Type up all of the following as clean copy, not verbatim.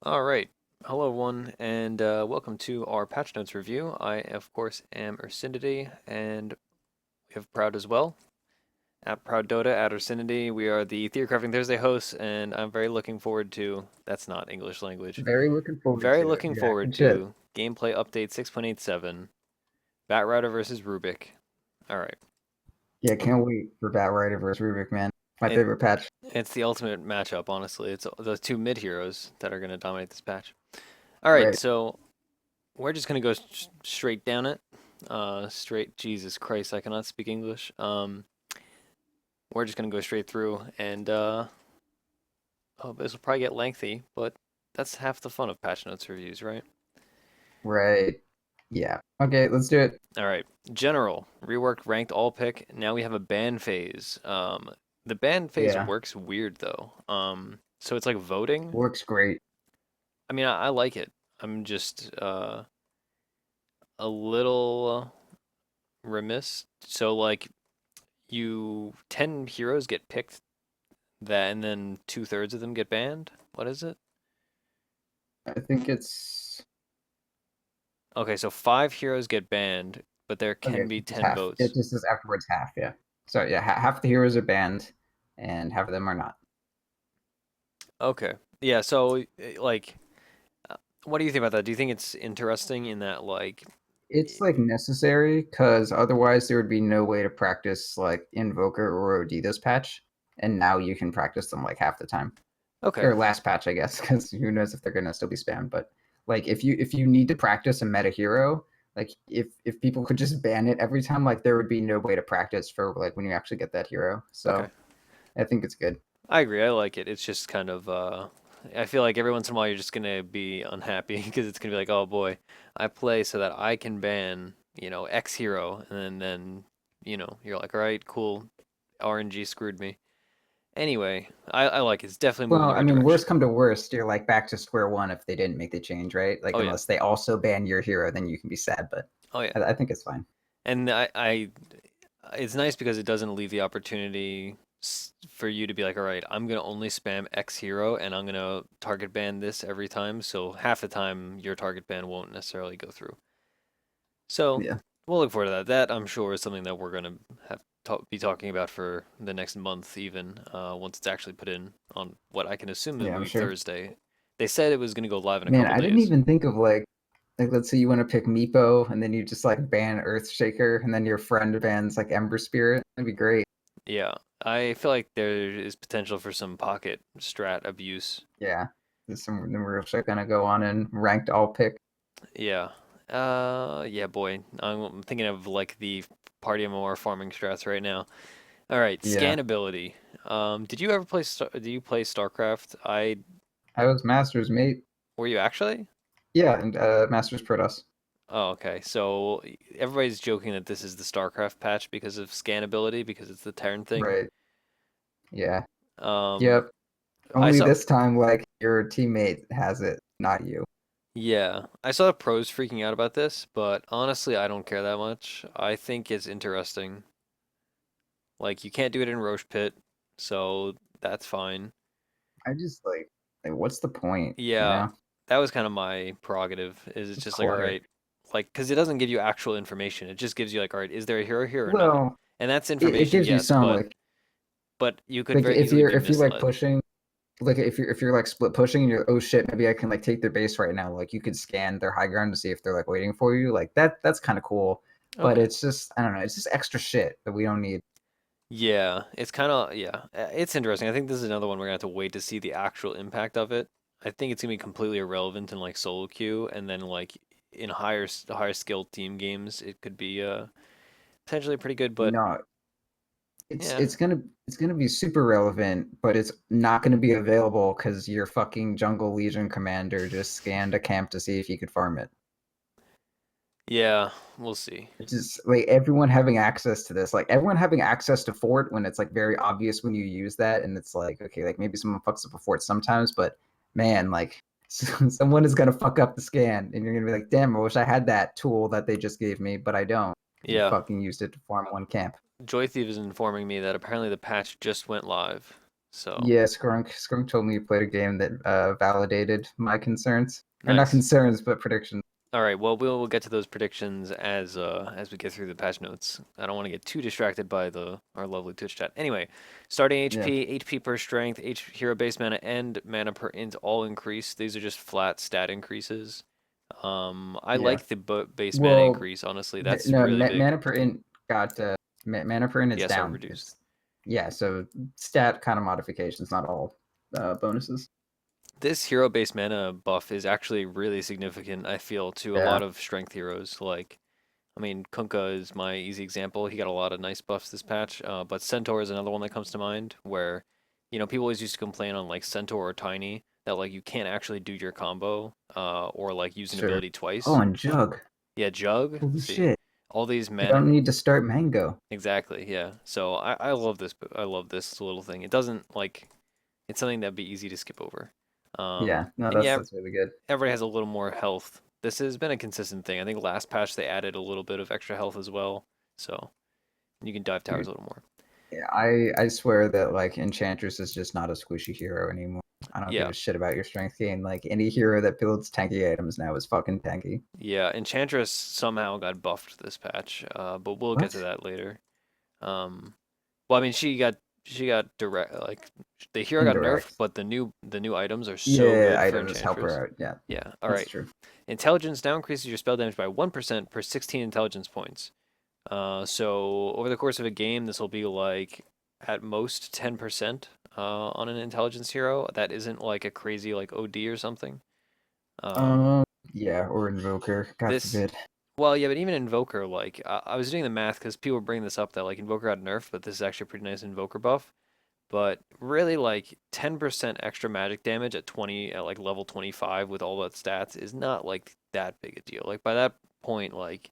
All right. Hello, everyone, and welcome to our patch notes review. I, of course, am Ursinity, and we have Proud as well. At Proud Dota, at Ursinity, we are the Theory Crafting Thursday hosts, and I'm very looking forward to. That's not English language. Very looking forward Very to it. looking Yeah, forward good shit. to gameplay update 6.87, Batrider versus Rubik. All right. Yeah, can't wait for Batrider versus Rubik, man. My It, favorite patch. it's the ultimate matchup, honestly. It's those two mid heroes that are going to dominate this patch. All right, Right. so we're just gonna go straight down it. Straight. Jesus Christ, I cannot speak English. We're just gonna go straight through, and oh, this will probably get lengthy, but that's half the fun of patch notes reviews, right? Right. Yeah. Okay, let's do it. All right. General reworked ranked all pick. Now we have a ban phase. The ban phase Yeah. works weird though. So it's like voting. Works great. I mean, I like it. I'm just a little remiss. So like you 10 heroes get picked that and then two-thirds of them get banned. What is it? I think it's Okay, so 5 heroes get banned, but there okay, can be it's 10 half. It votes. just says afterwards half, yeah. So yeah, half the heroes are banned and half of them are not. Okay. Yeah, so like what do you think about that? Do you think it's interesting in that like It's like necessary because otherwise there would be no way to practice like Invoker or OD this patch. And now you can practice them like half the time. okay. Or last patch, I guess, because who knows if they're gonna still be spammed. But like, if you need to practice a meta hero, like if people could just ban it every time, like there would be no way to practice for like when you actually get that hero. Okay. So I think it's good. I agree. I like it. It's just kind of I feel like every once in a while you're just gonna be unhappy because it's gonna be like, oh boy, I play so that I can ban, X hero, and then you're like, all right, cool, RNG screwed me. Anyway, I like it. It's definitely moving in Well, the I right mean, direction. worst come to worst, you're like back to square one if they didn't make the change, right? Like Oh yeah. unless they also ban your hero, then you can be sad. But Oh yeah. I think it's fine. And it's nice because it doesn't leave the opportunity for you to be like, all right, I'm gonna only spam X hero and I'm gonna target ban this every time. So half the time your target ban won't necessarily go through. So Yeah, we'll look forward to that. That I'm sure is something that we're gonna have be talking about for the next month, even once it's actually put in on what I can assume it yeah, will I'm be sure. Thursday. They said it was gonna go live in a Man, couple I didn't days. even think of like let's say you want to pick Meepo and then you just like ban Earthshaker and then your friend bans like Ember Spirit. That'd be great. Yeah, I feel like there is potential for some pocket strat abuse. Yeah. There's some real shit gonna go on in ranked all pick. Yeah. Yeah, boy. I'm thinking of like the party MMR farming strats right now. All right, Yeah. scannability. Did you ever play do you play StarCraft? I was Masters mate. Were you actually? Yeah, and Masters Protoss. Oh, okay. So everybody's joking that this is the StarCraft patch because of scannability because it's the Terran thing. Right. Yeah. Um, Yep. I Only saw this time like your teammate has it, not you. Yeah, I saw the pros freaking out about this, but honestly, I don't care that much. I think it's interesting. Like you can't do it in Roche Pit, so that's fine. I just like what's the point, you Yeah, know? that was kind of my prerogative. Is it's It's just like, all clutter. right, like because it doesn't give you actual information. It just gives you like, all right, is there a hero here or not? Well, And that's it information, gives you yes, some but you could like very easily be if you're like misled. pushing like if you're like split pushing and you're oh shit maybe I can like take their base right now, like you could scan their high ground to see if they're like waiting for you, like that's kind of cool, but Okay. it's just I don't know, it's just extra shit that we don't need. Yeah, it's kind of yeah, it's interesting. I think this is another one we're gonna have to wait to see the actual impact of it. I think it's gonna be completely irrelevant in like solo queue, and then like in higher skill team games, it could be potentially pretty good. But No, it's yeah, it's gonna it's gonna be super relevant, but it's not gonna be available because your fucking jungle legion commander just scanned a camp to see if he could farm it. yeah, we'll see. It's just like everyone having access to this, like everyone having access to fort when it's like very obvious when you use that, and it's like okay, like maybe someone fucks up a fort sometimes, but man, like someone is gonna fuck up the scan, and you're gonna be like, damn, I wish I had that tool that they just gave me, but I don't. You Yeah, fucking used it to farm one camp. Joy Thief is informing me that apparently the patch just went live. So Yeah, Skunk told me you played a game that validated my concerns, or not nice. concerns, but predictions. All right, well, we'll get to those predictions as we get through the patch notes. I don't want to get too distracted by the our lovely Twitch chat. Anyway, starting Yeah, HP, HP per strength, hero base mana, and mana per int all increase. These are just flat stat increases. I yeah. like the base mana Well, increase. Honestly, that's no, really big. mana per int got mana per int is Yeah, so down. reduced. It's yeah, so stat kind of modifications, not all bonuses. This hero base mana buff is actually really significant. I feel to a Yeah, lot of strength heroes like. I mean, Kunkka is my easy example. He got a lot of nice buffs this patch, but Centaur is another one that comes to mind where, people always used to complain on like Centaur or Tiny that like you can't actually do your combo or like use an sure. ability Oh, twice. and Jug. Yeah, Jug. Holy See, shit! all these I mana. don't need to start Mango. Exactly. Yeah. So I love this. I love this little thing. It doesn't like it's something that'd be easy to skip over. Yeah, no, And yeah, that's really good. everybody has a little more health. This has been a consistent thing. I think last patch they added a little bit of extra health as well. So you can dive towers Dude, a little more. yeah, I swear that like Enchantress is just not a squishy hero anymore. I don't give Yeah, a shit about your strength gain. Like any hero that builds tanky items now is fucking tanky. yeah. Enchantress somehow got buffed this patch, but we'll get to What? that later. Um, well, I mean, she got direct like the hero got nerfed, Indirect. but the new items are so Yeah, good for items help Enchantress. her out. Yeah, Yeah. All that's right. true. Intelligence now increases your spell damage by 1% per 16 intelligence points. So over the course of a game, this will be like at most 10% on an intelligence hero. That isn't like a crazy like OD or something. Um, Um, yeah, or Invoker. God this, forbid. well, yeah, but even Invoker, like I was doing the math because people were bringing this up that like Invoker got nerfed, but this is actually a pretty nice Invoker buff. But really, like 10% extra magic damage at 20 at like level 25 with all that stats is not like that big a deal. Like by that point, like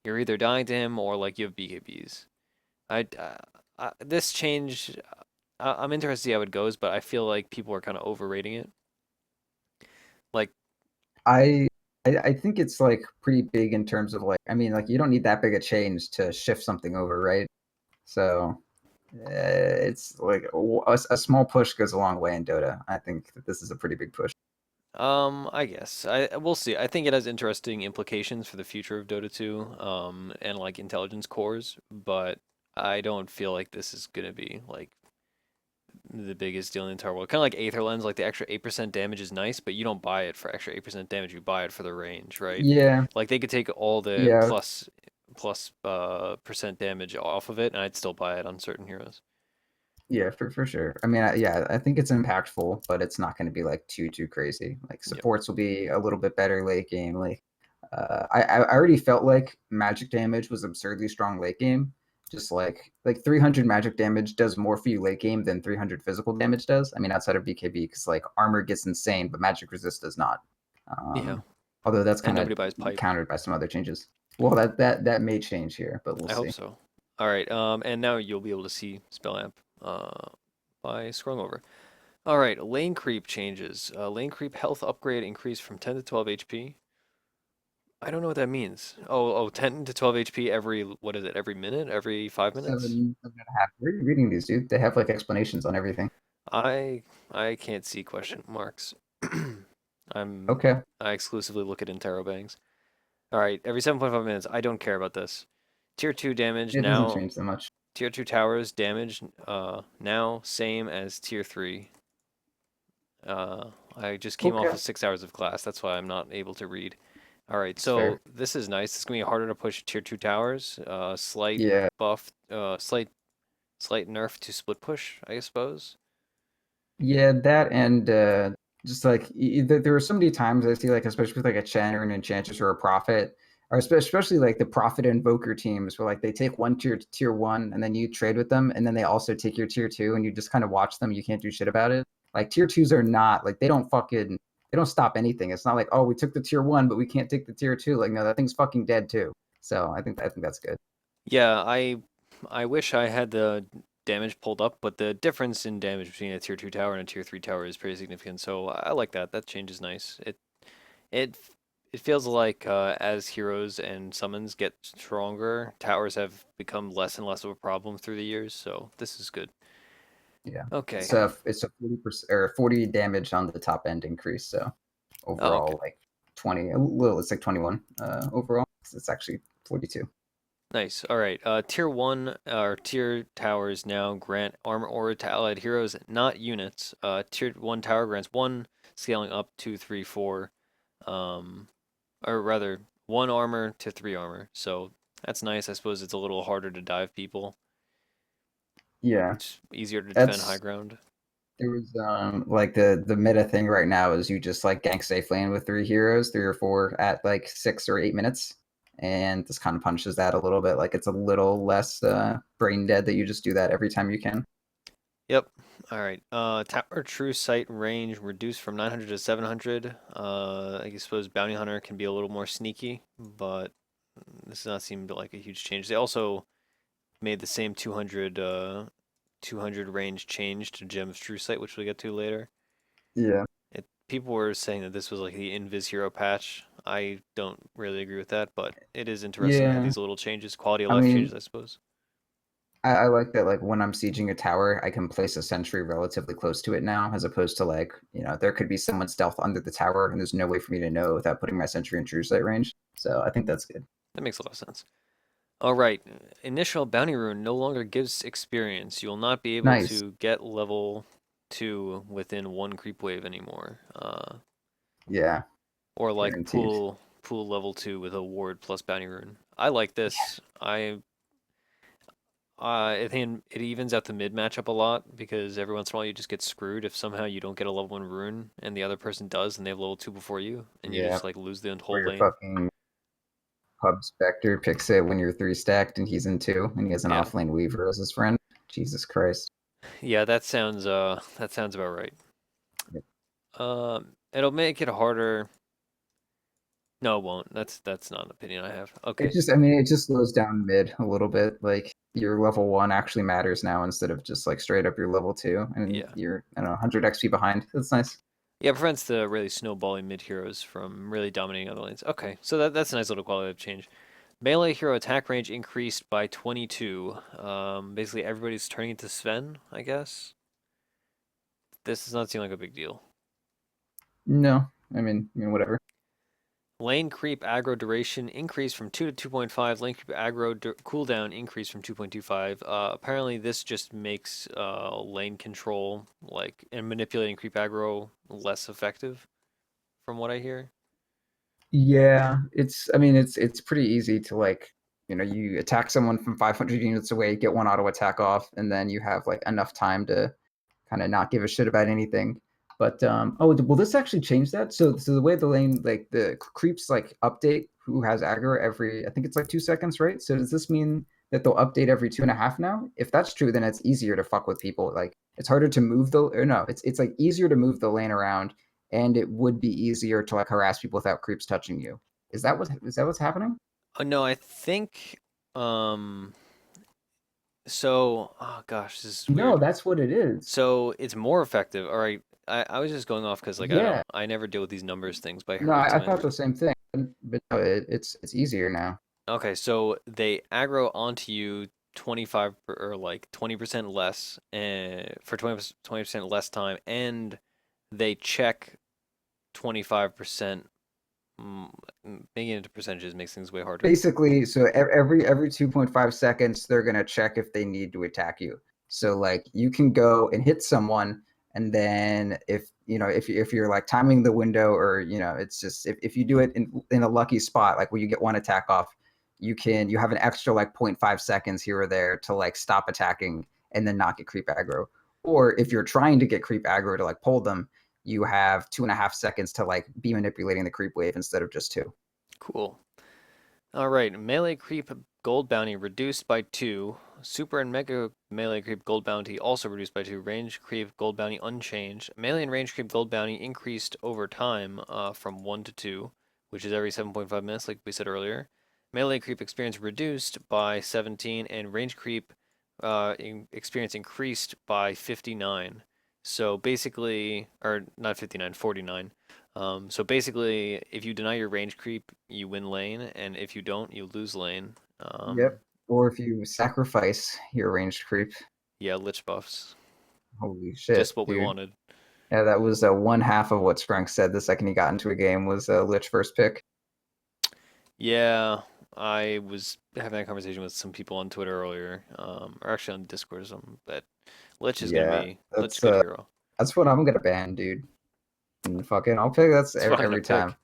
you're either dying to him or like you have BKBs. This change, I'm interested to see how it goes, but I feel like people are kind of overrating it. Like, I, I think it's like pretty big in terms of like I mean like you don't need that big a change to shift something over, right? So it's like a small push goes a long way in Dota. I think that this is a pretty big push. I guess we'll see. I think it has interesting implications for the future of Dota 2, and like intelligence cores, but I don't feel like this is gonna be like the biggest deal in the entire world. Kind of like Aether Lens, like the extra 8% damage is nice, but you don't buy it for extra 8% damage. You buy it for the range, right? Yeah, Like they could take all the yeah, plus percent damage off of it, and I'd still buy it on certain heroes. yeah, for sure. I mean, yeah, I think it's impactful, but it's not going to be like too crazy. Like Yep. supports will be a little bit better late game. Like, I already felt like magic damage was absurdly strong late game. Just like 300 magic damage does more for you late game than 300 physical damage does. I mean, outside of BKB, because like armor gets insane, but magic resist does not. Yeah. Although that's And kind of nobody buys pipe. countered by some other changes. Well, that may change here, but we'll I hope see. so. All right. And now you'll be able to see spell amp by scrolling over. All right. Lane creep changes. Lane creep health upgrade increase from 10 to 12 HP. I don't know what that means. 10 to 12 HP every, what is it, every minute? Every 5 minutes? 7.5. Where are you reading these, dude? They have like explanations on everything. I I can't see question marks. I'm Okay, I exclusively look at interrobangs. All right, every 7.5 minutes. I don't care about this. Tier 2 damage it doesn't now. change that much. Tier 2 towers damage now same as tier 3. I just came off Okay, of 6 hours of class. That's why I'm not able to read. All right, it's fair. so this is nice. It's going to be harder to push tier 2 towers. Slight Yeah, buff slight nerf to split push, I suppose. yeah, that and just like there were so many times I see like especially with like a Chen or an Enchantress or a Prophet, or especially like the Prophet Invoker teams where like they take one tier one and then you trade with them and then they also take your tier two and you just kind of watch them. You can't do shit about it. Like tier twos are not like they don't stop anything. It's not like oh we took the tier one but we can't take the tier two. Like no that thing's fucking dead too. So I think that's good. Yeah, I wish I had the damage pulled up, but the difference in damage between a tier 2 tower and a tier 3 tower is pretty significant. So I like that. That change is nice. It it feels like as heroes and summons get stronger, towers have become less and less of a problem through the years. So this is good. Yeah. Okay. It's a 40% or 40 damage on the top end increase. So Oh, okay. overall, like 20, a little. It's like 21 overall. It's actually 42. Nice. All right. Tier 1 or tier towers now grant armor aura to allied heroes, not units. Tier 1 tower grants 1, scaling up 2, 3, 4. Um, or rather, 1 armor to 3 armor. So that's nice. I suppose it's a little harder to dive people. Yeah, It's easier to defend high that's ground. there was like the meta thing right now is you just like gank safe lane with 3 heroes, 3 or 4 at like 6 or 8 minutes, and this kind of punishes that a little bit. Like it's a little less brain dead that you just do that every time you can. Yep. All right. Tower true sight range reduced from 900 to 700. I suppose bounty hunter can be a little more sneaky, but this does not seem like a huge change. They also made the same 200 range change to Gem of True Sight, which we'll get to later. Yeah. People were saying that this was like the Invis Hero patch. I don't really agree with that, but it is interesting to have Yeah. these little changes, quality of I life changes, mean, I suppose. I like that, like when I'm sieging a tower, I can place a sentry relatively close to it now, as opposed to like, there could be someone stealth under the tower and there's no way for me to know without putting my sentry in true sight range. So I think that's good. That makes a lot of sense. All right, initial bounty rune no longer gives experience. You will not be able Nice. to get level 2 within 1 creep wave anymore. Yeah, Or like guaranteed. pool level 2 with a ward plus bounty rune. I like this. I think it evens out the mid matchup a lot because every once in a while you just get screwed if somehow you don't get a level 1 rune and the other person does and they have level 2 before you and you Yeah, just like lose the or whole your lane. fucking pub specter picks it when you're 3 stacked and he's in 2 and he has an Yeah. offlane weaver as his friend. Jesus Christ. Yeah, that sounds about right. It'll make it harder. No, it won't. That's not an opinion I have. It Okay. just, I mean, it just slows down mid a little bit. Like your level 1 actually matters now instead of just like straight up your level 2 and Yeah. you're, I don't know, 100 XP behind. That's nice. Yeah, it prevents the really snowballing mid heroes from really dominating other lanes. Okay, so that's a nice little quality of change. Melee hero attack range increased by 22. Basically everybody's turning into Sven, I guess. This does not seem like a big deal. No, whatever. Lane creep aggro duration increased from 2 to 2.5. Lane creep aggro cooldown increased from 2.25. Apparently, this just makes lane control and manipulating creep aggro less effective, from what I hear. Yeah, it's pretty easy to like, you attack someone from 500 units away, get 1 auto attack off, and then you have like enough time to kind of not give a shit about anything. But oh, will this actually change that? So the way the lane, like the creeps like update who has aggro every, I think it's like 2 seconds, right? So does this mean that they'll update every 2.5 now? If that's true, then it's easier to fuck with people. Like it's harder to move the, or no, it's like easier to move the lane around, and it would be easier to like harass people without creeps touching you. Is that what's happening? No, I think. Um, oh gosh, this is No, weird. that's what it is. So it's more effective. All right, I was just going off because like I don't Yeah. know. I never deal with these numbers things, but I No, heard I something. thought the same thing, but no, it's easier now. Okay, so they aggro onto you 25 or like 20% less for 20% less time, and they check 25%. Making it into percentages makes things way harder. Basically, so every 2.5 seconds, they're gonna check if they need to attack you. So like you can go and hit someone, and then if you're like timing the window, or it's just if you do it in a lucky spot, like where you get 1 attack off, you have an extra like 0.5 seconds here or there to like stop attacking and then not get creep aggro. Or if you're trying to get creep aggro to like pull them, you have 2.5 seconds to like be manipulating the creep wave instead of just 2. Cool. All right, melee creep gold bounty reduced by 2. Super and mega melee creep gold bounty also reduced by 2. Range creep gold bounty unchanged. Melee and range creep gold bounty increased over time from 1 to 2, which is every 7.5 minutes, like we said earlier. Melee creep experience reduced by 17, and range creep experience increased by 59. So basically, or not 59, 49. So basically, if you deny your range creep, you win lane, and if you don't, you lose lane. Yep. Or if you sacrifice your ranged creep. Yeah, lich buffs. Holy shit, Just what we dude. wanted. Yeah, that was one half of what Sprunk said the second he got into a game was Lich first pick. Yeah, I was having that conversation with some people on Twitter earlier, or actually on Discord or something. But Yeah, Lich is a good hero. that's what I'm gonna ban, dude. And fucking, I'll pick that's It's fine to every time.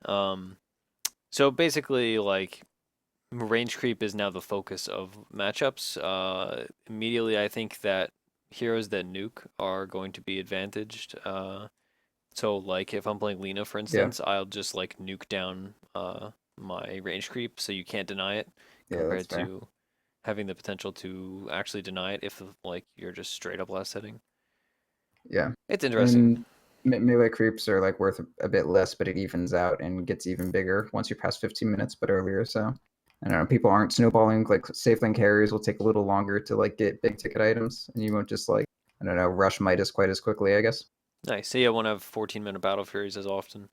pick. Um, so basically, like range creep is now the focus of matchups. Immediately, I think that heroes that nuke are going to be advantaged. So like if I'm playing Lena, for Yeah, instance, I'll just like nuke down my range creep so you can't deny it, yeah, that's compared fair. to having the potential to actually deny it if like you're just straight up last hitting. Yeah, It's interesting. and melee creeps are like worth a bit less, but it evens out and gets even bigger once you pass 15 minutes, but earlier. So I don't know, people aren't snowballing. Like safe lane carries will take a little longer to like get big ticket items, and you won't just like I don't know rush Midas quite as quickly, I guess. Nice. So yeah, I won't have 14-minute battle furies as often.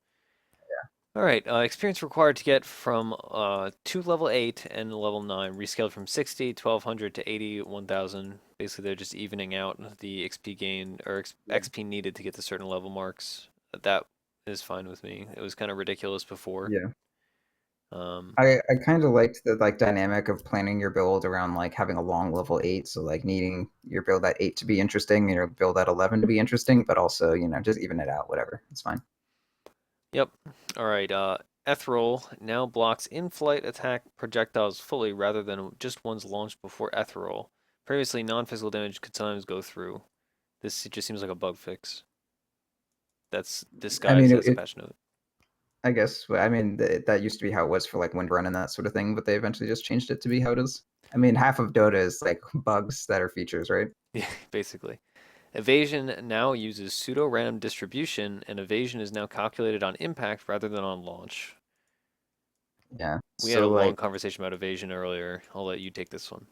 All right, experience required to get from to level 8 and level 9, rescaled from 60, 1200 to 80, 1000. Basically, they're just evening out the XP gain or Yeah. XP needed to get to certain level marks. That is fine with me. It was kind of ridiculous before. Yeah. Um, I kind of liked the like dynamic of planning your build around like having a long level 8, so like needing your build at 8 to be interesting, build at 11 to be interesting, but also just even it out, whatever, it's fine. yep. All right, Ethereal now blocks in-flight attack projectiles fully rather than just ones launched before Ethereal. Previously, non-physical damage could sometimes go through. This just seems like a bug fix that's I mean, disguised as a patch note. I guess I mean that used to be how it was for like Windrun and that sort of thing, but they eventually just changed it to be how it is. I mean, half of Dota is like bugs that are features, right? Yeah, basically. Evasion now uses pseudo-random distribution, and evasion is now calculated on impact rather than on launch. Yeah. We had a So long like, conversation about evasion earlier. I'll let you take this one.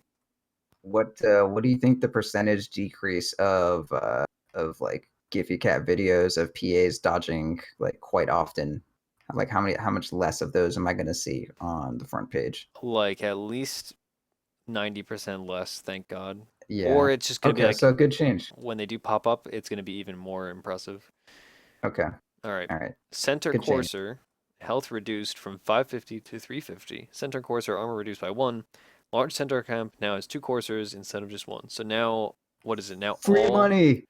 what do you think the percentage decrease of like Giphy Cat videos of PAs dodging like quite often? Like how much less of those am I gonna see on the front page? Like at least 90% less, thank God. Yeah. Or it's just going to be Okay, like so good change. when they do pop up, it's going to be even more impressive. Okay. All right. All right. Center Good change. Courser, health reduced from 550 to 350. Center Courser, armor reduced by 1. Large center camp now has 2 coursers instead of just 1. So now, what is it? Now Free all. money.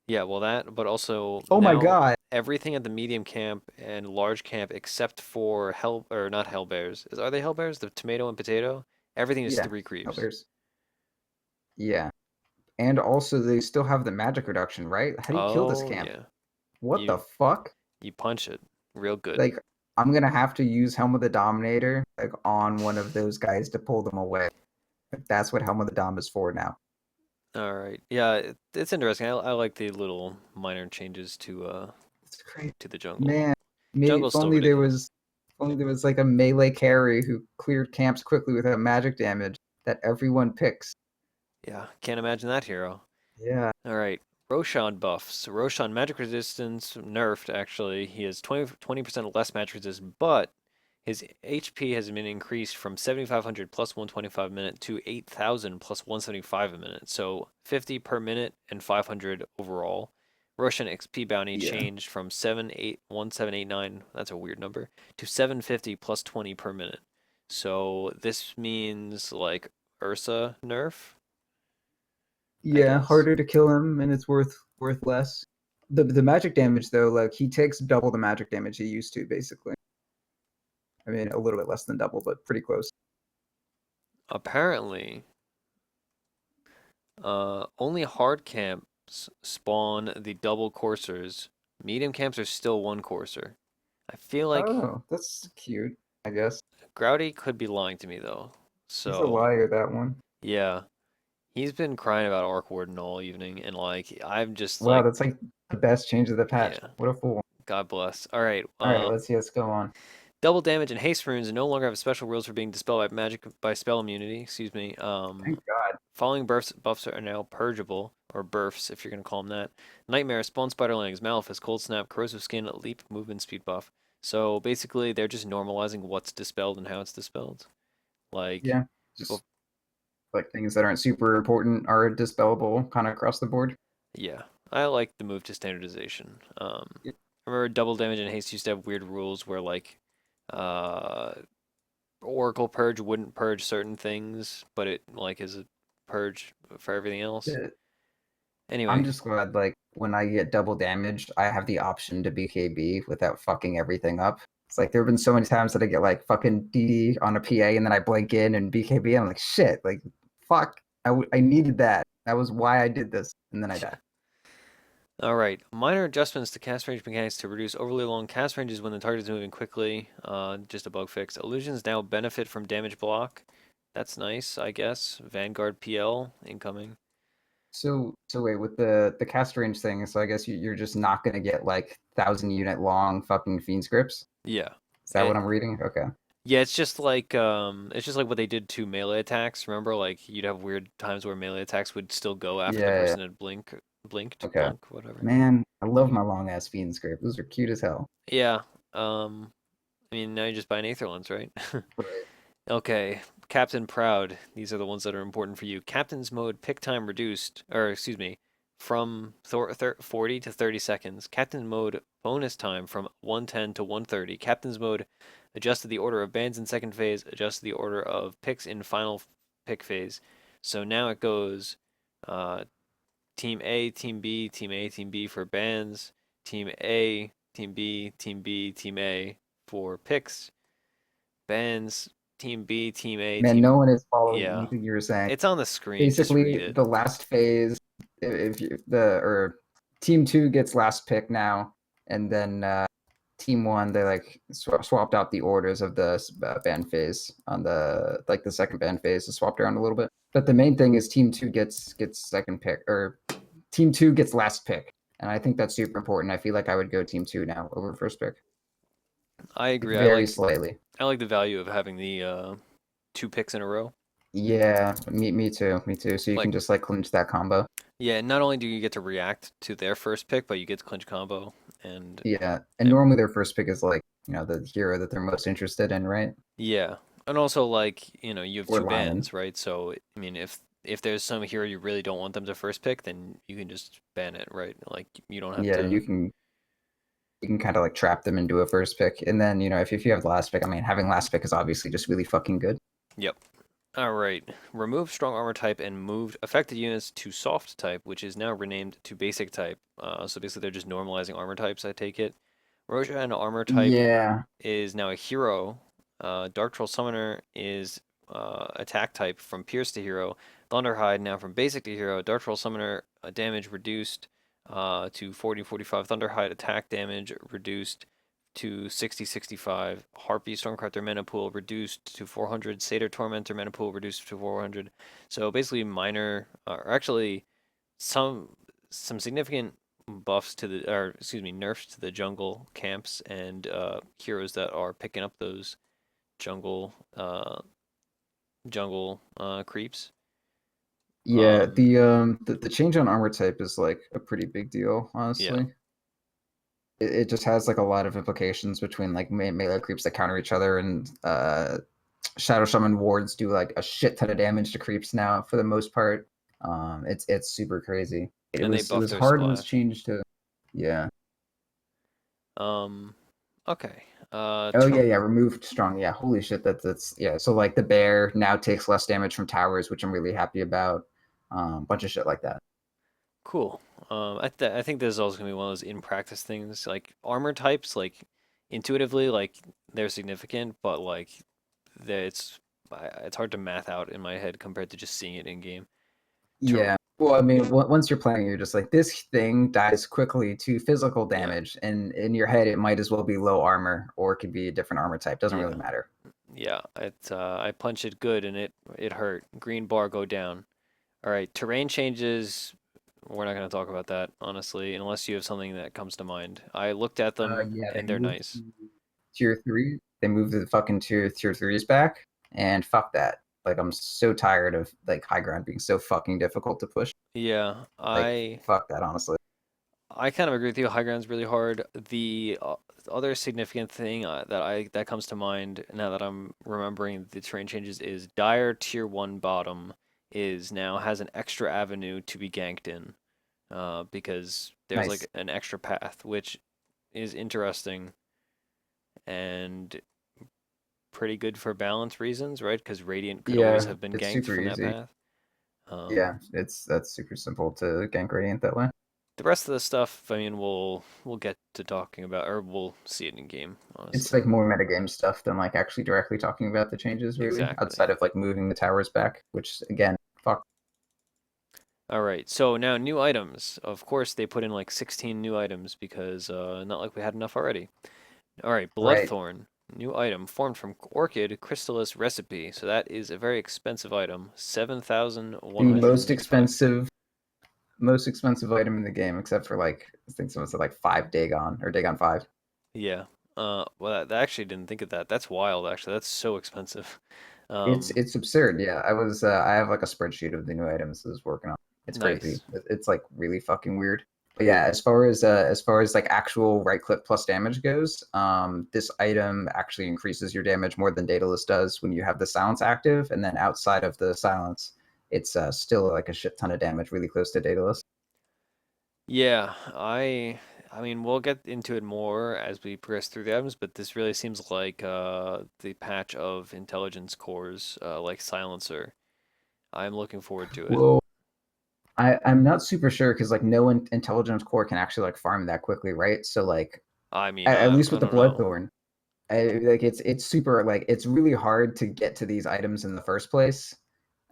Yeah, well, that, but also Oh my now god. everything at the medium camp and large camp except for hell, or not hell bears. Are they hell bears? The tomato and potato? Everything is Yeah. 3 Oh, creeps. there's yeah. And also they still have the magic reduction, right? How do you kill this Oh, camp? yeah. What the You fuck? you punch it real good. Like I'm gonna have to use Helm of the Dominator like on one of those guys to pull them away. Like, that's what Helm of the Dom is for now. All right. Yeah, it's interesting. I like the little minor changes It's crazy, to the jungle. man. Me, Jungle's still ridiculous. if only there was like a melee carry who cleared camps quickly without magic damage that everyone picks. Yeah, can't imagine that hero. Yeah, All right. Roshan buffs. Roshan magic resistance nerfed actually. He has 20% less magic resistance, but his HP has been increased from 7,500 plus 125 a minute to 8,000 plus 175 a minute. So 50 per minute and 500 overall. Roshan XP bounty yeah, changed from 1789, that's a weird number, to 750 plus 20 per minute. So this means like Ursa nerf, I yeah. guess. Harder to kill him, and it's worth less. The magic damage though, like he takes double the magic damage he used to, basically. I mean, a little bit less than double, but pretty close. Apparently, only hard camps spawn the double coursers. Medium camps are still one courser. I feel like Oh, that's cute, I guess. Grouty could be lying to me though. He's a So, liar, that one. yeah, he's been crying about Arc Warden all evening, and like I'm just Wow, like, that's like the best change of the patch. yeah, What a fool. God bless. All right, All right, let's see, let's go on. double damage and haste runes no longer have special rules for being dispelled by magic by spell immunity. Excuse me. Thank God. Following buffs are now purgeable, or burfs if you're gonna call them that. Nightmare, Spawn Spider Legs, Malefice, Cold Snap, Corrosive Skin, Leap, Movement, Speed buff. So basically, they're just normalizing what's dispelled and how it's dispelled. Like, Yeah, just like things that aren't super important are dispellable kind of across the board. Yeah, I like the move to standardization. I remember double damage and haste used to have weird rules where like uh, Oracle Purge wouldn't purge certain things, but it like is a purge for everything else. Yeah. I'm Anyway, just glad, like, when I get double damaged, I have the option to BKB without fucking everything up. It's like there have been so many times that I get like fucking DD on a PA and then I blink in and BKB and I'm like, shit, like, fuck, I needed that. That was why I did this, and then I die. all right. Minor adjustments to cast range mechanics to reduce overly long cast ranges when the target is moving quickly. Just a bug fix. Illusions now benefit from damage block. That's nice, I guess. Vanguard PL incoming. So wait, with the cast range thing, so I guess you're just not gonna get like 1,000 unit long fucking fiend scripts. Yeah. Is that what It, I'm reading? Okay. yeah, it's just like what they did to melee attacks. Remember, like you'd have weird times where melee attacks would still go after the Yeah, yeah. person had blinked, Okay. blunk, whatever. Man, I love my long ass fiend script. Those are cute as hell. Yeah. I mean now you just buy an Aether ones, right? Right. Okay, Captain Proud. These are the ones that are important for you. Captain's mode pick time reduced, or excuse me, from 40 to 30 seconds. Captain mode bonus time from 110 to 130. Captain's mode adjusted the order of bans in second phase, adjusted the order of picks in final pick phase. So now it goes uh, Team A, Team B, Team A, Team B for bans, Team A, Team B, Team B, Team A for picks, bans, Team B, Team A, Man, no Team. one is following Yeah, anything you're saying. it's on the screen. Just read Basically, it. the last phase, if you, the or team two gets last pick now, and then team one they like swapped out the orders of the band phase on the like the second band phase is swapped around a little bit. But the main thing is team two gets second pick or team two gets last pick, and I think that's super important. I feel like I would go team two now over first pick, I like agree. very slightly. I like the value of having the two picks in a row. Yeah, me too, me too. So you Like, can just like clinch that combo. yeah, not only do you get to react to their first pick, but you get to clinch combo and Yeah, and and normally their first pick is like the hero that they're most interested in, right? yeah, and also like you have Or two Lion. bans, right? So I mean, if there's some hero you really don't want them to first pick, then you can just ban it, right? Like you don't have Yeah, to. you can kind of like trap them into a first pick, and then if you have the last pick, I mean, having last pick is obviously just really fucking good. Yep. All right. Remove strong armor type and moved affected units to soft type, which is now renamed to basic type. So basically, they're just normalizing armor types. I take it. Roshan armor type Yeah, is now a hero. Dark Troll Summoner is attack type from Pierce to hero. Thunderhide now from basic to hero. Dark Troll Summoner damage reduced to 40-45. Thunderhide attack damage reduced to 60-65. Harpy Stormcrafter mana pool reduced to 400. Satyr Tormentor mana pool reduced to 400. So basically minor, or actually some some significant buffs to the, or excuse me, nerfs to the jungle camps and heroes that are picking up those jungle creeps. yeah. Um, The change on armor type is like a pretty big deal, yeah, honestly. It just has like a lot of implications between like melee creeps that counter each other, and Shadow Shaman wards do like a shit ton of damage to creeps now for the most part. It's super crazy. It and they was it buff was their hard when it's splash. changed to yeah. Um, okay. Oh yeah, yeah, removed strong. Yeah, holy shit, that's yeah. So like the bear now takes less damage from towers, which I'm really happy about. Bunch of shit like that. Cool. I think this is also gonna be one of those in practice things. Like armor types, like intuitively, like they're significant, but like it's it's hard to math out in my head compared to just seeing it in game. Ter Yeah. Well, I mean, once you're playing, you're just like this thing dies quickly to physical yeah, damage, and in your head, it might as well be low armor, or it could be a different armor type. Doesn't really yeah, matter. yeah. I punched it good and it hurt. Green bar go down. All right, terrain changes. We're not gonna talk about that honestly, unless you have something that comes to mind. I looked at them Yeah, they and they're moved nice. to tier three. They moved the fucking tier threes back, and fuck that. Like, I'm so tired of like high ground being so fucking difficult to push. Yeah, Like, fuck that, honestly. I kind of agree with you. High ground's really hard. The other significant thing that comes to mind now that I'm remembering the terrain changes is Dire Tier 1 bottom is now has an extra avenue to be ganked in. because there's Nice. like an extra path, which is interesting and pretty good for balance reasons, right? Because Radiant could always Yeah, have been it's ganked super from that easy. path. Um, Yeah, that's super simple to gank Radiant that way. the rest of the stuff, I mean, we'll get to talking about, or we'll see it in game, It's honestly. like more metagame stuff than like actually directly talking about the changes, really, Exactly. outside of like moving the towers back, which again, fuck. All right, so now new items. Of course, they put in like 16 new items because not like we had enough already. All right, Right. Bloodthorn. New item formed from Orchid Crystallis Recipe. So that is a very expensive item. The 7,155. most expensive item in the game, except for like I think someone said like 5 Dagon or Dagon 5. Yeah. Well, I actually didn't think of that. That's wild, actually. That's so expensive. It's Um, it's absurd. Yeah, I have like a spreadsheet of the new items I was working on. It's crazy. nice. It's like really fucking weird. But yeah, as far as like actual right click plus damage goes, this item actually increases your damage more than Daedalus does when you have the silence active, and then outside of the silence, it's still like a shit ton of damage, really close to Daedalus. Yeah, I mean, we'll get into it more as we progress through the items, but this really seems like the patch of intelligence cores, like Silencer. I'm looking forward to it. Well, I'm not super sure because like no intelligence core can actually like farm that quickly, right? So like I mean, at least I with the don't know. Bloodthorn, like it's super like it's really hard to get to these items in the first place.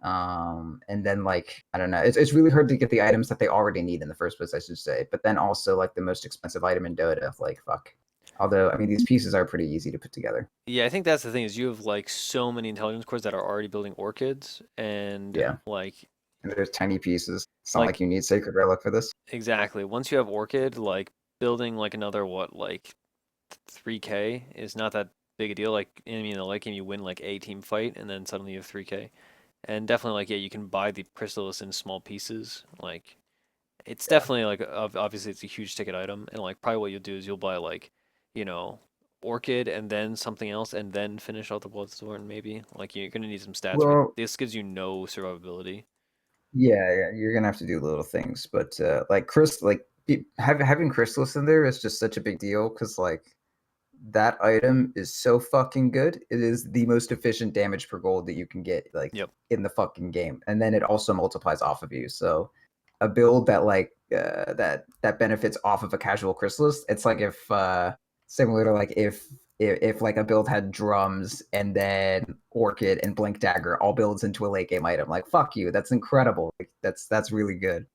And then like I don't know, it's really hard to get the items that they already need in the first place, I should say. But then also like the most expensive item in Dota, like fuck. Although I mean these pieces are pretty easy to put together. Yeah, I think that's the thing is you have like so many intelligence cores that are already building orchids and Yeah, like and there's tiny pieces. It's not like like you need Sacred Relic for this. exactly. Once you have orchid, like building like another what like 3K is not that big a deal. Like I mean, in the late game you win like a team fight and then suddenly you have 3K. And definitely like yeah, you can buy the Chrysalis in small pieces. Like it's Yeah. definitely like obviously it's a huge ticket item and like probably what you'll do is you'll buy like, you know, Orchid and then something else and then finish out the Bloodthorn maybe. Like you're gonna need some stats, but Well, this gives you no survivability. yeah, you're gonna have to do little things, but like having Chrysalis in there is just such a big deal because like that item is so fucking good. It is the most efficient damage per gold that you can get like Yep. in the fucking game, and then it also multiplies off of you. So a build that like that benefits off of a casual Chrysalis, it's like if similar to like if like a build had drums and then Orchid and Blink Dagger all builds into a late game item. Like fuck you, that's incredible. Like, that's really good.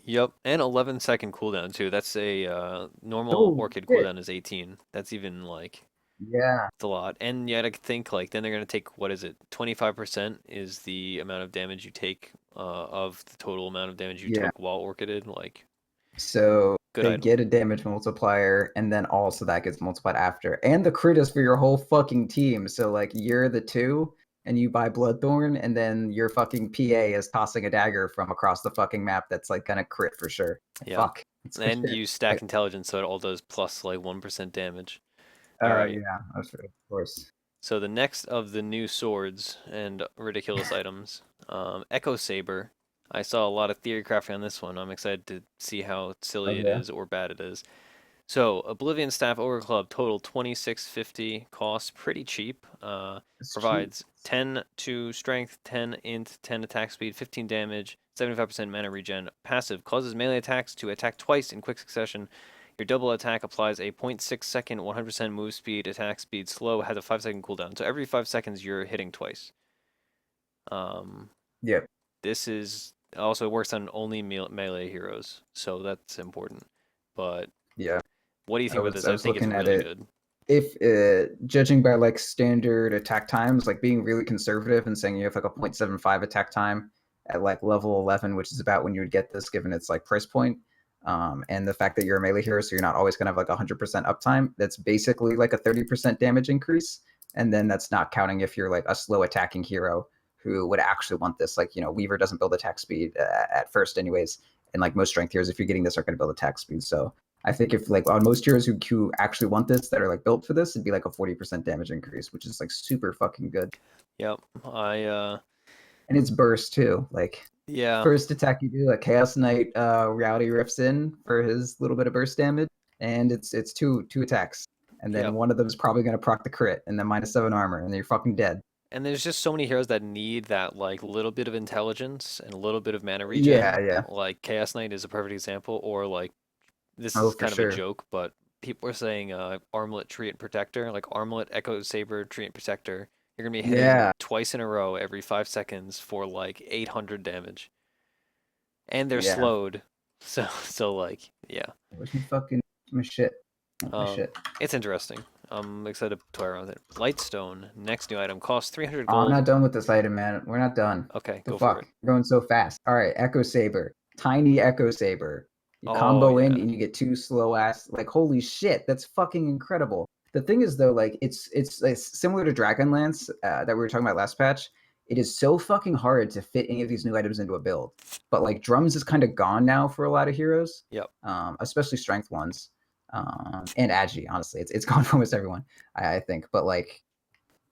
Yep. And 11-second cooldown too. That's a normal Oh Orchid shit. cooldown is 18. That's even like Yeah. it's a lot. And yet I think like then they're gonna take what is it? 25% is the amount of damage you take of the total amount of damage you Yeah. took while Orchided. Like So good they item. get a damage multiplier, and then also that gets multiplied after. And the crit is for your whole fucking team. So like you're the two, and you buy Bloodthorn, and then your fucking PA is tossing a dagger from across the fucking map that's like gonna crit for sure. Yep. Fuck. It's good And shit. you stack Like, intelligence so it all does plus like 1% damage. All oh right. yeah, that's right, of course. So the next of the new swords and ridiculous items, Echo Saber. I saw a lot of theory crafting on this one. I'm excited to see how Oh silly it yeah, is or bad it is. So Oblivion Staff Ogre Club total 2650 costs pretty cheap. it's cheap. Provides 10 to strength, 10 int, 10 attack speed, 15 damage, 75% mana regen. Passive causes melee attacks to attack twice in quick succession. Your double attack applies a zero point 0.6 second 100% move speed, attack speed slow, has a 5-second cooldown. So every 5 seconds you're hitting twice. Um, Yep. this is also works on only melee heroes, so that's important. But Yeah. what do you think about this? I I was think it's looking at really it. good. If judging by like standard attack times, like being really conservative and saying you have like a 0.75 attack time at like level 11, which is about when you would get this given its like price point, and the fact that you're a melee hero, so you're not always gonna have like 100% uptime, that's basically like a 30% damage increase. And then that's not counting if you're like a slow attacking hero who would actually want this. Like, you know, Weaver doesn't build attack speed at first anyways, and like most strength heroes, if you're getting this, are going to build attack speed. So I think if like on most heroes who actually want this that are like built for this, it'd be like a 40% damage increase, which is like super fucking good. Yep. I And it's burst too. Like Yeah. First attack you do, a Chaos Knight Reality Rifts in for his little bit of burst damage, and it's two attacks. And then Yep. one of them is probably gonna proc the crit, and then -7 armor, and then you're fucking dead. And there's just so many heroes that need that like little bit of intelligence and a little bit of mana Yeah, regen. yeah. Like Chaos Knight is a perfect example, or like this Oh, is for kind of a sure. joke, but people are saying Armlet Treant Protector, like Armlet Echo Saber Treant Protector. You're gonna be hitting Yeah, twice in a row every 5 seconds for like 800 damage, and they're yeah. slowed. So like yeah, Where's my fucking my shit? Oh, my um, shit. it's interesting. I'm excited to toy around with it. Lightstone, next new item, costs 300 Oh, I'm gold. not done with this item, man. We're not done. Okay, The go for fuck? it. We're going so fast. All right, Echo Saber. Tiny Echo Saber. You Oh combo in yeah, and you get two slow ass. Like, holy shit, that's fucking incredible. The thing is though, like it's similar to Dragonlance that we were talking about last patch. It is so fucking hard to fit any of these new items into a build. But like drums is kind of gone now for a lot of heroes, yep. especially strength ones, and agi. Honestly, it's gone for almost everyone, I think. But like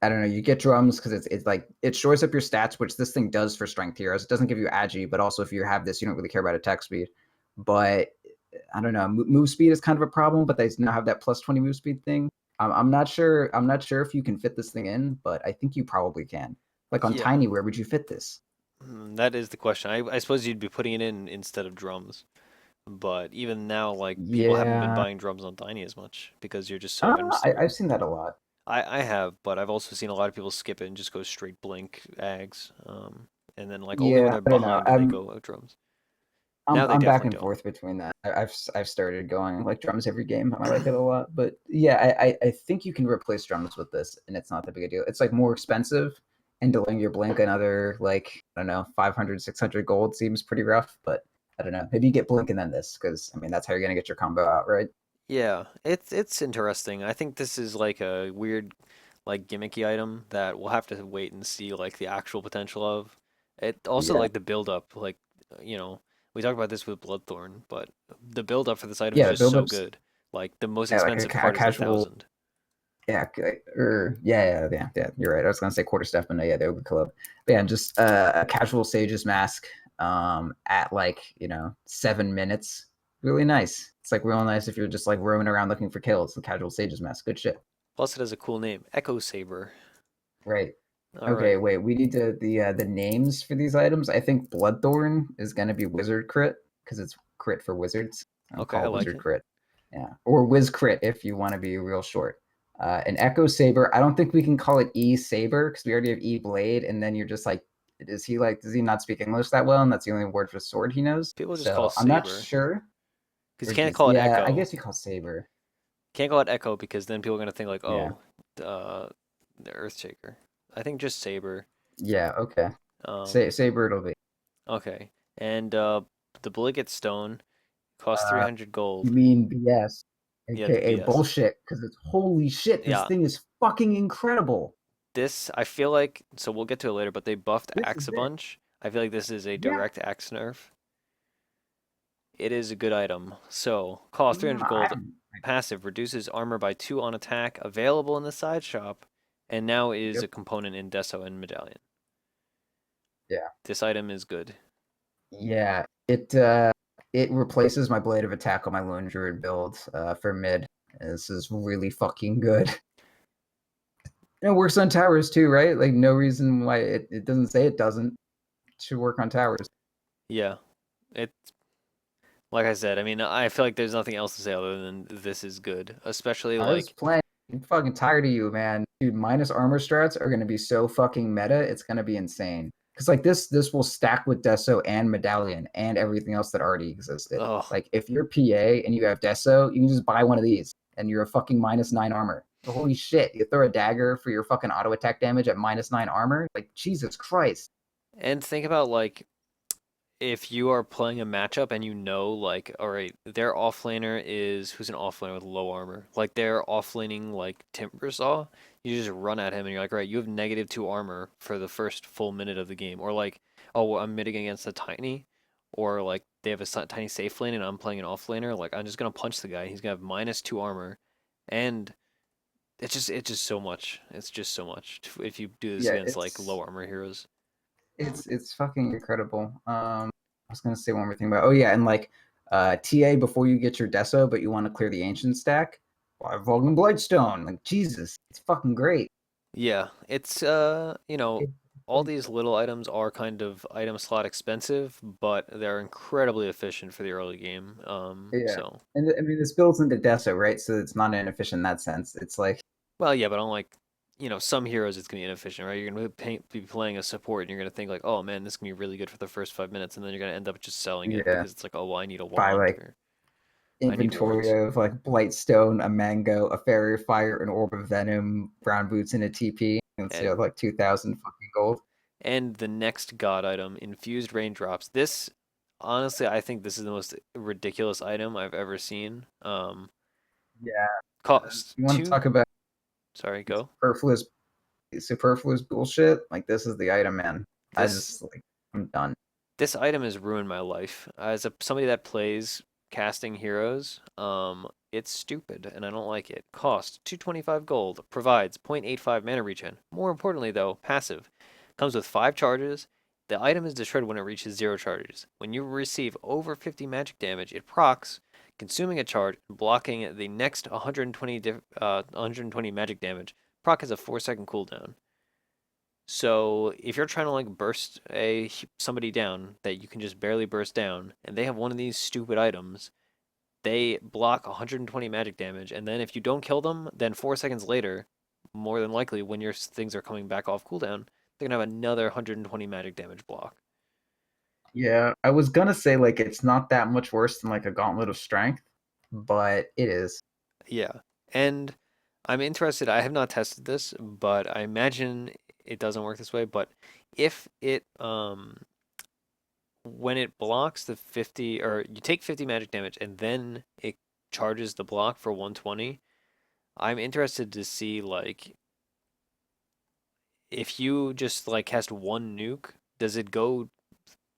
I don't know, you get drums because it's like it shores up your stats, which this thing does for strength heroes. It doesn't give you agi, but also if you have this, you don't really care about attack speed. But I don't know, move speed is kind of a problem, but they now have that +20 move speed thing. I'm not sure. I'm not sure if you can fit this thing in, but I think you probably can. Like on Yeah. Tiny, where would you fit this? That is the question. I suppose you'd be putting it in instead of drums. But even now, like people haven't been Yeah, buying drums on Tiny as much because you're just so I've understeered. seen that a lot. I have, but I've also seen a lot of people skip it and just go straight blink ags. And then like only when Yeah, they're I don't know. behind do they go drums. Now they I'm back definitely and don't. forth between that. I've started going like drums every game. I like it a lot, but yeah, I think you can replace drums with this, and it's not that big a deal. It's like more expensive, and delaying your blink another like I don't know 500 600 gold seems pretty rough. But I don't know. Maybe you get blink and then this because I mean that's how you're gonna get your combo out, right? Yeah, it's interesting. I think this is like a weird like gimmicky item that we'll have to wait and see like the actual potential of. It also Yeah, like the build up, like we talked about this with Bloodthorn, but the build up for this item is yeah. just so Buildups, good. Like the most yeah, like expensive a card is a casual. thousand. Yeah, or yeah. You're right. I was gonna say quarter step, but no, yeah, the Ogre Club. But yeah, just a casual Sage's Mask at like 7 minutes. Really nice. It's like real nice if you're just like roaming around looking for kills. The casual Sage's Mask, good shit. Plus it has a cool name, Echo Saber. Right. All Okay, right. wait. We need to the names for these items. I think Bloodthorn is gonna be Wizard Crit because it's crit for wizards. I'll Okay, call I it like Wizard it. Crit. Yeah, or Wiz Crit if you want to be real short. An Echo Saber. I don't think we can call it E Saber because we already have E Blade, and then you're just like, does he not speak English that well, and that's the only word for sword he knows? People just call it So I'm not Saber sure. because you Or can't just call it yeah, I Echo. guess you call it Saber. Can't call it Echo because then people are gonna think like, Yeah, oh, the Earthshaker. I think just Saber. yeah. Okay, Um, Saber it'll be. okay. And the Bliggett Stone costs Uh, 300 you gold. mean BS, Yeah, the aka BS. bullshit? Because it's holy shit. This Yeah, thing is fucking incredible. this I feel like so we'll get to it later, but they buffed This Axe is a it. bunch. I feel like this is a Yeah. direct Axe nerf. It is a good item. So, cost 300 gold. Passive reduces armor by 2 on attack. Available in the side shop, and now is a Yep. component in Deso and Medallion. Yeah. This item is good. Yeah. It replaces my Blade of Attack on my Lone Druid build for mid. This is really fucking good. And it works on towers too, right? Like no reason why it doesn't say it doesn't. It should work on towers. Yeah, it like I said. I mean, I feel like there's nothing else to say other than this is good. Especially I was like, playing. I'm fucking tired of you, man. Dude, minus armor strats are gonna be so fucking meta. It's gonna be insane. Because like this will stack with Deso and Medallion and everything else that already existed. oh, Like if you're PA and you have Deso, you can just buy one of these and you're a fucking -9 armor. Holy shit! You throw a dagger for your fucking auto attack damage at -9 armor. Like Jesus Christ. and think about like if you are playing a matchup and you know like, all right, their offlaner is who's an offlaner with low armor. Like they're offlaning like Timbersaw. You just run at him and you're like, right, you have -2 armor for the first full minute of the game. Or like, oh, well, I'm mitting against a tiny. Or like they have a tiny safe lane and I'm playing an offlaner. Like I'm just gonna punch the guy. He's gonna have -2 armor, and it's just so much. It's just so much if you do this Yeah, against like low armor heroes. It's fucking incredible. I was gonna say one more thing about, oh yeah, and like TA before you get your deso, but you want to clear the ancient stack. Why Vulcan Blightstone? Like Jesus, it's fucking great. Yeah, it's all these little items are kind of item slot expensive, but they're incredibly efficient for the early game. Yeah, So and I mean this builds into deso, right? So it's not inefficient in that sense. It's like well, yeah, but unlike some heroes, it's gonna be inefficient, right? You're gonna be playing a support, and you're gonna think like, oh man, this can be really good for the first 5 minutes, and then you're gonna end up just selling it yeah, because it's like, oh well, I need a buy wand like or I need wards. inventory of like Blightstone, a Mango, a Fairy of Fire, an Orb of Venom, Brown Boots, and a TP. And so you have And like 2,000 fucking gold. the next god item, infused raindrops. This honestly, I think this is the most ridiculous item I've ever seen. Yeah, Cost you want to two. talk about Sorry, go. superfluous bullshit? Like this is the item, man. I This just like I'm done. this item has ruined my life. As somebody that plays casting heroes, it's stupid and I don't like it. Cost 225 gold, provides 0.85 mana regen. More importantly though, passive. Comes with 5 charges. The item is destroyed when it reaches 0 charges. When you receive over 50 magic damage, it procs, consuming a charge and blocking the next 120 magic damage. Proc has a 4-second cooldown. So if you're trying to like burst somebody down that you can just barely burst down, and they have one of these stupid items, they block 120 magic damage, and then if you don't kill them, then 4 seconds later, more than likely when your things are coming back off cooldown, they're gonna have another 120 magic damage block. Yeah, I was gonna say like it's not that much worse than like a Gauntlet of Strength, but it is. Yeah, and I'm interested. I have not tested this, but I imagine it doesn't work this way. But if it when it blocks the 50 or you take 50 magic damage and then it charges the block for 120, I'm interested to see like if you just like cast one nuke, does it go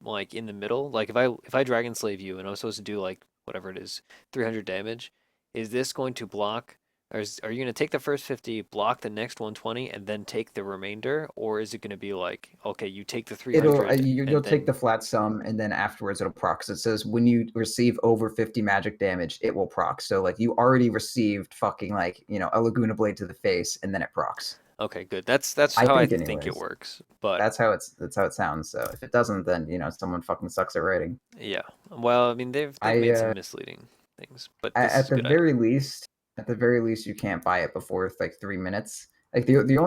like in the middle? Like if I Dragon Slave you and I'm supposed to do like whatever it is, 300 damage, is this going to block or are you going to take the first 50, block the next 120 and then take the remainder, or is it going to be like okay, you take the It'll 300 you'll and take then the flat sum and then afterwards it'll proc. So it says when you receive over 50 magic damage, it will proc. So like you already received fucking like, a Laguna Blade to the face and then it procs. okay, good. That's I how I think think it anyways. works. But That's how it sounds. So if it doesn't, then someone fucking sucks at writing. yeah. Well, I mean they've I made some misleading things, but this is at a good item. the very least, you can't buy it before like 3 minutes. Like the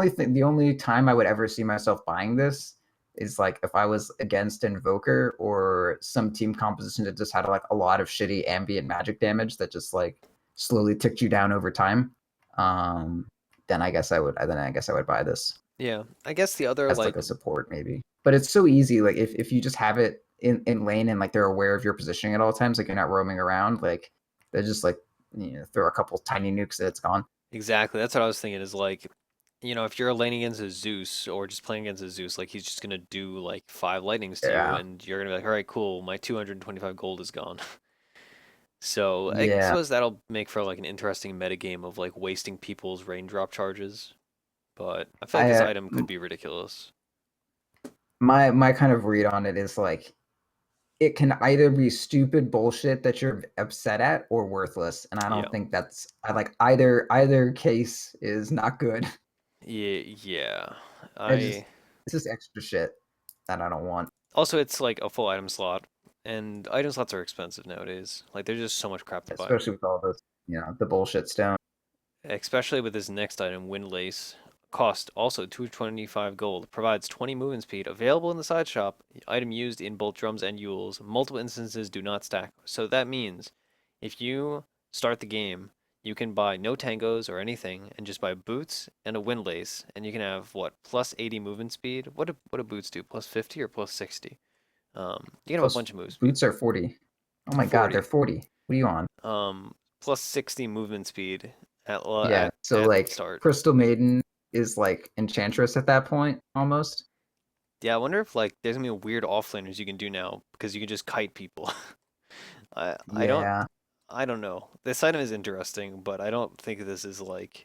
only time I would ever see myself buying this is like if I was against Invoker or some team composition that just had like a lot of shitty ambient magic damage that just like slowly ticked you down over time. Um, then I guess I would buy this Yeah. I guess the other as like like a support maybe. But it's so easy. Like if you just have it in lane and like they're aware of your positioning at all times, like you're not roaming around, like they just like throw a couple tiny nukes and it's gone. exactly. That's what I was thinking is like if you're laning against a Zeus or just playing against a Zeus, like he's just gonna do like 5 lightnings to you, Yeah. and you're gonna be like, all right, cool, my 225 gold is gone. So I Yeah. suppose that'll make for like an interesting metagame of like wasting people's raindrop charges. But I feel like I this item could be ridiculous. my kind of read on it is like it can either be stupid bullshit that you're upset at or worthless. And I Yeah. don't think I like either case is not good. Yeah, yeah. I just I it's just extra shit that I don't want. also it's like a full item slot, and item slots are expensive nowadays. Like there's just so much crap to buy. Especially with all this, the bullshit stone. Especially with this next item, Windlace. Cost also 225 gold. Provides 20 movement speed. Available in the side shop. Item used in both drums and yules. Multiple instances do not stack. So that means if you start the game, you can buy no tangos or anything and just buy boots and a windlace, and you can have what plus 80 movement speed. What do boots do? Plus 50 or plus 60? You can have a Plus bunch of move speed. boots are 40. Oh my god, they're 40. 40. What are you on? Plus 60 movement speed at Yeah. So at like start. Crystal Maiden is like Enchantress at that point almost. Yeah, I wonder if like there's gonna be weird offlaners you can do now because you can just kite people. I don't Yeah. I don't know. This item is interesting, but I don't think this is like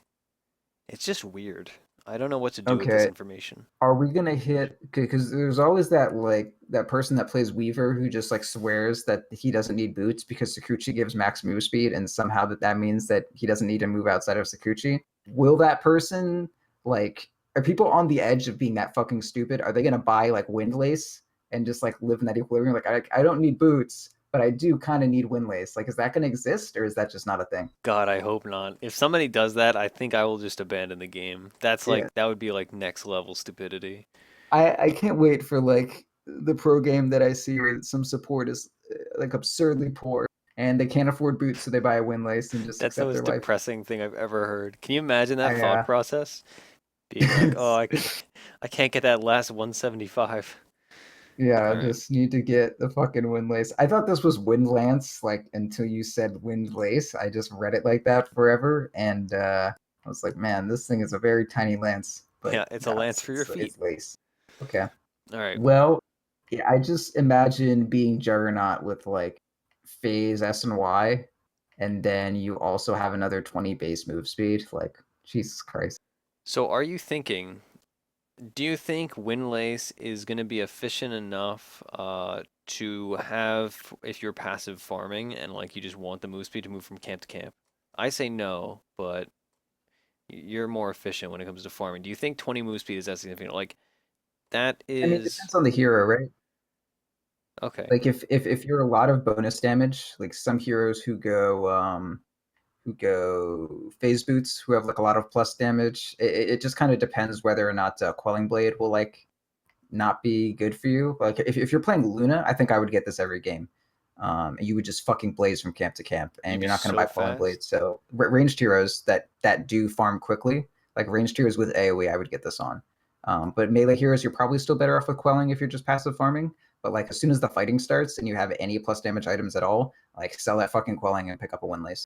it's just weird. I don't know what to do with this Okay. information. Are we gonna hit? Because there's always that like that person that plays Weaver who just like swears that he doesn't need boots because Sakuchi gives max move speed, and somehow that means that he doesn't need to move outside of Sakuchi. Will that person like? Are people on the edge of being that fucking stupid? Are they gonna buy like Windlace and just like live in that equilibrium? Like I don't need boots, but I do kind of need Windlace. Like, is that gonna exist or is that just not a thing? God, I hope not. If somebody does that, I think I will just abandon the game. That's Yeah, like that would be like next level stupidity. I can't wait for like the pro game that I see where some support is like absurdly poor and they can't afford boots, so they buy a Windlace and just That's the accept their most life. depressing thing I've ever heard. Can you imagine that I thought process? Being like, oh, I can't get that last 175. yeah, All I right. just need to get the fucking Windlace. I thought this was Windlance, like until you said Windlace. I just read it like that forever, and I was like, man, this thing is a very tiny lance, but Yeah, it's a no, lance for your feet. it's lace. Okay. All right. Well, yeah, I just imagine being Juggernaut with like phase S and Y, and then you also have another 20 base move speed. Like, Jesus Christ. So are you thinking, do you think Windlace is going to be efficient enough to have if you're passive farming and like you just want the move speed to move from camp to camp? I say no, but you're more efficient when it comes to farming. Do you think 20 move speed is that significant? Like that I mean, it is depends on the hero, right? okay. Like if you're a lot of bonus damage, like some heroes who go phase boots, who have like a lot of plus damage, it just kind of depends whether or not Quelling Blade will like not be good for you. Like if you're playing Luna, I think I would get this every game. You would just fucking blaze from camp to camp, You'd and be you're not going to so buy Quelling fast. Blade. So ranged heroes that do farm quickly, like ranged heroes with AOE, I would get this on. But melee heroes, you're probably still better off with Quelling if you're just passive farming. But like as soon as the fighting starts and you have any plus damage items at all, like sell that fucking Quelling and pick up a Windlace.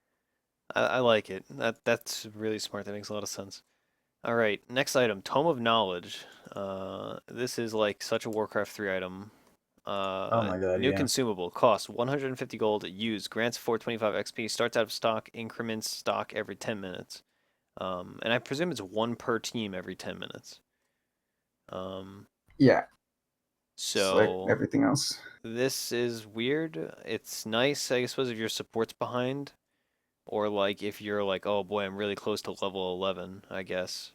I like it. That's really smart. That makes a lot of sense. All right, next item, Tome of Knowledge. This is like such a Warcraft 3 item. Oh my god, New yeah. consumable, costs 150 gold, use, grants 425 XP, starts out of stock, increments stock every 10 minutes. And I presume it's one per team every 10 minutes. Um, Yeah, just like so everything else. this is weird. It's nice, I suppose, if your support's behind, or like if you're like, oh boy, I'm really close to level 11, I guess.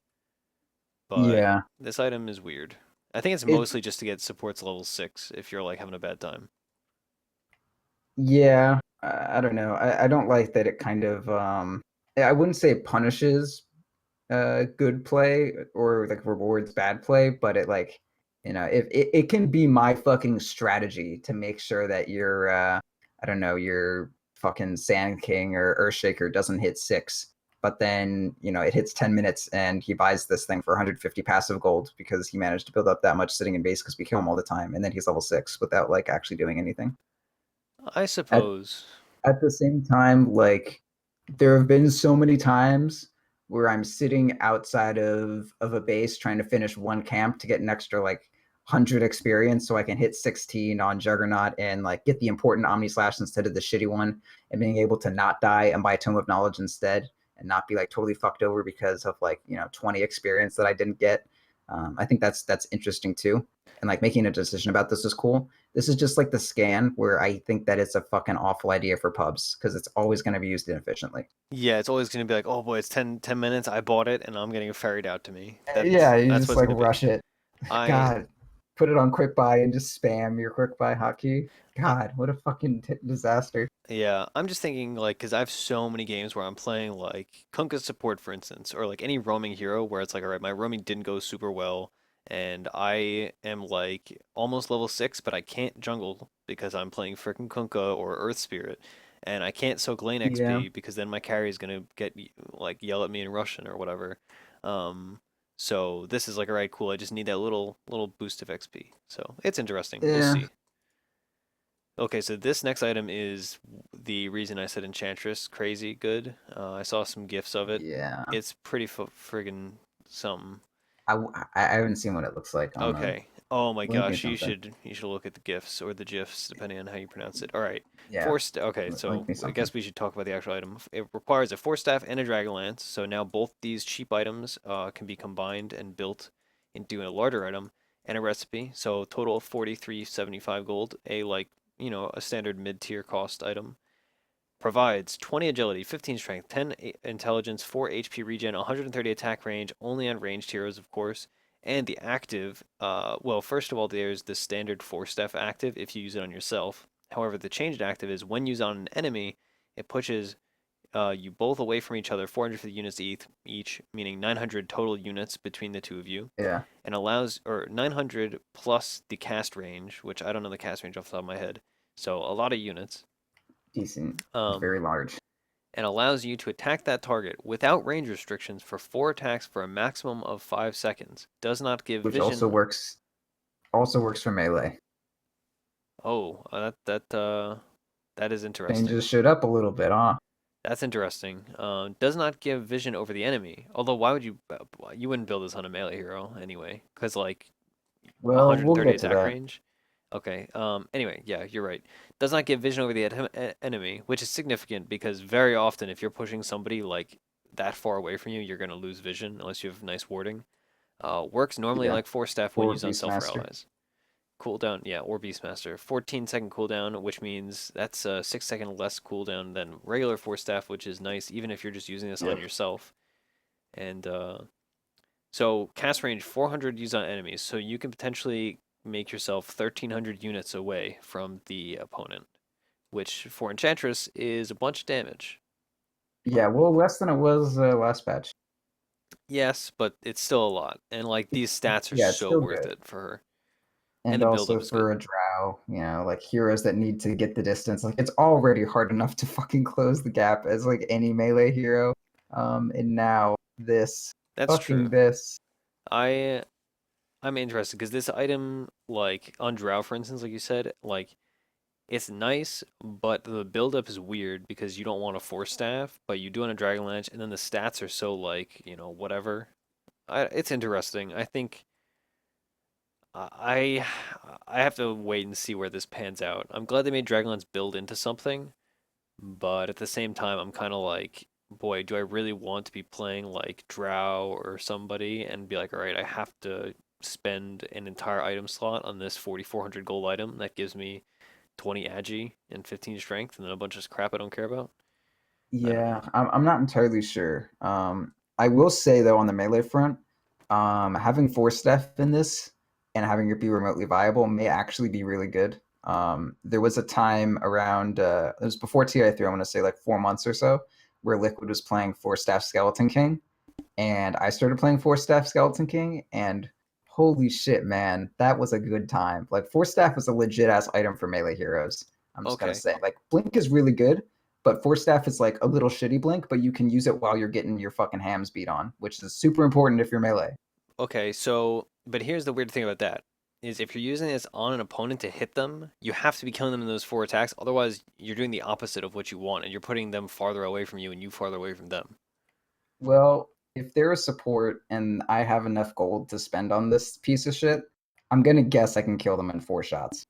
But Yeah. this item is weird. I think it's It mostly just to get supports level 6 if you're like having a bad time. Yeah, I don't know. I don't like that it kind of I wouldn't say it punishes good play or like rewards bad play, but it like if it can be my fucking strategy to make sure that your I don't know, your fucking Sand King or Earthshaker doesn't hit six, but then it hits 10 minutes and he buys this thing for 150 passive gold because he managed to build up that much sitting in base because we kill him all the time, and then he's level six without like actually doing anything. I At suppose. at the same time, like there have been so many times where I'm sitting outside of a base trying to finish one camp to get an extra like 100 experience so I can hit 16 on Juggernaut and like get the important Omni Slash instead of the shitty one, and being able to not die and buy Tome of Knowledge instead and not be like totally fucked over because of like 20 experience that I didn't get. I think that's interesting too, and like making a decision about this is cool. This is just like the scan where I think that it's a fucking awful idea for pubs because it's always going to be used inefficiently. Yeah, it's always going to be like, oh boy, it's 10 minutes. I bought it and I'm getting it ferried out to me. Yeah, you That's just what it's like going to be. rush it. I, God, put it on quick buy and just spam your quick buy hotkey. I God, what a fucking disaster. yeah, I'm just thinking like, because I have so many games where I'm playing like Kunkka support, for instance, or like any roaming hero where it's like, all right, my roaming didn't go super well, and I am like almost level 6, but I can't jungle because I'm playing frickin' Kunkka or Earth Spirit, and I can't soak lane Yeah, XP because then my carry is gonna get like yell at me in Russian or whatever. Um, so this is like, all right, cool. I just need that little boost of XP. So it's interesting. We'll yeah, see. Okay, so this next item is the reason I said Enchantress crazy good. I saw some gifs of it. yeah. It's pretty friggin' something. I haven't seen what it looks like on the. Okay, Oh my Blink or gosh, something. you should look at the GIFs or the GIFs depending on how you pronounce it. All right, Yeah, okay, link so me I something. guess we should talk about the actual item. It requires a force staff and a dragon lance. So now both these cheap items can be combined and built into a larger item and a recipe. So total of 43.75 gold, a like a standard mid-tier cost item. Provides 20 agility, 15 strength, 10 intelligence, 4 HP regen, 130 attack range, only on ranged heroes, of course. And the active, well, first of all, there's the standard Force Staff active if you use it on yourself. However, the changed active is when used on an enemy, it pushes you both away from each other 450 units each, meaning 900 total units between the two of you, Yeah, and allows, or 900 plus the cast range, which I don't know the cast range off the top of my head. So a lot of units. decent. Um, Very large. and allows you to attack that target without range restrictions for 4 attacks for a maximum of 5 seconds. Does not give Which also vision. works. Also works for melee. Oh, that is interesting. Changes shit up a little bit, huh? That's interesting. Does not give vision over the enemy. Although, why would you? You wouldn't build this on a melee hero anyway, because like Well, we'll 130 get to attack that. range. Okay. Anyway, yeah, you're right. Does not give vision over the enemy, which is significant because very often if you're pushing somebody like that far away from you, you're gonna lose vision unless you have nice warding. Works normally Yeah, like Force Staff when or used on self or Beastmaster. allies. Cooldown, yeah, or Beastmaster. 14-second cooldown, which means that's a 6-second less cooldown than regular Force Staff, which is nice even if you're just using this on Yep. yourself. And so cast range 400 used on enemies, so you can potentially make yourself 1300 units away from the opponent, which for Enchantress is a bunch of damage. Yeah, well, less than it was last patch. Yes, but it's still a lot, and like these stats are Yeah, it's so still worth good. it for her, and And the build up also is for good. a drow, like heroes that need to get the distance. Like it's already hard enough to fucking close the gap as like any melee hero. And now this, That's fucking true. this. I I'm interested because this item, like on Drow, for instance, like you said, like it's nice, but the buildup is weird because you don't want a Force Staff, but you do want a Dragonlance, and then the stats are so like whatever. It's interesting. I think I I have to wait and see where this pans out. I'm glad they made Dragonlance build into something, but at the same time, I'm kind of like, boy, do I really want to be playing like Drow or somebody and be like, all right, I have to spend an entire item slot on this 4,400 gold item that gives me 20 agi and 15 strength and then a bunch of crap I don't care about? I don't Yeah, know. I'm not entirely sure. I will say though on the melee front, having force staff in this and having it be remotely viable may actually be really good. There was a time around it was before TI3, I want to say like 4 months or so, where Liquid was playing force staff Skeleton King, and I started playing Force Staff Skeleton King, and holy shit, man, that was a good time. Like Force Staff is a legit ass item for melee heroes. I'm just gonna Okay. say, like Blink is really good, but Force Staff is like a little shitty Blink, but you can use it while you're getting your fucking hams beat on, which is super important if you're melee. Okay, so, but here's the weird thing about that is if you're using this on an opponent to hit them, you have to be killing them in those 4 attacks. Otherwise, you're doing the opposite of what you want, and you're putting them farther away from you and you farther away from them. Well, if there is support and I have enough gold to spend on this piece of shit, I'm gonna guess I can kill them in 4 shots.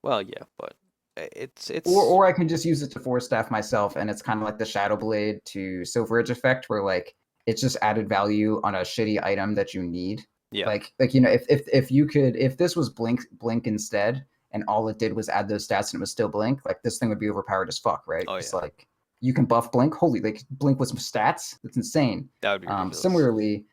Well, yeah, but it's Or it's or I can just use it to force staff myself, and it's kind of like the Shadow Blade to Silver Edge effect, where like it's just added value on a shitty item that you need. yeah. Like if you could, if this was blink instead, and all it did was add those stats and it was still blink, like this thing would be overpowered as fuck, right? Oh Because yeah. like you can buff blink, holy like blink with some stats, that's insane. That would be ridiculous. Similarly,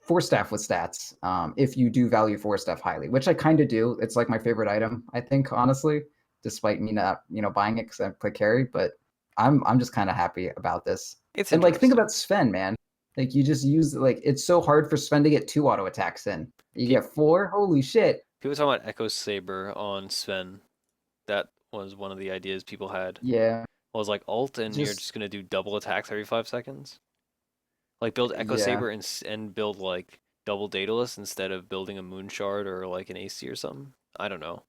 force staff with stats, if you do value force staff highly, which I kind of do. It's like my favorite item, I think, honestly, despite me not buying it because I play carry. But I'm just kind of happy about this. It's And like think interesting. about Sven, man. Like you just use like it's so hard for Sven to get 2 auto attacks in. You Pe- get 4. Holy shit! People talk about Echo Saber on Sven. That was one of the ideas people had. Yeah, Was like ult and you're just just gonna do double attacks every 5 seconds. Like build Echo yeah. Saber and build like double Daedalus instead of building a Moon Shard or like an AC or something. I don't know.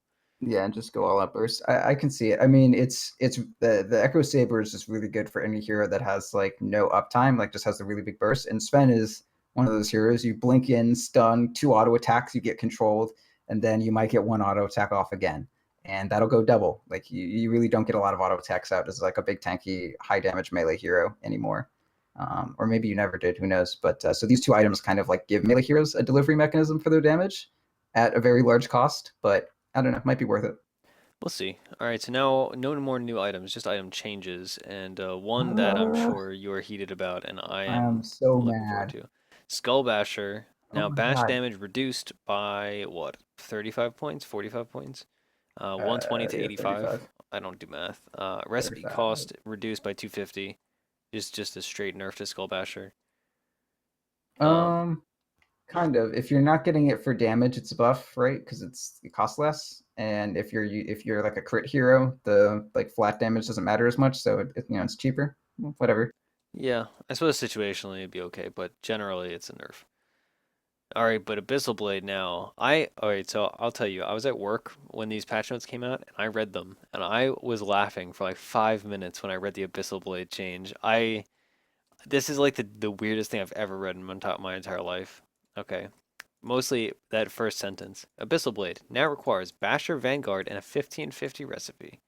Yeah, and just go all out burst. I can see it. I mean, it's the Echo Saber is just really good for any hero that has like no uptime, like just has a really big burst. And Sven is one of those heroes. You blink in, stun, 2 auto attacks, you get controlled, and then you might get one auto attack off again, and that'll go double. Like you really don't get a lot of auto attacks out as like a big tanky high damage melee hero anymore. Or maybe you never did, who knows? But so these two items kind of like give melee heroes a delivery mechanism for their damage at a very large cost, but I don't know, it might be worth it. We'll see. All right, so now no more new items, just item changes, and one that I'm Uh, sure you're heated about, and I I'm am so looking forward mad. to. Skull Basher. Oh Now my bash god. damage reduced by what? 35 points? 45 points? 120 to Yeah, 85. 35. I don't do math. Recipe 35. cost reduced by 250. Just a straight nerf to Skull Basher. Um, Um, Kind of. If you're not getting it for damage, it's a buff, right? Because it costs less. And if you're like a crit hero, the like flat damage doesn't matter as much, so it's cheaper. Whatever. yeah, I suppose situationally it'd be okay, but generally it's a nerf. All right, but Abyssal Blade now. All right, so I'll tell you, I was at work when these patch notes came out and I read them and I was laughing for like 5 minutes when I read the Abyssal Blade change. This is like the weirdest thing I've ever read in my entire life. Okay. Mostly that first sentence. Abyssal Blade now requires Basher Vanguard and a 1550 recipe.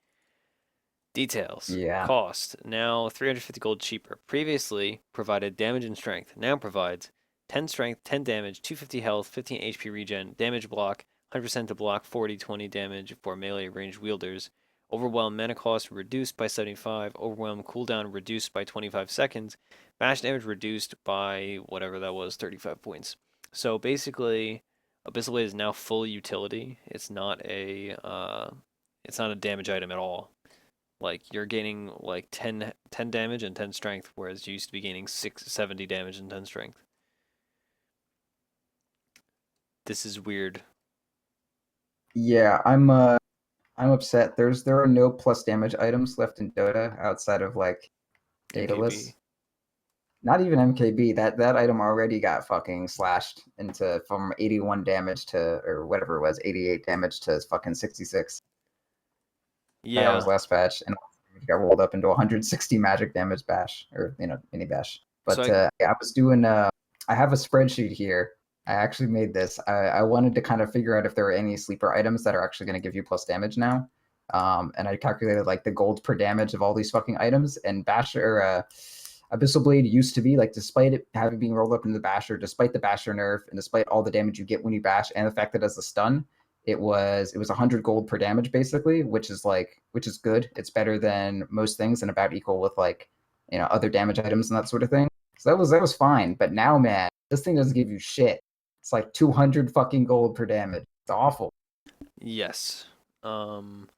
Details. Yeah. Cost. Now 350 gold cheaper. Previously provided damage and strength. Now provides 10 strength, 10 damage, 250 health, 15 HP regen, damage block, 100% to block, 40-20 damage for melee ranged wielders. Overwhelm mana cost reduced by 75. Overwhelm cooldown reduced by 25 seconds. Bash damage reduced by whatever that was, 35 points. So basically, Abyssal Blade is now full utility. It's not a damage item at all. Like you're gaining like 10 damage and 10 strength, whereas you used to be gaining 670 damage and 10 strength. This is weird. Yeah, I'm upset. There are no plus damage items left in Dota outside of like MKB. Daedalus. Not even MKB. That item already got fucking slashed into from 81 damage to or whatever it was, 88 damage to fucking 66. That was Yeah. last patch, and it got rolled up into 160 magic damage bash or mini bash. So But yeah, I was doing. I have a spreadsheet here. I actually made this. I wanted to kind of figure out if there are any sleeper items that are actually going to give you plus damage now. And I calculated like the gold per damage of all these fucking items. And Basher, Abyssal Blade used to be like, despite it having being rolled up into the Basher, despite the Basher nerf, and despite all the damage you get when you bash, and the fact that it has a stun, it was 100 gold per damage basically, which is good. It's better than most things and about equal with like other damage items and that sort of thing. So that was fine. But now, man, this thing doesn't give you shit. It's like 200 fucking gold per damage. It's awful. yes. Um.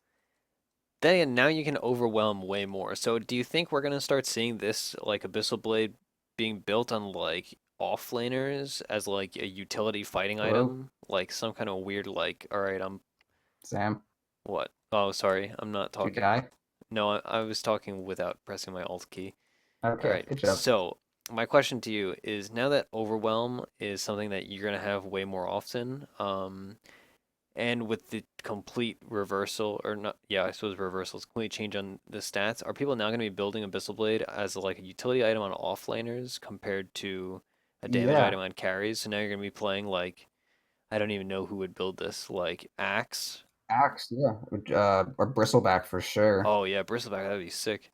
Then again, now you can overwhelm way more. So do you think we're gonna start seeing this like Abyssal Blade being built on like offlaners as like a utility fighting Hello, item? Like some kind of weird like, all right, I'm Sam. what? Oh, sorry, I'm not Did you talking. die? No, I was talking without pressing my alt key. All Okay, right. good job. So, my question to you is now that overwhelm is something that you're going to have way more often, and with the complete reversal, or not, yeah, I suppose reversals, complete change on the stats, are people now going to be building Abyssal Blade as like a utility item on offlaners compared to a damage Yeah, item on carries? So now you're going to be playing like, I don't even know who would build this, like Axe. Axe, yeah, or Bristleback for sure. Oh, yeah, Bristleback, that'd be sick.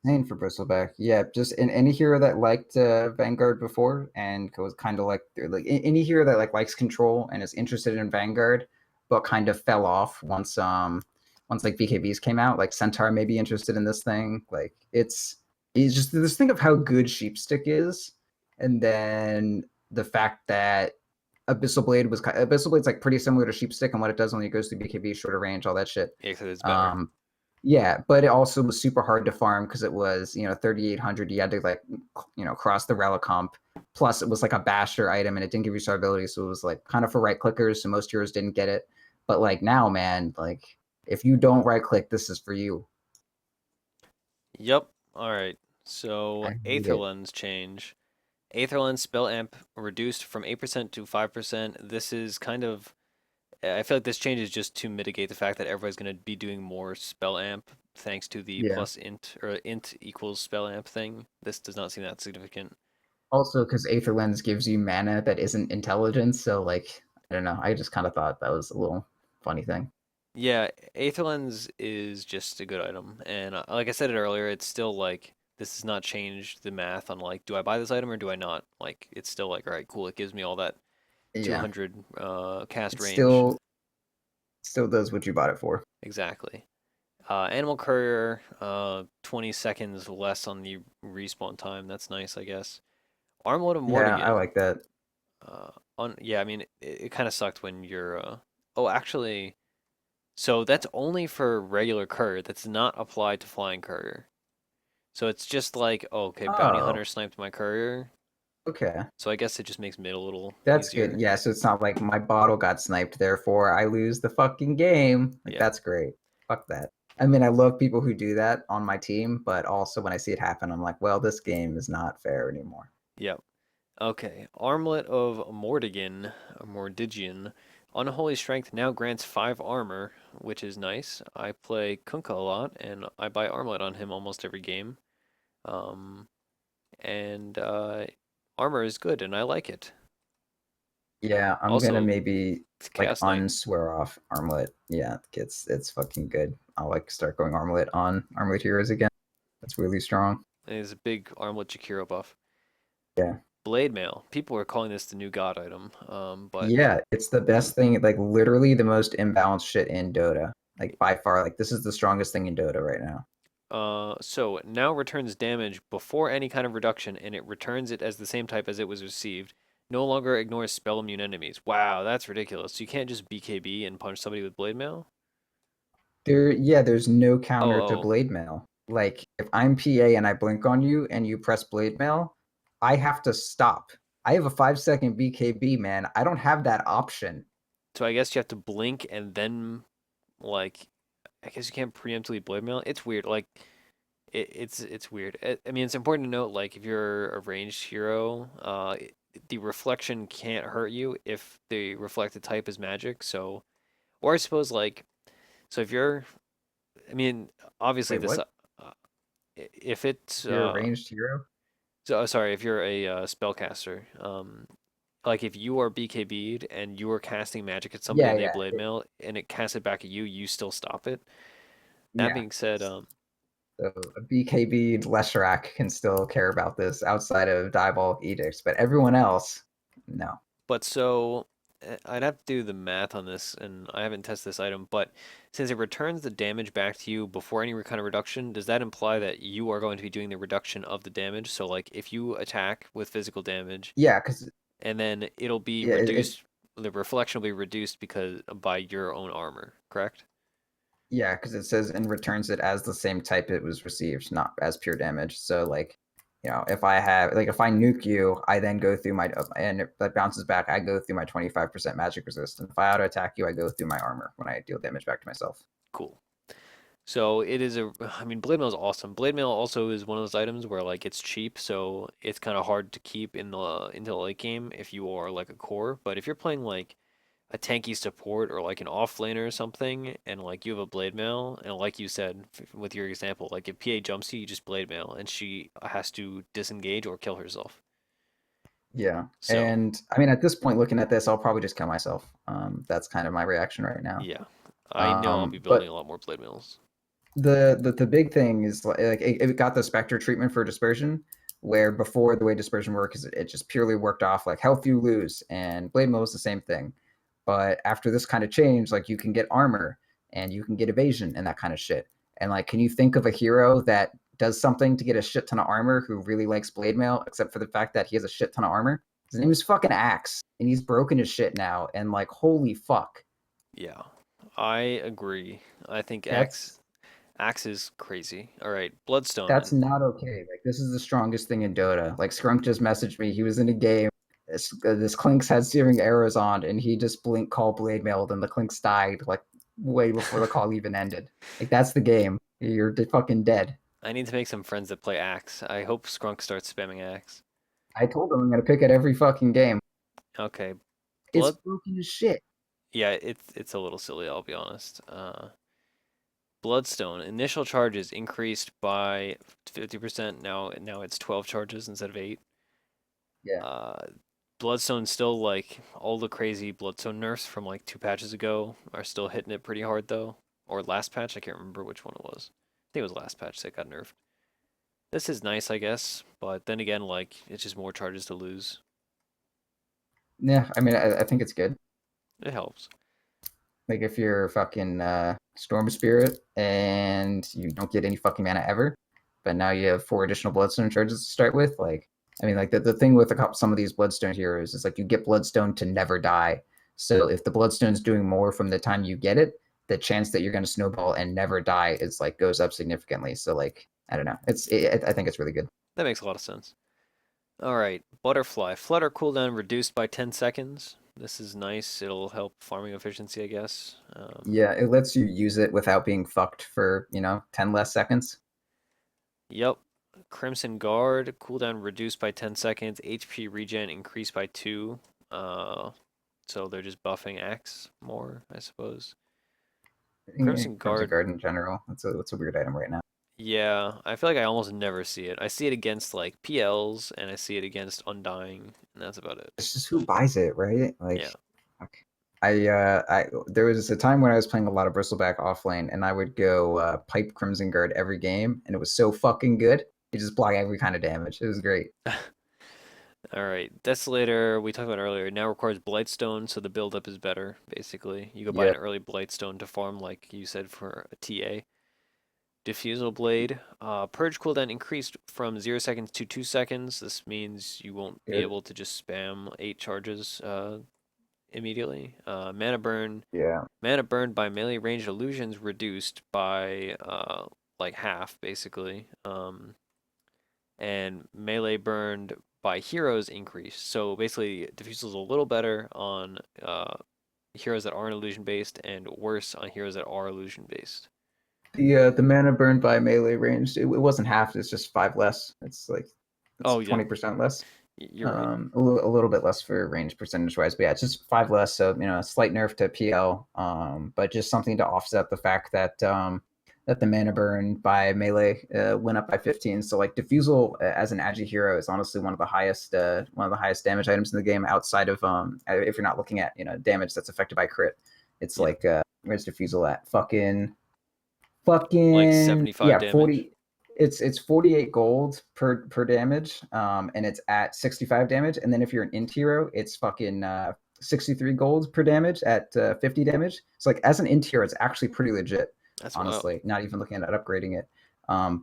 Insane for Bristleback. Yeah, just in any hero that liked Vanguard before and was kind of like any hero that like likes control and is interested in Vanguard, but kind of fell off once like BKBs came out. Like Centaur may be interested in this thing. Like it's just this thing of how good Sheepstick is, and then the fact that Abyssal Blade's like pretty similar to Sheepstick and what it does when it goes through BKB, shorter range, all that shit. Yeah, 'cause it's better. Um, yeah, but it also was super hard to farm because it was 3,800. You had to like cross the relic comp. Plus, it was like a basher item and it didn't give you star ability, so it was like kind of for right clickers. So most heroes didn't get it. But like now, man, like if you don't right click, this is for you. Yep. All right. So I hate Aether it. Lens change. Aether Lens spell amp reduced from 8% to 5%. This is kind of, I feel like this change is just to mitigate the fact that everybody's going to be doing more spell amp thanks to the Yeah. plus int or int equals spell amp thing. This does not seem that significant. Also, because Aether Lens gives you mana that isn't intelligence, so like I don't know. I just kind of thought that was a little funny thing. Yeah, Aether Lens is just a good item, and like I said it earlier, it's still like this has not changed the math on like, do I buy this item or do I not? Like, it's still like, all right, cool, it gives me all that Yeah, 200 cast it range. still does what you bought it for. Exactly. Animal Courier, 20 seconds less on the respawn time. That's nice, I guess. Armlet of Yeah, I Mortigan. like that. Yeah, I mean, it kind of sucked when you're. Oh, actually, so that's only for regular courier. That's not applied to flying courier. So it's just like, oh, okay, bounty Oh, hunter sniped my courier. okay. So I guess it just makes mid a little That's good. easier. Yeah, so it's not like my bottle got sniped, therefore I lose the fucking game. Like Yeah. that's great. Fuck that. I mean, I love people who do that on my team, but also when I see it happen, I'm like, well, this game is not fair anymore. Yep. Okay. Armlet of Mordigian. Unholy Strength now grants 5 armor, which is nice. I play Kunkka a lot, and I buy Armlet on him almost every game. Um, and armor is good, and I like it. Yeah, I'm gonna Also, maybe it's like Chaos Knight. unswear off Armlet. Yeah, it's fucking good. I'll like start going Armlet on Armlet Heroes again. That's really strong. It is a big Armlet Jakiro buff. Yeah. Blade Mail. People are calling this the new god item, but Yeah, it's the best thing, like literally the most imbalanced shit in Dota. Like by far, like this is the strongest thing in Dota right now. so it now returns damage before any kind of reduction, and it returns it as the same type as it was received. No longer ignores spell immune enemies. Wow, that's ridiculous. You can't just BKB and punch somebody with Blade Mail? Yeah, there's no Oh, counter to oh. blade mail. Like if I'm PA and I blink on you and you press blade mail, I have to stop. I have a 5 second BKB, man. I don't have that option. So I guess you have to blink and then, like, I guess you can't preemptively Blade Mail. It's weird. Like, it's weird. I mean, it's important to note, like, if you're a ranged hero, the reflection can't hurt you if the reflected type is magic. So, or I suppose, like, so if you're, I mean, obviously Wait, this, what? if it's, If you're a ranged hero? so sorry, if you're a spellcaster, like if you are BKB'd and you are casting magic at somebody Yeah, and they yeah, blade mail and it casts it back at you, you still stop it. That yeah. being said, So a BKB Leshrac can still care about this outside of Diabolic Edicts, but everyone else, no. but so I'd have to do the math on this, and I haven't tested this item, but since it returns the damage back to you before any kind of reduction, does that imply that you are going to be doing the reduction of the damage? So like if you attack with physical damage, Yeah, because and then it'll be yeah, reduced, the reflection will be reduced because by your own armor, correct? yeah, because it says and returns it as the same type it was received, not as pure damage. So like, if I have like if I nuke you, I then go through my and if that bounces back, I go through my 25% magic resist. And if I auto attack you, I go through my armor when I deal damage back to myself. Cool. So it is I mean, blade mail is awesome. Blade mail also is one of those items where like it's cheap, so it's kind of hard to keep into the late game if you are like a core. But if you're playing like a tanky support or like an offlaner or something, and like you have a blade mail, and like you said with your example, like if PA jumps you, you just blade mail, and she has to disengage or kill herself. Yeah, So and I mean at this point, looking at this, I'll probably just kill myself. That's kind of my reaction right now. yeah, I know I'll be But building a lot more blade mails. the big thing is like it got the Spectre treatment for dispersion, where before the way dispersion worked is it just purely worked off like health you lose, and blade mail is the same thing. But after this kind of change, like you can get armor and you can get evasion and that kind of shit. And like, can you think of a hero that does something to get a shit ton of armor who really likes blade mail, except for the fact that he has a shit ton of armor? His name is fucking Axe, and he's broken his shit now. And like, holy fuck, Yeah, I agree. I think that's Axe is crazy. All right, Bloodstone. that's not okay. Like this is the strongest thing in Dota. Like Scrunk just messaged me. He was in a game. This Clinks had searing arrows on, and he just blink call blade mailed, and the Clinks died like way before the call even ended. Like that's the game. You're fucking dead. I need to make some friends that play Axe. I hope Skrunk starts spamming Axe. I told him I'm gonna pick it every fucking game. Okay, It's Blood. broken as shit. Yeah, it's a little silly. I'll be honest. Bloodstone initial charges increased by 50%. Now it's 12 charges instead of 8. Yeah. Uh, Bloodstone still like all the crazy Bloodstone nerfs from like 2 patches ago are still hitting it pretty hard though. Or last patch, I can't remember which one it was. I think it was last patch that got nerfed. This is nice, I guess, but then again, like it's just more charges to lose. Yeah, I mean, I think it's good. It helps. Like if you're fucking Storm Spirit and you don't get any fucking mana ever, but now you have 4 additional Bloodstone charges to start with. Like, I mean, like the thing with some of these Bloodstone heroes is like you get Bloodstone to never die. So if the Bloodstone's doing more from the time you get it, the chance that you're going to snowball and never die is like goes up significantly. So like, I don't know. I think it's really good. That makes a lot of sense. All right, Butterfly. Flutter cooldown reduced by 10 seconds. This is nice. It'll help farming efficiency, I guess. Yeah, it lets you use it without being fucked for 10 less seconds. Yep. Crimson Guard, cooldown reduced by 10 seconds, HP regen increased by 2. Uh, so they're just buffing Axe more, I suppose. Crimson Crimson Guard, Guard in general. That's a weird item right now. yeah, I feel like I almost never see it. I see it against like PLs and I see it against Undying, and that's about it. It's just who buys it, right? Yeah. Like, okay. I there was a time when I was playing a lot of Bristleback offlane, and I would go pipe Crimson Guard every game, and it was so fucking good. You just block every kind of damage. It was great. All right, Desolator, we talked about earlier, now requires Blightstone, so the buildup is better, basically. You could buy Yeah, an early Blightstone to farm, like you said, for a TA. Diffusal Blade. Purge cooldown increased from 0 seconds to 2 seconds. This means you won't be good. able to just spam 8 charges immediately. Mana burn. Yeah, Mana burned by melee ranged illusions reduced by like half, basically. And melee burned by heroes increased. So basically, Diffusal is a little better on heroes that aren't illusion based and worse on heroes that are illusion based. the mana burned by melee range. It wasn't half. It's just 5 less. It's like it's Oh yeah, 20% less. you're right. A little bit less for range percentage wise, but yeah, it's just 5 less. So a slight nerf to PL, but just something to offset the fact that the mana burn by melee went up by 15. So like diffusal as an agi hero is honestly one of the highest damage items in the game outside of if you're not looking at damage that's affected by crit. It's Yeah, like where's diffusal at? Fucking like fucking 75 yeah, damage. 40. It's 48 gold per damage, and it's at 65 damage. And then if you're an int hero, it's fucking 63 gold per damage at 50 damage. So like as an int hero, it's actually pretty legit, That's wild. honestly. Not even looking at upgrading it.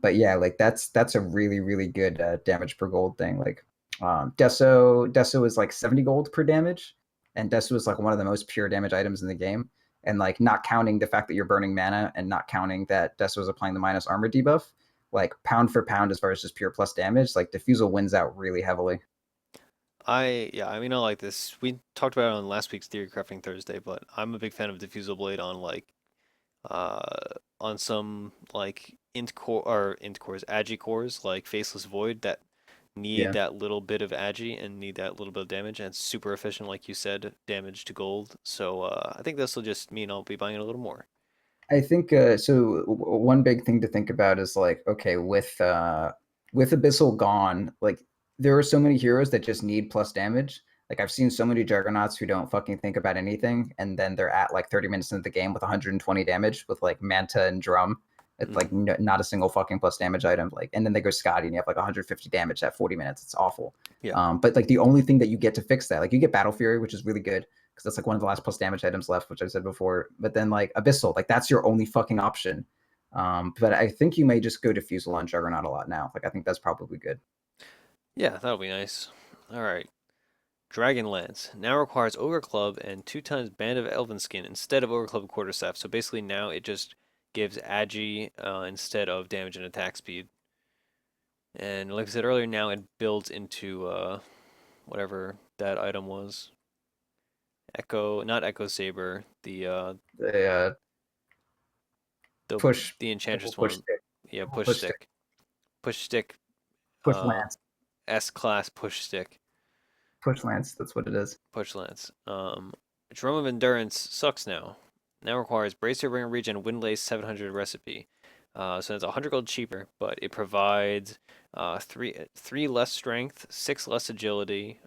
But yeah, like that's a really really good damage per gold thing. Like Deso is like 70 gold per damage, and Deso is like one of the most pure damage items in the game, and like not counting the fact that you're burning mana and not counting that Deso is applying the minus armor debuff, like pound for pound as far as just pure plus damage, like Diffusal wins out really heavily. Yeah, I mean, I like this. We talked about it on last week's Theory Crafting Thursday, but I'm a big fan of Diffusal Blade on like on some like int cores, agi cores like Faceless Void that need Yeah. that little bit of agi and need that little bit of damage, and it's super efficient, like you said, damage to gold. So I think this will just mean I'll be buying it a little more. I think so. One big thing to think about is like, okay, with Abyssal gone, like there are so many heroes that just need plus damage. Like I've seen so many Juggernauts who don't fucking think about anything, and then they're at like 30 minutes into the game with 120 damage with like Manta and Drum. It's like Hmm. not a single fucking plus damage item. Like, and then they go Scotty, and you have like 150 damage at 40 minutes. It's awful. Yeah. But like the only thing that you get to fix that, like you get Battle Fury, which is really good because that's like one of the last plus damage items left, which I said before. But then like Abyssal, like that's your only fucking option. But I think you may just go Diffusal on Juggernaut a lot now. Like I think that's probably good. Yeah, that'll be nice. All right. Dragonlance now requires Ogre Club and 2 times Band of Elven Skin instead of Ogre Club and Quarterstaff. So basically now it just gives Agi instead of damage and attack speed. And like I said earlier, now it builds into whatever that item was. Echo, not Echo Saber, The the push, the double Enchantress push one. stick, Yeah, double push push stick, stick. Push stick, push uh, lance, S class push stick. push lance. That's what it is. Push lance. Drum of Endurance sucks now. Now requires Bracer Ring Regen Windlace 700 recipe. So it's 100 gold cheaper, but it provides three less strength, 6 less agility,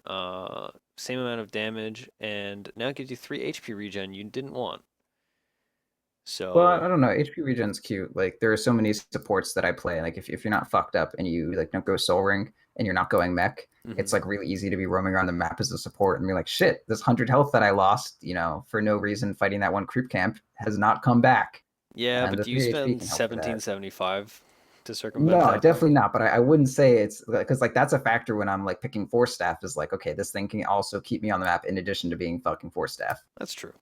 same amount of damage, and now it gives you 3 HP regen you didn't want. Well, So I don't know. HP regen's cute. Like there are so many supports that I play. Like if you're not fucked up and you like don't go soul ring and you're not going mech, it's mhm. like really easy to be roaming around the map as a support and be like, shit, this 100 health that I lost, for no reason fighting that one creep camp has not come back. Yeah, And but the do you 3 HP spend can help for that. 1775 to circumvent No, that though? definitely not. But I wouldn't say it's because like that's a factor when I'm like picking force staff is like, okay, this thing can also keep me on the map in addition to being fucking force staff. That's true.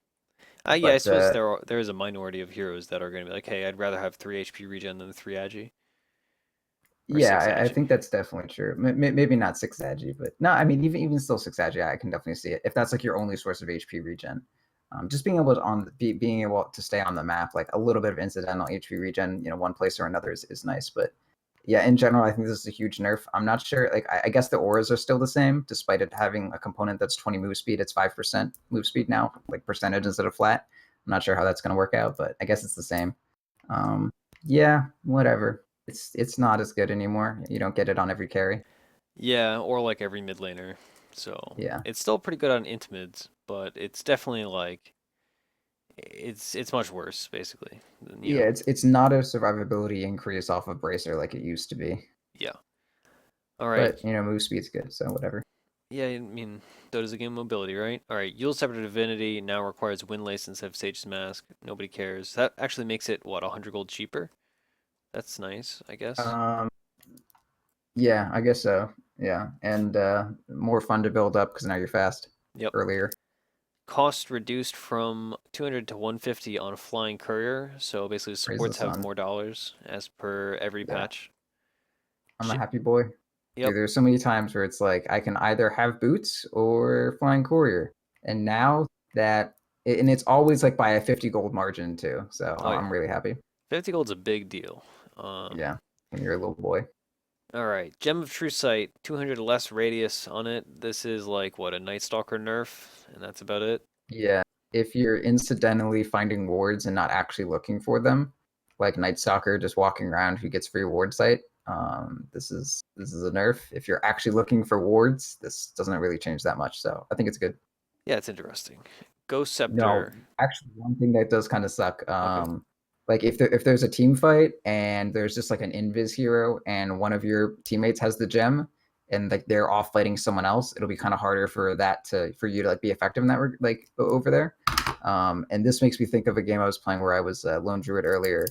Yeah, I But suppose there is a minority of heroes that are going to be like, hey, I'd rather have 3 HP regen than 3 agi or yeah, 6 I agi. think that's definitely true. Maybe not six agi, but no, I mean even still six agi, I can definitely see it if that's like your only source of HP regen. Just being able to being able to stay on the map, like a little bit of incidental HP regen, one place or another is nice. But yeah, in general, I think this is a huge nerf. I'm not sure. Like I guess the auras are still the same, despite it having a component that's 20 move speed. It's 5% move speed now, like percentage instead of flat. I'm not sure how that's going to work out, but I guess it's the same. Um, yeah, whatever. It's not as good anymore. You don't get it on every carry. Yeah, or like every mid laner. So Yeah. it's still pretty good on int mids, but it's definitely like it's much worse basically. Yeah, it's not a survivability increase off of Bracer like it used to be. Yeah. All right. But move speed's good, so whatever. Yeah, I mean, Dota's a game of mobility, right? All right, Yule Scepter Divinity now requires Windlace instead of Sage's Mask. Nobody cares. That actually makes it, what, 100 gold cheaper? That's nice, I guess. Um, yeah, I guess so. Yeah, and more fun to build up because now you're fast Yep. earlier. Cost reduced from 200 to 150 on Flying Courier, so basically Praise the supports have sun. more dollars as per every Yeah, patch. I'm a J happy boy. Dude, Yep. there's so many times where it's like I can either have boots or flying courier, and now that and it's always like by a 50 gold margin too. So Oh I'm yeah. really happy. 50 gold's a big deal. Yeah, when you're a little boy. All right, Gem of True Sight, 200 less radius on it. This is like what, a Night Stalker nerf, and that's about it. Yeah, if you're incidentally finding wards and not actually looking for them, like Night Stalker just walking around who gets free ward sight, this is a nerf. If you're actually looking for wards, this doesn't really change that much. So I think it's good. Yeah, it's interesting. Ghost No, Scepter. actually, one thing that does kind of suck. Okay. Like if there's a team fight and there's just like an invis hero and one of your teammates has the gem and like they're off fighting someone else, it'll be kind of harder for you to like be effective in that like over there. And this makes me think of a game I was playing where I was lone druid earlier.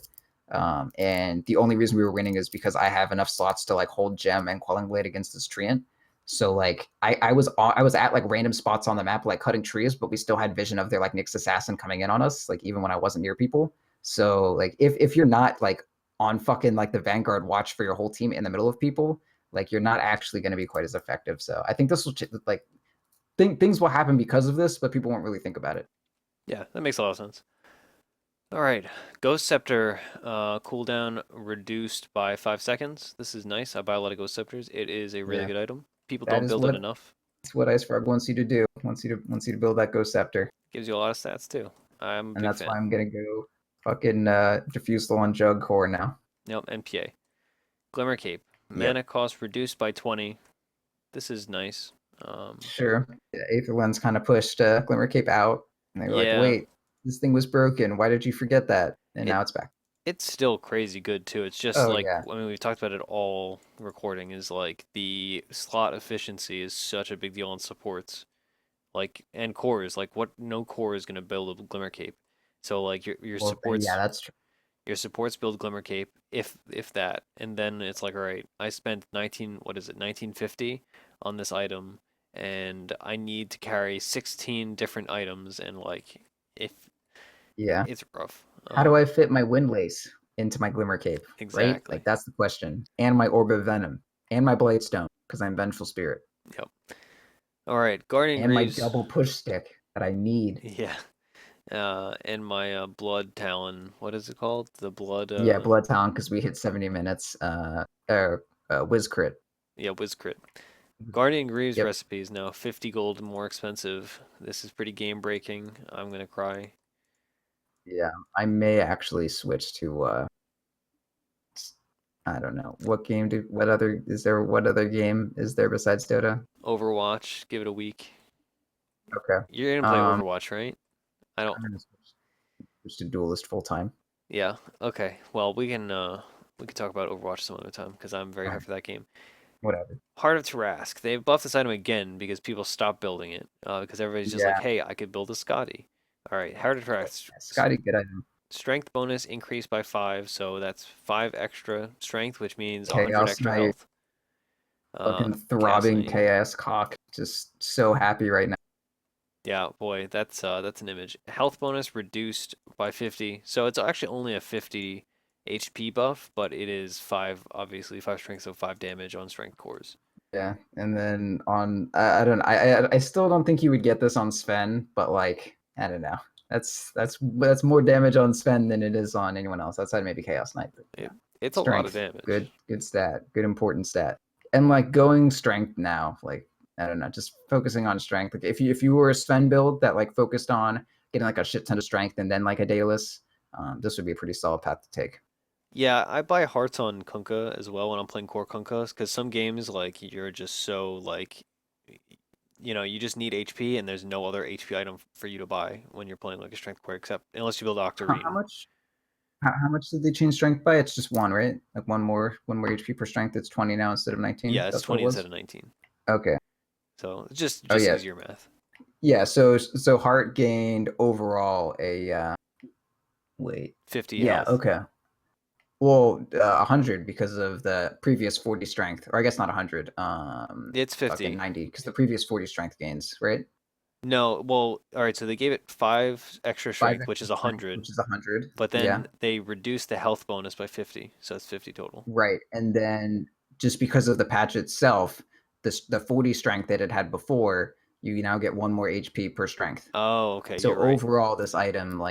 And the only reason we were winning is because I have enough slots to like hold gem and quelling blade against this treant. So like I was at like random spots on the map, like cutting trees, but we still had vision of their like Nyx assassin coming in on us, like even when I wasn't near people. So like if you're not like on fucking like the Vanguard watch for your whole team in the middle of people, like you're not actually going to be quite as effective. So I think this will like things will happen because of this, but people won't really think about it. Yeah, that makes a lot of sense. All right, Ghost Scepter cooldown reduced by 5 seconds. This is nice. I buy a lot of Ghost Scepters. It is a really Yeah, good item. People that don't is build it what enough. it's what Ice Frog wants you to do. Wants you to build that Ghost Scepter, Gives you a lot of stats too. I'm a and big that's why fan. I'm gonna go fucking diffuse the one jug core now. Yep, NPA. Glimmer Cape. Yep. Mana cost reduced by 20. This is nice. Sure. Yeah, Aether Lens kind of pushed Glimmer Cape out, and they were like, Yeah, "Wait, this thing was broken. Why did you forget that?" And it now it's back. it's still crazy good too. It's just Oh like, yeah. I mean, we've talked about it all recording, is like the slot efficiency is such a big deal on supports. Like, and cores, like what, no core is gonna build a Glimmer Cape. So like Well, yeah, that's true. your supports build Glimmer Cape, if that, and then it's like, all right, I spent 19, what is it, 1950 on this item, and I need to carry 16 different items, and like, if Yeah. it's rough. How do I fit my Windlace into my Glimmer Cape? Right? Exactly. Like that's the question. And my Orb of Venom, and my Blightstone, because I'm Vengeful Spirit, Yep. All right, Guardian and my Greaves. double push stick that I need. Yeah. And my Blood Talon. What is it called? The Blood. Yeah, Blood Talon, because we hit 70 minutes. Whiz crit. Yeah, Whiz Crit. Guardian Greaves Yep. recipe is now 50 gold more expensive. This is pretty game breaking. I'm gonna cry. Yeah, I may actually switch to I don't know. What other game is there besides Dota? Overwatch, give it a week. Okay. You're gonna play Um, Overwatch, right? I don't. I'm gonna switch to Duelist full time. Yeah. Okay. Well, we can talk about Overwatch some other time because I'm very All hyped right, for that game. whatever. Heart of Tarask. They buffed this item again because people stopped building it. Because everybody's just like, Yeah, hey, I could build a Scotty. All right. Heart of Tarask. Scotty, good item. Strength bonus increased by 5, so that's 5 extra strength, which means 100 Chaos extra Knight, health. fucking Chaos throbbing Knight, yeah. chaos cock. Just so happy right now. Yeah, boy, that's an image. Health bonus reduced by 50. So it's actually only a 50 HP buff, but it is 5 obviously 5 strength, so 5 damage on strength cores. Yeah, and then on I don't I still don't think you would get this on Sven, but like I don't know. That's more damage on Sven than it is on anyone else outside maybe Chaos Knight. But yeah, It it's a lot of strength, damage. good stat, good important stat. And like going strength now, like I don't know, just focusing on strength. Like if you were a Sven build that like focused on getting like a shit ton of strength and then like a Daedalus, this would be a pretty solid path to take. Yeah, I buy hearts on Kunkka as well when I'm playing core Kunkkas because some games like you're just so like you just need HP and there's no other HP item for you to buy when you're playing like a strength core except unless you build How Octarine. much how much did they change strength by? It's just one, right? Like one more HP per strength. It's 20 now instead of 19. Yeah, it's That's what it 20 instead was. of 19. Okay. So it's just Oh just yeah. easier math. Yeah. So Heart gained overall a wait. 50 Yeah. health. Okay. Well, 100 because of the previous 40 strength, or I guess not 100. It's Fucking 50. 90 because the previous 40 strength gains, right? No, well, all right, so they gave it 5 extra Five strength, which extra is strength, 100, which is 100. but Yeah. then they reduced the health bonus by 50, so it's 50 total. Right. And then just because of the patch itself, the 40 strength that it had before, you now get one more HP per strength. Oh, okay, So you're right. overall, this item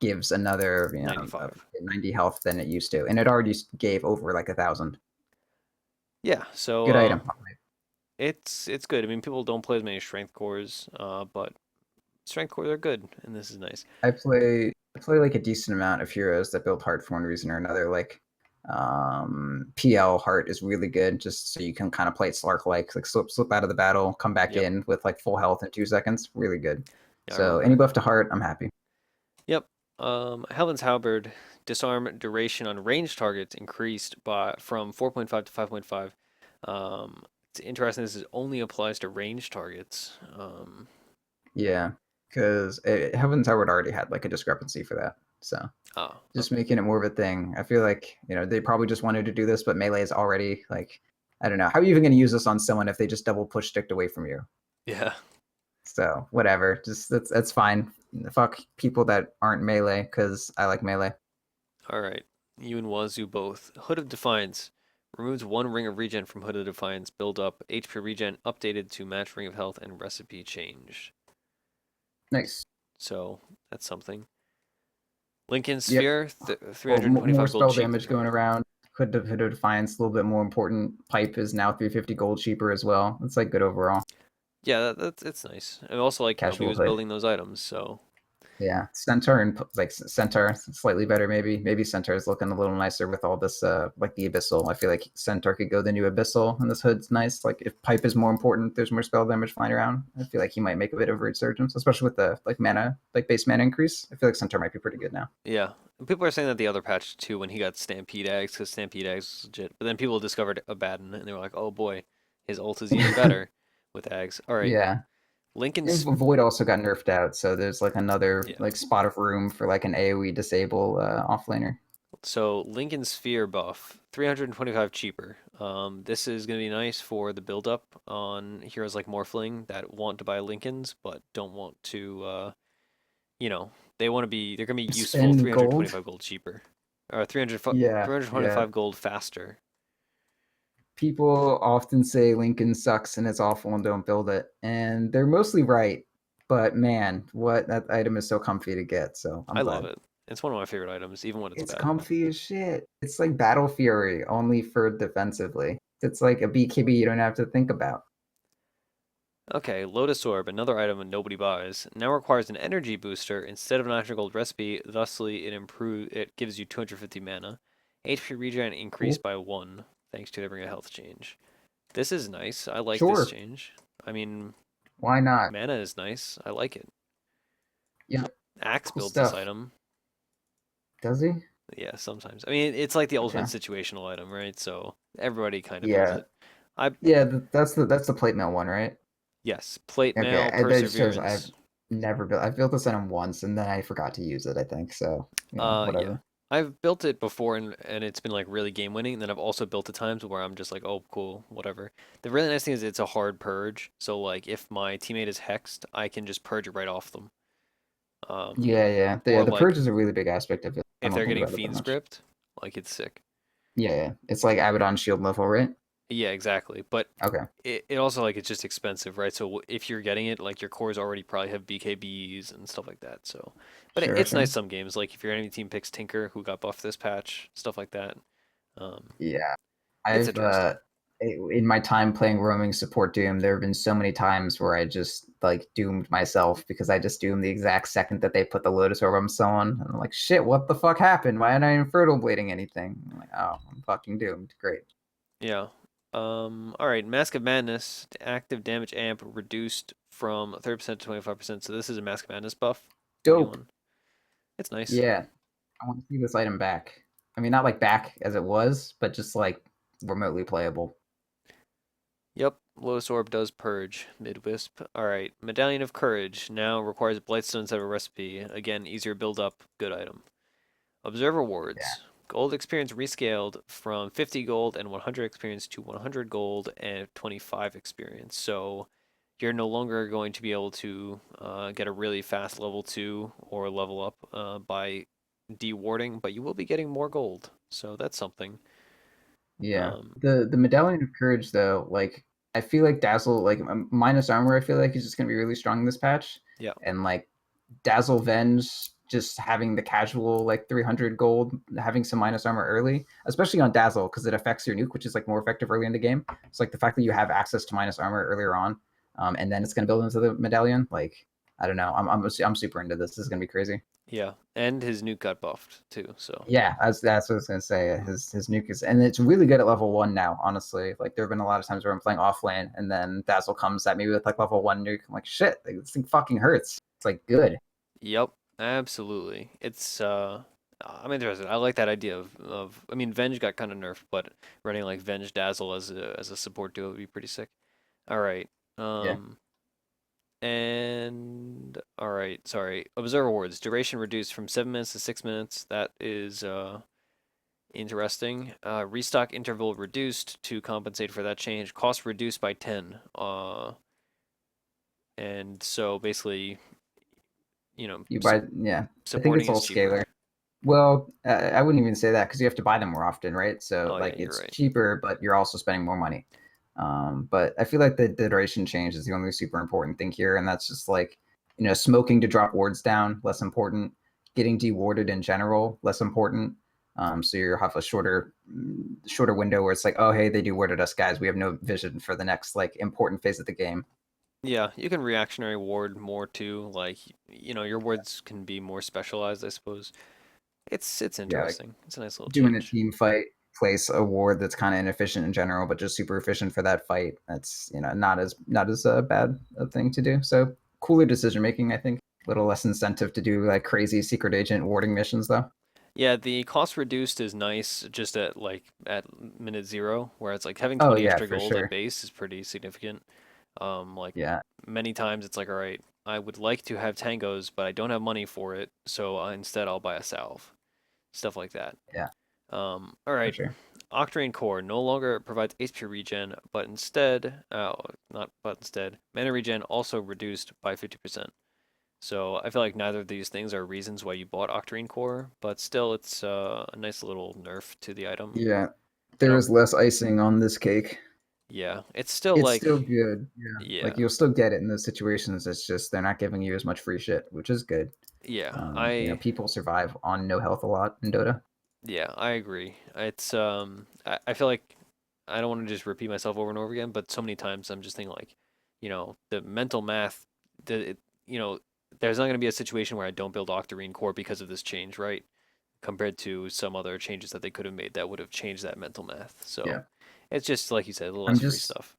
gives another 95. 90 health than it used to, and it already gave over like 1,000. Yeah, so Good item. it's good. I mean, people don't play as many strength cores, but strength cores are good, and this is nice. I play like a decent amount of heroes that build heart for one reason or another. Like PL heart is really good, just so you can kind of play it Slark like slip out of the battle, come back Yep. in with like full health in 2 seconds. Really good. Yeah, I So any remember. buff to heart, I'm happy. Yep. Helvin's Halberd disarm duration on ranged targets increased by from 4.5 to 5.5. It's interesting. This is only applies to ranged targets. Yeah, because Heaven's Howard already had like a discrepancy for that. So just Okay. making it more of a thing. I feel like they probably just wanted to do this, but melee is already like I don't know. How are you even going to use this on someone if they just double push sticked away from you? Yeah. So whatever, just that's fine. Fuck people that aren't melee because I like melee. All right. You and Wazoo both. Hood of Defiance removes 1 ring of regen from Hood of Defiance. Build up HP regen updated to match Ring of Health and recipe changed. Nice. So that's something. Lincoln Yep. Sphere, Well, more 325 gold spell damage cheaper. going around. Hood of Defiance a little bit more important. Pipe is now 350 gold cheaper as well. It's like good overall. Yeah, that's it's nice. And also like Casual people's hood. building those items, so Yeah, Centaur and like Centaur slightly better maybe. Maybe Centaur is looking a little nicer with all this like the Abyssal. I feel like Centaur could go the new Abyssal, and this hood's nice. Like if pipe is more important, there's more spell damage flying around. I feel like he might make a bit of a resurgence, especially with the like mana like base mana increase. I feel like Centaur might be pretty good now. yeah. People are saying that the other patch too when he got Stampede Eggs because Stampede Eggs was legit. But then people discovered Abaddon and they were like, oh boy, his ult is even better with Eggs. All right, Yeah. And Lincoln's Void also got nerfed out, so there's like another yeah. like spot of room for like an AoE disable offlaner. So Lincoln Sphere buff, 325 cheaper. This is gonna be nice for the build up on heroes like Morphling that want to buy Lincolns but don't want to. You know, they're gonna be useful Spend gold. 325 gold cheaper, or 300 Yeah, yeah. 325 gold faster. People often say Lincoln sucks and it's awful and don't build it, and they're mostly right. But man, what that item is so comfy to get. So I'm I love glad. it. It's one of my favorite items, even when it's It's bad. comfy as shit. It's like Battle Fury only for defensively. It's like a BKB you don't have to think about. Okay, Lotus Orb, another item that nobody buys, now requires an energy booster instead of an extra gold recipe. Thusly, it gives you 250 mana. HP regen Cool. increased by 1 thanks to every health change. This is nice. I like this Sure. change. I mean, Why not? mana is nice. I like it. Yeah. Axe Cool builds this stuff. item. Does he? Yeah, sometimes. I mean, it's like the ultimate Okay. situational item, right? So everybody kind of builds Yeah. it. I Yeah. That's the plate mail one, right? Yes, plate Okay. mail, That just shows I've perseverance. never built. I've built this item once, and then I forgot to use it. I think so. Yeah. Whatever. I've built it before and it's been like really game winning. And then I've also built at times where I'm just like, oh, cool, whatever. The really nice thing is it's a hard purge. So like if my teammate is hexed, I can just purge it right off them. Um, Yeah. Yeah. or The purge like is a really big aspect of it. I if don't they're think getting about it that fiend much. script, like it's sick. Yeah. Yeah. It's like Abaddon shield level, right? Yeah, exactly. But Okay. it also like it's just expensive, right? So if you're getting it, like your cores already probably have BKBs and stuff like that. So, but Sure. it's nice Sure. some games. Like if your enemy team picks Tinker, who got buffed this patch, stuff like that. Yeah. It's I've interesting. in my time playing roaming support Doom, there have been so many times where I just like doomed myself because I just doomed the exact second that they put the Lotus Orb on someone. And I'm like, shit, what the fuck happened? Why am I infertile blading anything? I'm like, oh, I'm fucking doomed. Great. Yeah. All right. Mask of Madness, active damage amp reduced from 30% to 25%. So this is a Mask of Madness buff. Dope. Anyone? It's nice. Yeah. I want to see this item back. I mean, not like back as it was, but just like remotely playable. Yep. Lotus Orb does purge mid-wisp. All right. Medallion of Courage now requires Blightstones have a recipe. Again, easier build up. Good item. Observer Yeah. Wards. Gold experience rescaled from 50 gold and 100 experience to 100 gold and 25 experience. So you're no longer going to be able to get a really fast level 2 or level up by dewarding, but you will be getting more gold. So that's something. Yeah. Um, The Medallion of Courage though, like I feel like Dazzle like minus armor, I feel like is just gonna be really strong this patch. yeah. And like Dazzle Venge just having the casual like 300 gold, having some minus armor early, especially on Dazzle because it affects your nuke, which is like more effective early in the game. It's like the fact that you have access to minus armor earlier on, and then it's gonna build into the medallion. Like I don't know, I'm super into this. This is gonna be crazy. Yeah. And his nuke got buffed too. So Yeah, that's what I was gonna say. His nuke is, and it's really good at level one now. Honestly, like there have been a lot of times where I'm playing off lane, and then Dazzle comes at me with like level one nuke. I'm like, shit, like, this thing fucking hurts. It's like good. yep, absolutely. I'm interested. I like that idea of I mean Venge got kind of nerfed, but running like Venge Dazzle as a support duo would be pretty sick. All right. Yeah, Um and all right, sorry. Observer Wards, duration reduced from 7 minutes to 6 minutes. That is interesting. Restock interval reduced to compensate for that change. Cost reduced by 10. And so basically, you know, you buy. Yeah, I think supporting it's is all cheaper. scalar. Well, I wouldn't even say that because you have to buy them more often, right? So Oh yeah, like you're it's right. cheaper, but you're also spending more money. But I feel like the duration change is the only super important thing here, and that's just like smoking to drop wards down, less important. Getting dewarded in general, less important. So you have a shorter window where it's like, oh hey, they dewarded us, guys. We have no vision for the next like important phase of the game. Yeah, you can reactionary ward more too. Like, your wards can be more specialized, I suppose. It's Yeah, like interesting. It's a nice little doing a change. team fight, place a ward that's kind of inefficient in general, but just super efficient for that fight. That's not as bad a thing to do. So cooler decision making, I think. Little less incentive to do like crazy secret agent warding missions though. Yeah, the cost reduced is nice just at minute 0, where it's like having Oh 20 yeah, extra for gold at sure. base is pretty significant. Like Yeah, many times it's like, all right, I would like to have tangos, but I don't have money for it, so instead I'll buy a salve. Stuff like that. yeah, All for right. sure. Octarine Core no longer provides HP regen, but instead, not but instead, mana regen also reduced by 50%. So I feel like neither of these things are reasons why you bought Octarine Core, but still, it's a nice little nerf to the item. Yeah, I there don't, is less icing on this cake. yeah, it's still It's like, still good. Yeah, like yeah, you'll still get it in those situations. It's just they're not giving you as much free shit, which is good. yeah, People survive on no health a lot in Dota. yeah, I agree. I feel like I don't want to just repeat myself over and over again, but so many times I'm just thinking like, the mental math, the, it, you know, there's not going to be a situation where I don't build Octarine Core because of this change, right? compared to some other changes that they could have made that would have changed that mental math. So Yeah. it's just like you said, a little I'm less free just stuff.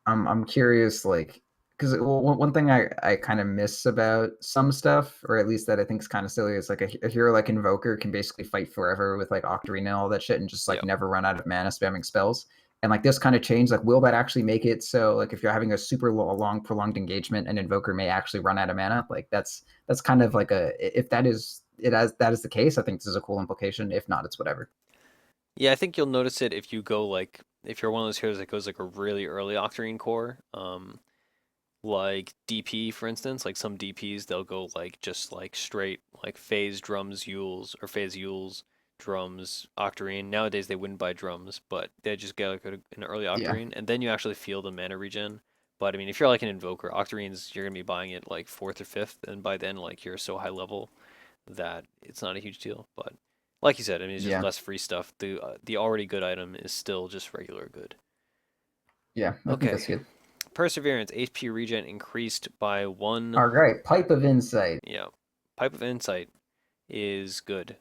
I'm curious, like, because one thing I kind of miss about some stuff, or at least that I think is kind of silly, is like a hero like Invoker can basically fight forever with like Octarine and all that shit, and just like Yep. never run out of mana spamming spells. And like this kind of change, like, will that actually make it so like if you're having a super long prolonged engagement, an Invoker may actually run out of mana? Like that's kind of like a, if that is it as that is the case, I think this is a cool implication. If not, it's whatever. Yeah, I think you'll notice it if you go like if you're one of those heroes that goes like a really early Octarine core, like DP for instance, like some DPs they'll go like just like straight like phase drums Yules or phase Yules drums Octarine. Nowadays they wouldn't buy drums, but they just get like an early Yeah. Octarine, and then you actually feel the mana regen. But I mean, if you're like an Invoker, Octarines you're gonna be buying it like fourth or fifth, and by then like you're so high level that it's not a huge deal. But like you said, I mean, it's just Yeah. less free stuff. The already good item is still just regular good. Yeah. I think Okay, that's good. Perseverance HP regen increased by one. All right. Pipe of Insight. Yeah, Pipe of Insight is good.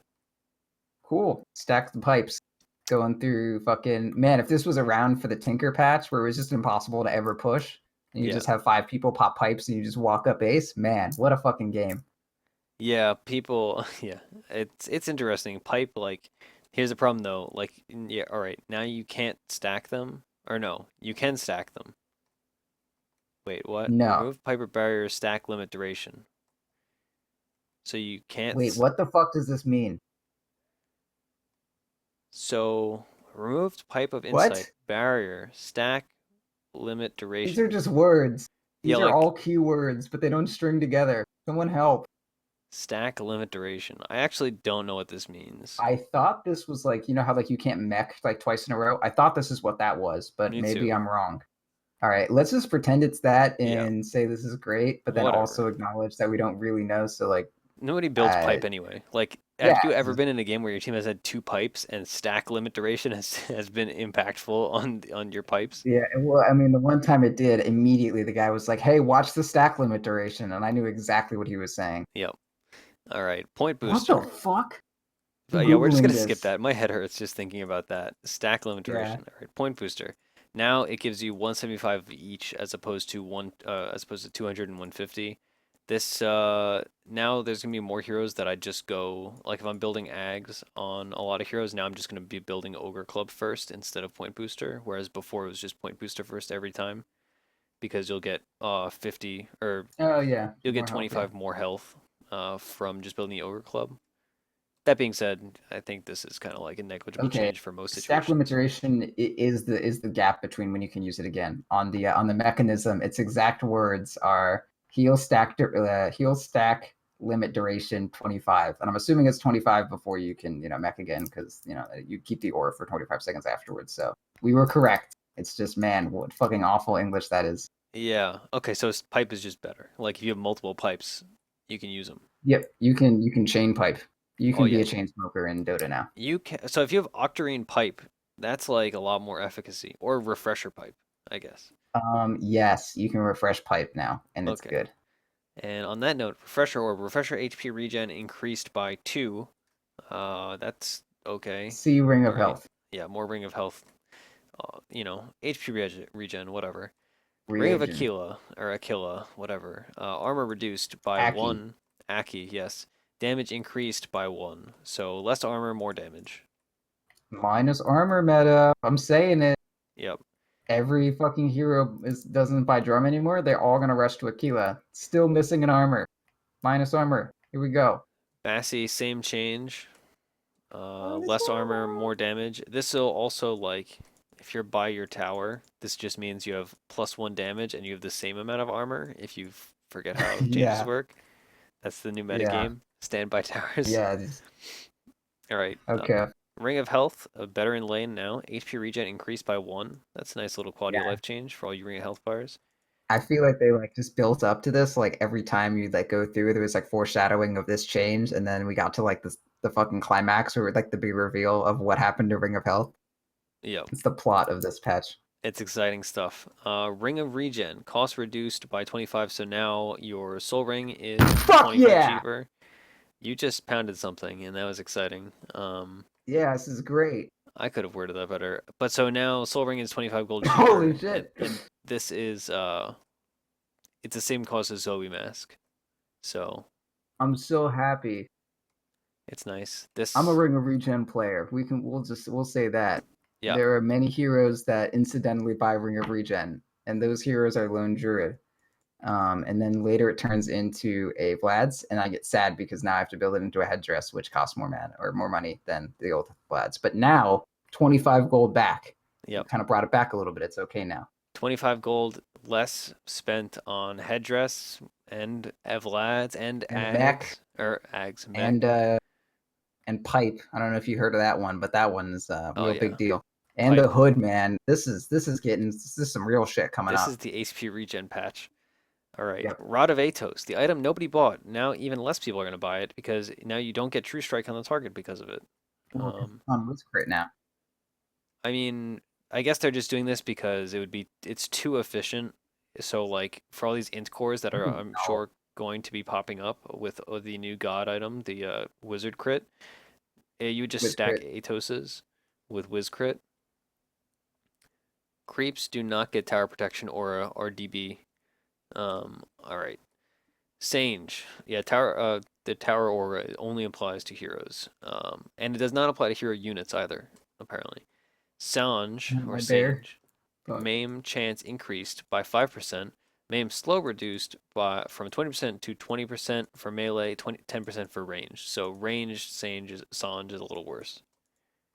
Cool. Stack the pipes. Going through fucking man, if this was around for the Tinker patch where it was just impossible to ever push, and you Yeah, just have 5 people pop pipes and you just walk up ace, man, what a fucking game. yeah. People, yeah. It's interesting. Pipe like here's the problem though. Like yeah, all right. Now you can't stack them, or no, you can stack them. Wait, what? No. Remove Piper barrier stack limit duration. So you can't. Wait, what the fuck does this mean? So, removed pipe of insight, What? barrier, stack, limit, These are duration. just words. Yeah, These are like all keywords, but they don't string together. Someone help. stack, limit, duration. I actually don't know what this means. I thought this was like, you know how like you can't mech like twice in a row? I thought this is what that was, but Me maybe too. I'm wrong. All right, let's just pretend it's that Yeah, and say this is great, but then whatever. also acknowledge that we don't really know. So like, Nobody builds uh, pipe anyway. Like, have yeah, you ever been in a game where your team has had two pipes and stack limit duration has been impactful on your pipes? yeah. Well, I mean, the one time it did, immediately the guy was like, "Hey, watch the stack limit duration," and I knew exactly what he was saying. Yep. All right. Point What the booster. fuck? I'm But yeah, we're just googling gonna skip this. that. My head hurts just thinking about that. Stack limit Yeah. duration. All right, point booster. Now it gives you 175 each as opposed to 200 and 150. This now there's gonna be more heroes that I just go like if I'm building ags on a lot of heroes, now I'm just gonna be building Ogre Club first instead of point booster, whereas before it was just point booster first every time because you'll get 50 or Oh yeah, you'll get more health. Yeah. 25 more health from just building the Ogre Club. That being said, I think this is kind of like a negligible Okay. change for most Stack situations. limitation is the gap between when you can use it again. On the mechanism, its exact words are heal stack limit duration 25, and I'm assuming it's 25 before you can mech again because you keep the aura for 25 seconds afterwards. So we were correct. It's just man, what fucking awful English that is. Yeah. Okay, so pipe is just better. Like if you have multiple pipes, you can use them. Yep, you can chain pipe. You Oh can be yeah. a chain smoker in Dota now. You can. So if you have Octarine pipe, that's like a lot more efficacy or refresher pipe, I guess. Yes, you can refresh pipe now, and it's Okay. good. And on that note, refresher HP regen increased by 2. That's okay. See Ring All of right. Health. Yeah, more ring of health. HP regen, whatever. Ring of Reagent. Aquila, or Aquila, whatever. Armor reduced by Aki. 1. Aki, yes. Damage increased by 1. So less armor, more damage. Minus armor meta. I'm saying it. Yep. Every fucking hero doesn't buy drum anymore. They're all gonna rush to Aquila. Still missing an armor. Minus armor. Here we go. Bassi, same change. Minus Less armor, armor. more damage. This will also, like, if you're by your tower, this just means you have +1 damage and you have the same amount of armor if you forget how changes Yeah. work. That's the new meta Yeah. game. Standby towers. Yeah. All right. Okay. Ring of Health, better in lane now. HP regen increased by 1. That's a nice little quality of Yeah. life change for all you Ring of Health buyers. I feel like they like just built up to this. Like every time you like go through, there was like foreshadowing of this change, and then we got to like the fucking climax or like the big reveal of what happened to Ring of Health. Yep. It's the plot of this patch. It's exciting stuff. Ring of Regen, cost reduced by 25, so now your Soul Ring is Fuck 25 yeah! cheaper. You just pounded something, and that was exciting. Yeah, this is great. I could have worded that better. But so now Soul Ring is 25 gold cheaper, Holy and shit. this is it's the same cost as Zoe Mask, so I'm so happy. it's nice. I'm a This, Ring of Regen player. We'll say that. yeah, There are many heroes that incidentally buy Ring of Regen, and those heroes are Lone Druid. And then later it turns into a Vlad's, and I get sad because now I have to build it into a headdress, which costs more mana or more money than the old Vlad's. But now 25 gold back. You yep. kind of brought it back a little bit. It's okay now. 25 gold less spent on headdress and Evlads and And mech mech. and pipe. I don't know if you heard of that one, but that one's a Oh real yeah, big deal. And the pipe. hood, man. This is some real shit coming This is up. the HP regen patch. All right, Yep. Rod of Atos, the item nobody bought. Now even less people are going to buy it because now you don't get True Strike on the target because of it. Well, Um, on what's great now? I mean, I guess they're just doing this because it's too efficient. So like for all these int cores that are Oh, I'm no. sure going to be popping up with the new god item, the wizard crit, you would just With stack crit. Atoses with whiz crit. Creeps do not get tower protection or DB. All right. Sange, yeah, tower. The tower aura only applies to heroes. And it does not apply to hero units either. Apparently, Sange or My bear. Sange, Fuck. Maim chance increased by 5%. Maim slow reduced by from 20% to 20% for melee, 10% for range. So ranged Sange is a little worse.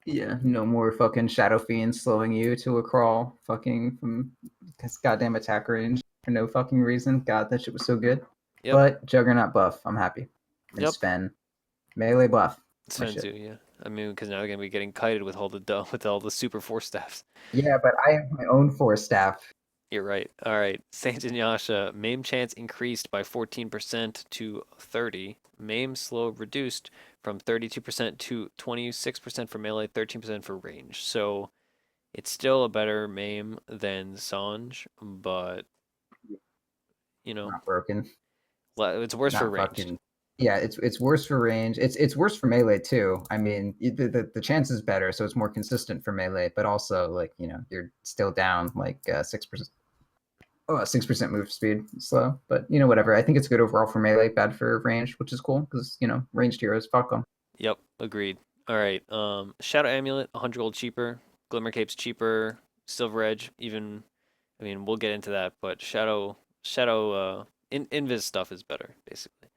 Yeah, no more fucking Shadow Fiend slowing you to a crawl fucking from this goddamn attack range for no fucking reason. God, that shit was so good. Yep, But Juggernaut buff, I'm happy. And yep. Sven, melee buff. My shit. Senzu, yeah. I mean, because now they're gonna be getting kited with all with all the super force staffs. Yeah, but I have my own force staff. You're right. All right. Saint and Yasha, Maim chance increased by 14% to 30. Maim slow reduced from 32% to 26% for melee, 13% for range. So it's still a better Maim than Sange, but you know, Not broken. it's worse for Not ranged. fucking. Yeah, it's worse for range. It's worse for melee too. I mean, the chance is better, so it's more consistent for melee. But also, like you're still down like 6%. Oh, 6% move speed, slow. But whatever. I think it's good overall for melee, bad for range, which is cool because ranged heroes, fuck them. Yep, agreed. All right. Shadow Amulet, 100 gold cheaper. Glimmer Cape's cheaper. Silver Edge, even. I mean, we'll get into that, but Invis stuff is better, basically.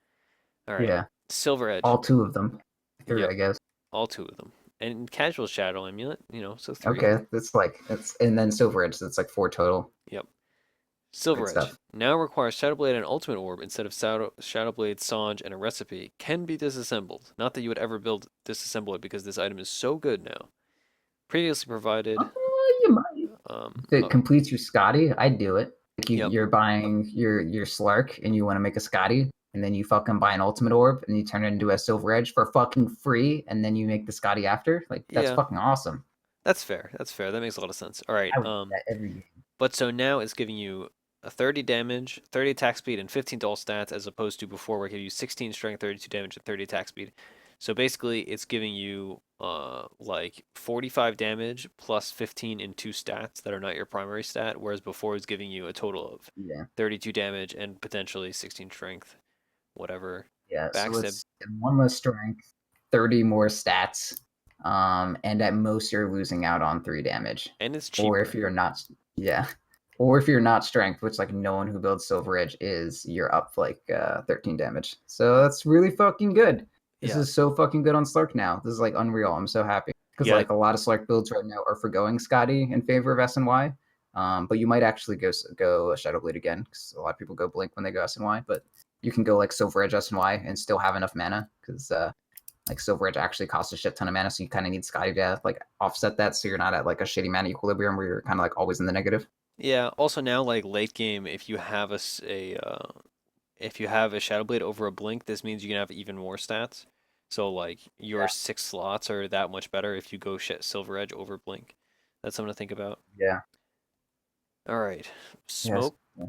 All right. Yeah, Silver Edge. all two of them, three, Yep, I guess. all two of them. And Casual Shadow Amulet, so three. Okay, that's like that's and then Silver Edge, that's like four total. Yep. Good Silver Edge stuff. now requires Shadowblade and Ultimate Orb instead of Shadowblade, Sange, and a recipe. Can be disassembled. Not that you would ever disassemble it because this item is so good now. Previously provided. You might. Um, If it uh, completes your Scotty, I'd do it. Like yep. you're buying your Slark and you want to make a Scotty, and then you fucking buy an Ultimate Orb and you turn it into a Silver Edge for fucking free, and then you make the Scotty after. Like that's Yeah. fucking awesome. That's fair. That's fair. That makes a lot of sense. All right. I would do that every game. But so now it's giving you a 30 damage, 30 attack speed, and 15 to all stats, as opposed to before where it gave you 16 strength, 32 damage, and 30 attack speed. So basically, it's giving you like 45 damage plus 15 in two stats that are not your primary stat, whereas before it's giving you a total of Yeah. 32 damage and potentially 16 strength, whatever. Yeah, so Backstab, it's one less strength, 30 more stats, and at most you're losing out on 3 damage. and it's Or if cheaper. you're not, yeah, or if you're not strength, which like no one who builds Silver Edge is, you're up like 13 damage. So that's really fucking good. This Yeah. is so fucking good on Slark now. This is like unreal. I'm so happy because Yeah. like a lot of Slark builds right now are forgoing Scotty in favor of SNY. But you might actually go Shadowblade again because a lot of people go Blink when they go SNY, but you can go like Silver Edge SNY and still have enough mana because like Silver Edge actually costs a shit ton of mana, so you kind of need Scotty to like offset that, so you're not at like a shitty mana equilibrium where you're kind of like always in the negative. Yeah. Also now, like late game, if you have if you have a Shadowblade over a Blink, this means you can have even more stats. So like your Yeah, 6 slots are that much better if you go Silver Edge over Blink. That's something to think about. yeah, All right, yes. smoke Yeah.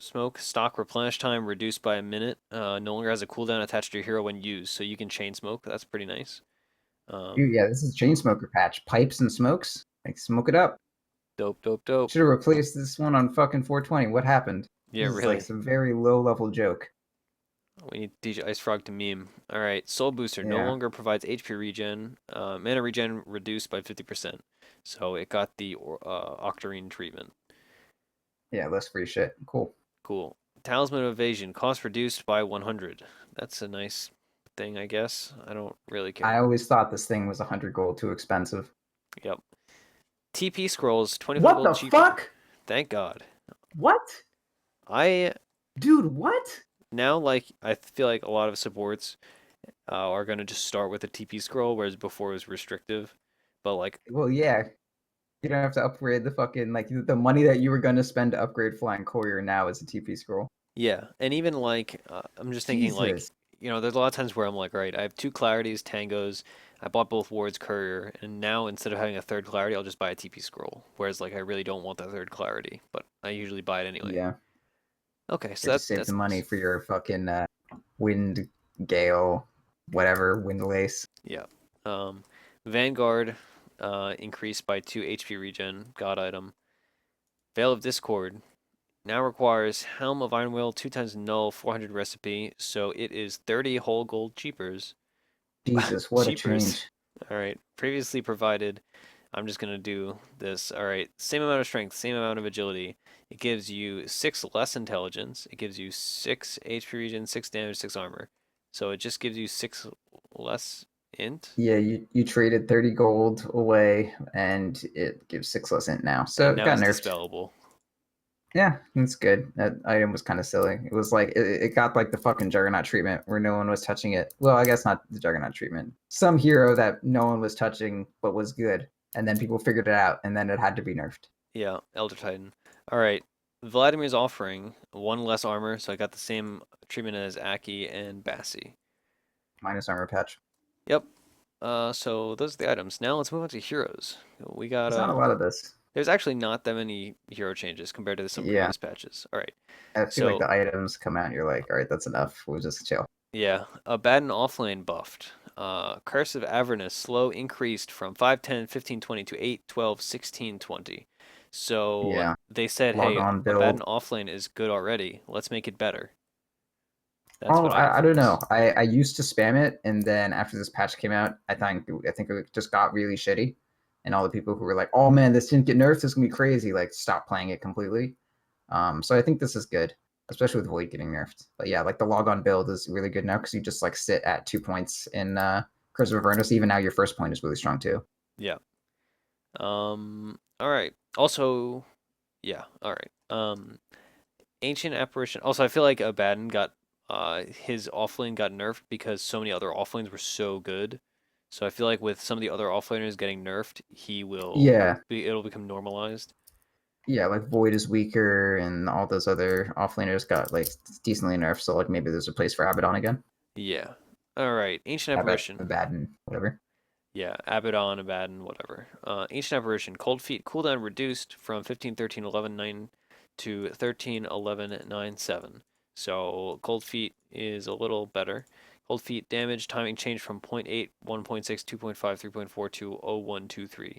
Smoke stock replenish time reduced by a minute. No longer has a cooldown attached to your hero when used, so you can chain smoke. That's pretty nice. Dude, Um, yeah, this is chain smoker patch. Pipes and smokes. Like smoke it up. dope, dope, dope. Should have replaced this one on fucking 420. What happened? Yeah, This is like really. some very low level joke. We need DJ Ice Frog to meme. All right, Soul Booster no Yeah. longer provides HP regen. Mana regen reduced by 50%. So it got the Octarine treatment. Yeah, less free shit. Cool. Cool. Talisman of Evasion cost reduced by 100. That's a nice thing, I guess. I don't really I care. always thought this thing was 100 gold too expensive. Yep. TP scrolls 25 What gold the cheaper. fuck? Thank God. What? I Dude, what? now like I feel like a lot of supports are gonna just start with a TP scroll, whereas before it was restrictive. But like Well, yeah. You don't have to upgrade the fucking like the money that you were gonna spend to upgrade Flying Courier now is a TP scroll. yeah, and even like I'm just thinking like Jesus. there's a lot of times where I'm like, right, I have two clarities, tangos. I bought both wards, courier, and now instead of having a third clarity, I'll just buy a TP scroll. Whereas like I really don't want that third clarity, but I usually buy it anyway. Yeah. Okay, Yeah, so just save the that's money nice. for your fucking wind gale, whatever, wind lace. Yeah. Um, Vanguard increased by 2 HP regen, god item. Veil of Discord now requires Helm of Iron Will, 2 times null, 400 recipe, so it is 30 whole gold cheapers. Jesus, what a Cheapers. change. All right. Previously provided. I'm just going to do this. All right. Same amount of strength, same amount of agility. It gives you 6 less intelligence. It gives you 6 HP regen, 6 damage, 6 armor. So it just gives you 6 less int. Yeah, you traded 30 gold away and it gives 6 less int now. So And it now got it's nerfed. dispellable. Yeah, that's good. That item was kind of silly. It was like it got like the fucking Juggernaut treatment where no one was touching it. Well, I guess not the Juggernaut treatment. Some hero that no one was touching but was good, and then people figured it out, and then it had to be nerfed. Yeah, Elder Titan. All right. Vladimir's offering 1 less armor, so I got the same treatment as Aki and Bassi. Minus armor patch. Yep. So those are the items. Now let's move on to heroes. We got There's not a lot of this. there's actually not that many hero changes compared to some Yeah, previous patches. All right. I feel like So the items come out and you're like, all right, that's enough. We'll just chill. yeah, Abaddon offlane buffed. Curse of Avernus slow increased from 5, 10, 15, 20 to 8, 12, 16, 20. So Yeah, they said, log hey, on build. Abaddon offlane is good already. Let's make it better. That's Oh, what I got I from don't know. this. I used to spam it, and then after this patch came out, I think it just got really shitty, and all the people who were like, "Oh man, this didn't get nerfed. This is gonna be crazy," like stopped playing it completely. So I think this is good, especially with Void getting nerfed. But yeah, like the log on build is really good now because you just like sit at 2 points in Curse of Avernus. Even now, your first point is really strong too. Yeah. All right. Also, yeah. All right. Ancient Apparition. Also, I feel like Abaddon got his offlane got nerfed because so many other offlanes were so good. So I feel like with some of the other offlaners getting nerfed, Yeah, it'll become normalized. yeah, like Void is weaker, and all those other offlaners got like decently nerfed. So like maybe there's a place for Abaddon again. Yeah. All right. Ancient Apparition. Abaddon, whatever. Yeah, Abaddon, Abaddon, whatever. Ancient Apparition. Cold Feet cooldown reduced from 15, 13, 11, 9 to 13, 11, 9, 7. So Cold Feet is a little better. Cold Feet damage timing changed from 0.8, 1.6, 2.5, 3.4 to 0.123.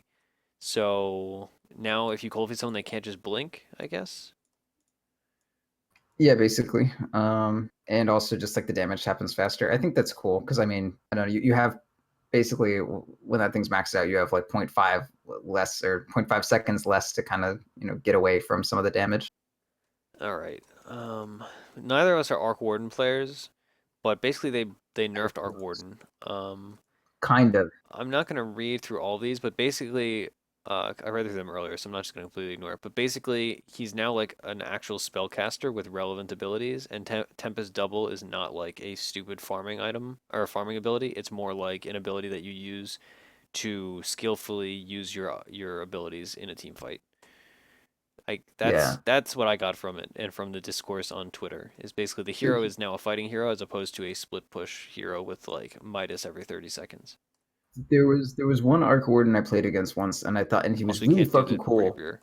So now if you Cold Feet someone, they can't just blink, I guess? Yeah, basically. And also just like the damage happens faster. I think that's cool because I mean, I don't know, you have basically when that thing's maxed out, you have like zero point 0.5 less or zero point 0.5 seconds less to kind of, get away from some of the damage. All right. Neither of us are Arc Warden players, but basically they nerfed Arc Warden. Kind of. I'm not going to read through all these, but basically, I read through them earlier, so I'm not just going to completely ignore it. But basically, he's now like an actual spellcaster with relevant abilities, and Tempest Double is not like a stupid farming item or a farming ability. It's more like an ability that you use to skillfully use your abilities in a team fight. Like Yeah. that's what I got from it and from the discourse on Twitter is basically the hero is now a fighting hero as opposed to a split push hero with like Midas every 30 seconds. There was one Arc Warden I played against once, and I thought, and he was Also, you really can't do fucking the cool. rapier.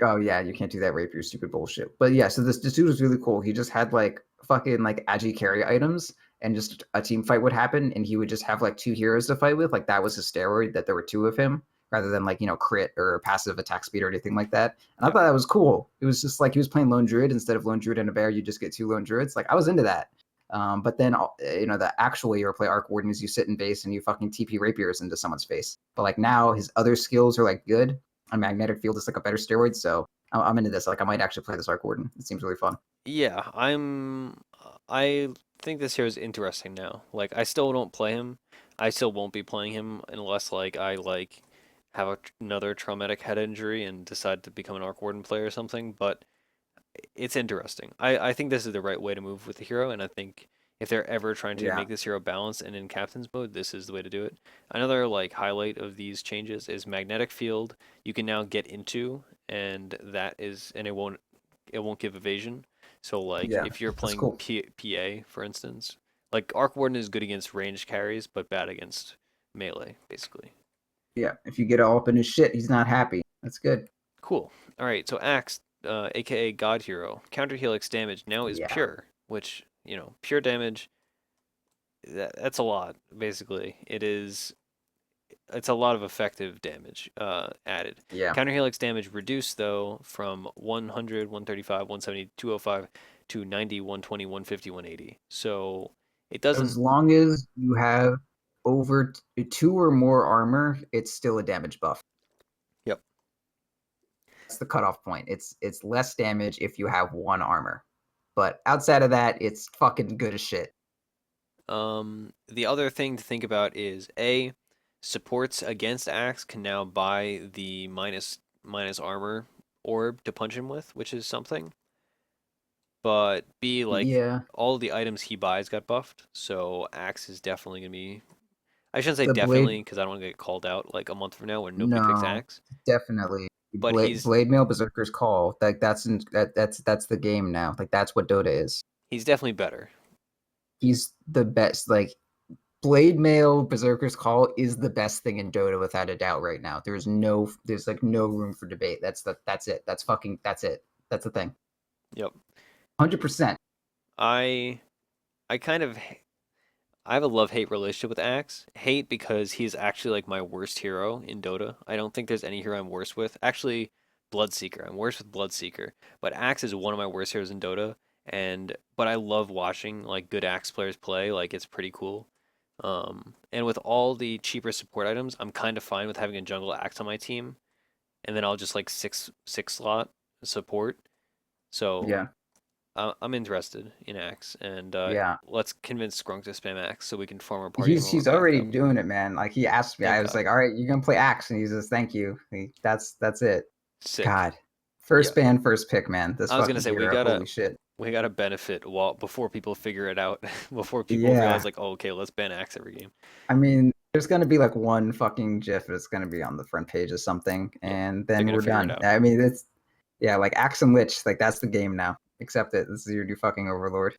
Oh yeah, you can't do that rapier stupid bullshit. But yeah, so this dude was really cool. He just had like fucking like agi carry items, and just a team fight would happen, and he would just have like two heroes to fight with. Like that was his steroid, that there were two of him, rather than like crit or passive attack speed or anything like that. And I Yeah. thought that was cool. It was just like he was playing lone druid instead of lone druid and a bear. You just get two lone druids. Like I was into that. But then the actual way you play Arc Warden is you sit in base and you fucking TP rapiers into someone's face. But like now his other skills are like good. A magnetic field is like a better steroid, so I'm into this. Like I might actually play this Arc Warden. It seems really fun. Yeah, I think this hero is interesting now. Like I still don't play him. I still won't be playing him unless like I like have another traumatic head injury and decide to become an Arc Warden player or something, but it's interesting. I think this is the right way to move with the hero, and I think if they're ever trying to Yeah, make this hero balanced and in captain's mode, this is the way to do it. Another like highlight of these changes is magnetic field. You can now get into, and it won't give evasion. So like yeah, if you're that's playing cool. PA for instance, like Arc Warden is good against ranged carries, but bad against melee, basically. Yeah, if you get all up in his shit, he's not happy. That's good. Cool. All right, so Axe, aka God Hero, counter helix damage now is Yeah, pure, which, pure damage, that's a lot, basically. It's a lot of effective damage added. yeah. Counter helix damage reduced, though, from 100, 135, 170, 205 to 90, 120, 150, 180. So it As doesn't. long as you have over two or more armor, it's still a damage buff. Yep. That's the cutoff point. It's less damage if you have one armor, but outside of that, it's fucking good as shit. The other thing to think about is supports against Axe can now buy the minus armor orb to punch him with, which is something. But B, like Yeah, all the items he buys got buffed, so Axe is definitely gonna be. I shouldn't say the blade. definitely because I don't want to get called out like a month from now when nobody picks No, Axe. definitely. But he's Blade Mail Berserker's Call. Like that's the game now. Like that's what Dota is. he's definitely better. He's the best. Like Blade Mail Berserker's Call is the best thing in Dota without a doubt right now. There's like no room for debate. That's it. That's it. That's the thing. Yep. 100%. I I kind of I have a love-hate relationship with Axe. Hate because he's actually like my worst hero in Dota. I don't think there's any hero I'm worse with. Actually, Bloodseeker. I'm worse with Bloodseeker. But Axe is one of my worst heroes in Dota. But I love watching like good Axe players play. Like it's pretty cool. And with all the cheaper support items, I'm kind of fine with having a jungle Axe on my team, and then I'll just like six slot support. So Yeah. I'm interested in Axe, and Yeah. let's convince Scrunk to spam Axe so we can form our party He's from our he's already backup. doing it, man. Like he asked me. Thank I was God. like, "All right, you're gonna play Axe," and he says, "Thank you." That's it. Sick. God. Yeah. First ban, first pick, man. This I was gonna fucking say we hero. gotta Holy shit. we gotta benefit while before people figure it out, before people realize Yeah. like, oh, okay, let's ban Axe every game. I mean, there's gonna be like one fucking GIF that's gonna be on the front page of something, Yep. and They're then gonna we're figure it done. out. I mean, it's yeah, like Axe and Lich, like that's the game now. Accept it. This is your new fucking overlord.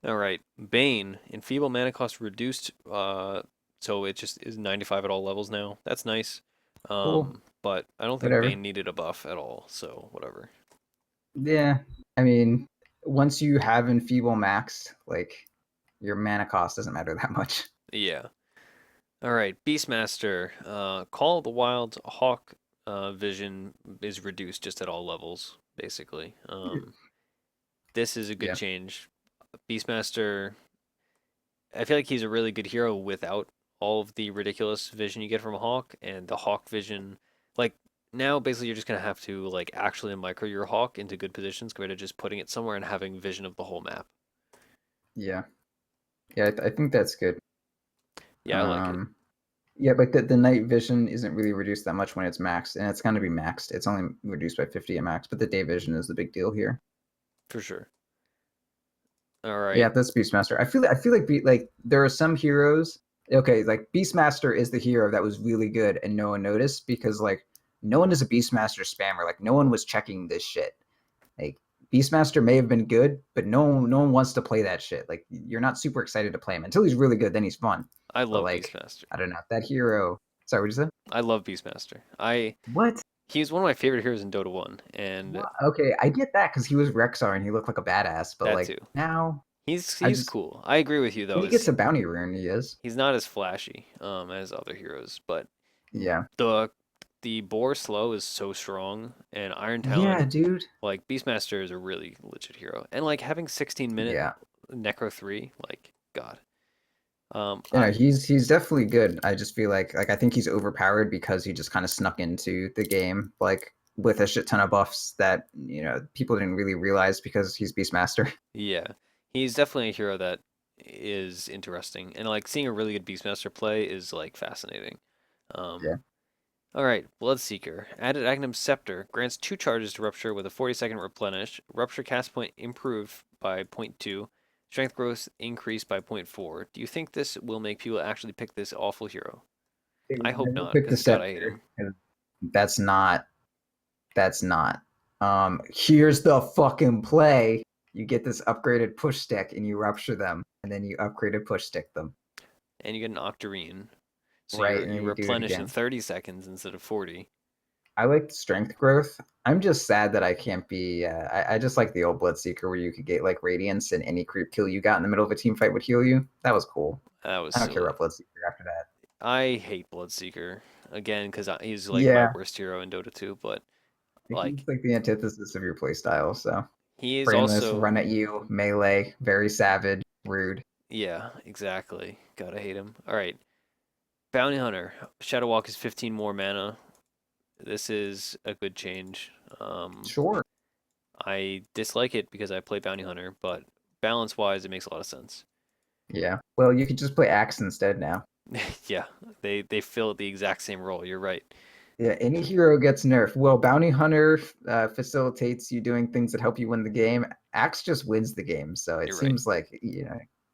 All right. Bane, enfeeble mana cost reduced, so it just is 95 at all levels now. That's nice. Cool. But I don't think Whatever. Bane needed a buff at all, so whatever. Yeah. I mean, once you have Enfeeble maxed, like your mana cost doesn't matter that much. Yeah. All right, Beastmaster. Call of the Wild's Hawk vision is reduced just at all levels, basically. This is a good Yeah. change. Beastmaster, I feel like he's a really good hero without all of the ridiculous vision you get from a Hawk, and the Hawk vision, like now basically you're just gonna have to like actually micro your Hawk into good positions compared to just putting it somewhere and having vision of the whole map. Yeah. Yeah, I think that's good. Yeah, I like it. Um, yeah, but the night vision isn't really reduced that much when it's maxed, and it's gonna be maxed. It's only reduced by 50 at max, but the day vision is the big deal here. For sure. All Yeah, right. that's Beastmaster. I feel like like there are some heroes. Okay, like Beastmaster is the hero that was really good and no one noticed because like no one is a Beastmaster spammer. Like no one was checking this shit. Like Beastmaster may have been good, but no one wants to play that shit. Like you're not super excited to play him until he's really good. Then he's fun. I But love like Beastmaster. I don't know that hero. Sorry, what did you say? I love Beastmaster. I What? He's one of my favorite heroes in Dota 1, and Okay, I get that because he was Rexar and he looked like a badass, but that like too. now I He's just cool. I agree with you when though. he gets Is a bounty rune, he is. he's not as flashy as other heroes, but Yeah. the the Boar Slow is so strong, and Iron Yeah, Talon, dude. like Beastmaster, is a really legit hero, and like having 16-minute Yeah. Necro 3, like God. You I know, he's definitely good. I just feel like I think he's overpowered because he just kind of snuck into the game like with a shit ton of buffs that, people didn't really realize because he's Beastmaster. Yeah, he's definitely a hero that is interesting, and like seeing a really good Beastmaster play is like fascinating. Yeah. Um, all right, Bloodseeker. Added Agnum Scepter grants 2 charges to Rupture with a 40-second replenish. Rupture cast point improved by zero point 0.2. Strength growth increased by zero point 0.4. Do you think this will make people actually pick this awful hero? They I will hope never not, pick the because God, I hate scepter. him. That's not that's not. Here's the fucking play. You get this upgraded push stick and you rupture them, and then you upgraded push stick them. And you get an Octarine, so Right, you're and you then you do it replenish in again. 30 seconds instead of 40. I like strength growth. I'm just sad that I can't be. I just like the old Bloodseeker where you could get like Radiance and any creep kill you got in the middle of a team fight would heal you. That was cool. That was I don't care silly. about Bloodseeker after that. I hate Bloodseeker again because he's like my Yeah, worst hero in Dota 2. But he's like like the antithesis of your playstyle. So he is brainless, also run at you, melee, very savage, rude. yeah, exactly. Gotta hate him. All right, Bounty Hunter. Shadow Walk is 15 more mana. This is a good change. Sure. I dislike it because I play Bounty Hunter, but balance wise, it makes a lot of sense. Yeah. Well, you could just play Axe instead now. Yeah, they fill the exact same role. You're right. Yeah, any hero gets nerfed. Well, Bounty Hunter facilitates you doing things that help you win the game. Axe just wins the game, so it You're right. seems like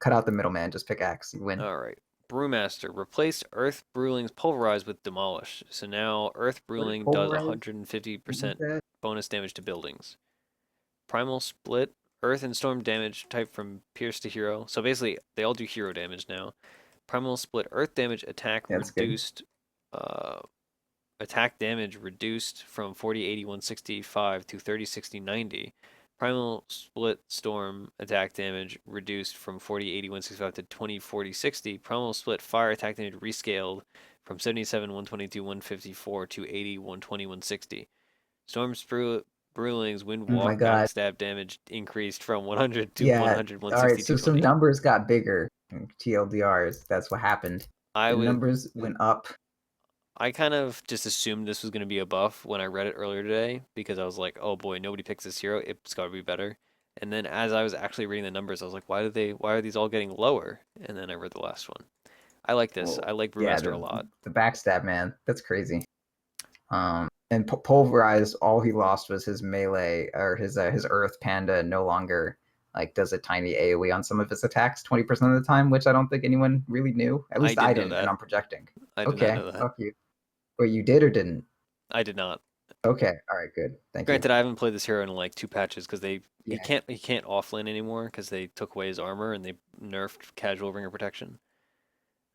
cut out the middleman, just pick Axe, you win. All right. Brewmaster. Replace Earth Brewling's Pulverize with Demolish. So now Earth What is Brewling does pulverized? What is 150% that? bonus damage to buildings. Primal Split. Earth and Storm damage type from Pierce to Hero. So basically, they all do hero damage now. Primal Split. Earth damage That's good. uh, attack damage reduced from 40, 80, 165 to 30, 60, 90. Primal Split Storm attack damage reduced from 40, 80, 165 to 20, 40, 60. Primal Split Fire attack damage rescaled from 77, 122, 154 to 80, 120, 160. Storm Brewling's Wind Oh my Walk god. backstab damage increased from 100 to Yeah. 100, All right. 160 to So some 20. numbers got bigger. TLDRs. That's what happened. I The would numbers went up. I kind of just assumed this was going to be a buff when I read it earlier today because I was like, oh boy, nobody picks this hero. It's got to be better. And then as I was actually reading the numbers, I was like, why are these all getting lower? And then I read the last one. I like this. Well, I like yeah. Brewmaster a The lot. the backstab, man. That's crazy. And pulverized. All he lost was his melee or his Earth Panda. No longer like does a tiny AOE on some of his attacks 20% of the time, which I don't think anyone really knew. At I least I didn't know didn't, and that. I'm projecting. I did not Okay, know that. fuck you. Wait, you did or didn't? I did not. Okay, all right, good. Thank you. Granted, I haven't played this hero in like 2 patches because Yeah, he can't offlane anymore because they took away his armor and they nerfed casual ringer protection.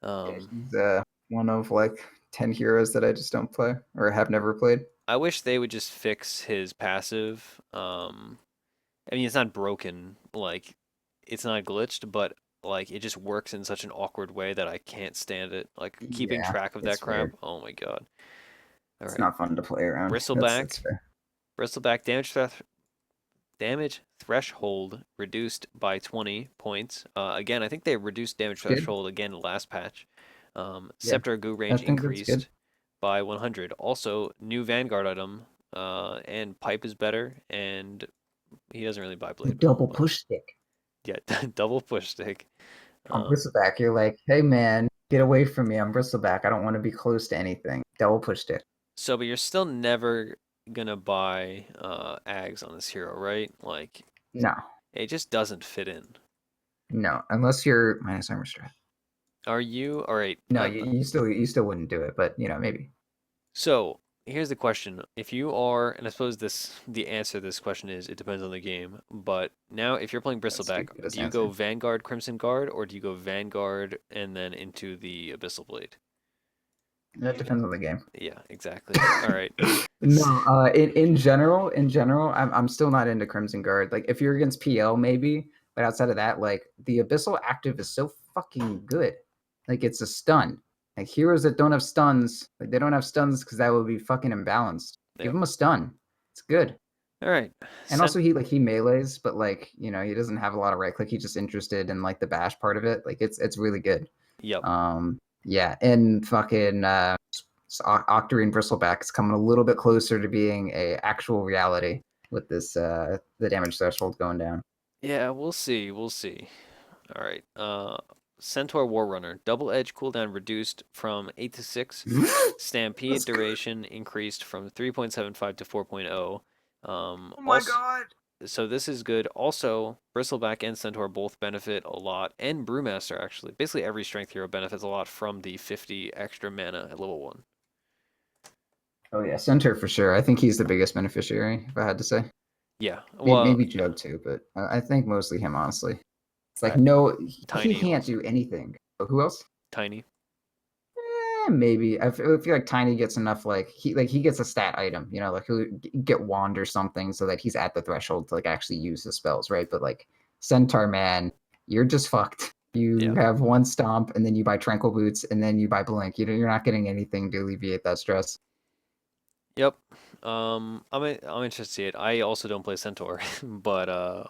yeah, Um, he's one of like 10 heroes that I just don't play or have never played. I wish they would just fix his passive. I mean, it's not broken, like it's not glitched, but like it just works in such an awkward way that I can't stand it. Like keeping Yeah, track of that it's crap. weird. Oh my God. All It's right. not fun to play around. That's Bristleback. fair. Bristleback damage threshold reduced by 20 points. Again, I think they reduced damage Good. threshold again last patch. Yeah, Scepter Goo I range think that's good. increased by 100. Also, new Vanguard item. And pipe is better, and he doesn't really buy The blade mail, double but push stick. yeah, double push stick. On Um, Bristleback, you're like, hey man, get away from me. I'm Bristleback. I don't want to be close to anything. Double push stick. so, but you're still never gonna buy Ags on this hero, right? Like, No, it just doesn't fit in. no, unless you're minus armor stress. Are you all right? No, you still wouldn't do it, but maybe. So here's the question: if you are, and I suppose the answer to this question is it depends on the game. But now, if you're playing That's Bristleback, stupidest do you go answer. Vanguard Crimson Guard or do you go Vanguard and then into the Abyssal Blade? That depends on the game. Yeah, exactly. All right. No, in general, I'm still not into Crimson Guard. Like if you're against PL, maybe, but outside of that, like the Abyssal active is so fucking good. Like it's a stun. Like heroes that don't have stuns, like they don't have stuns because that would be fucking imbalanced. Give Yep. him a stun. It's good. All right. And also he melees, but like, he doesn't have a lot of right click. He's just interested in like the bash part of it. Like it's really good. Yep. Yeah, and fucking Octarine Bristleback is coming a little bit closer to being a actual reality with this the damage threshold going down. Yeah, we'll see. We'll see. All right. Centaur War Runner. Double edge cooldown reduced from 8 to 6. Stampede That's good. duration increased from 3.75 to 4.0. Oh my Also, god. so this is good. Also, Bristleback and Centaur both benefit a lot, and Brewmaster actually. Basically, every strength hero benefits a lot from the 50 extra mana at level 1. Oh yeah, Center for sure. I think he's the biggest beneficiary, if I had to say. Yeah. Maybe, Well, maybe yeah. Jug too, but I think mostly him, honestly. It's like I, no, he Tiny can't also. do anything. Who else? Tiny. Maybe I feel like Tiny gets enough like he gets a stat item, like he'll get wand or something so that he's at the threshold to like actually use the spells, right? But like Centaur man, you're just fucked. You Yeah. have one stomp and then you buy tranquil boots and then you buy blink. You're not getting anything to alleviate that stress. Yep. I'm interested to see it. I also don't play Centaur, but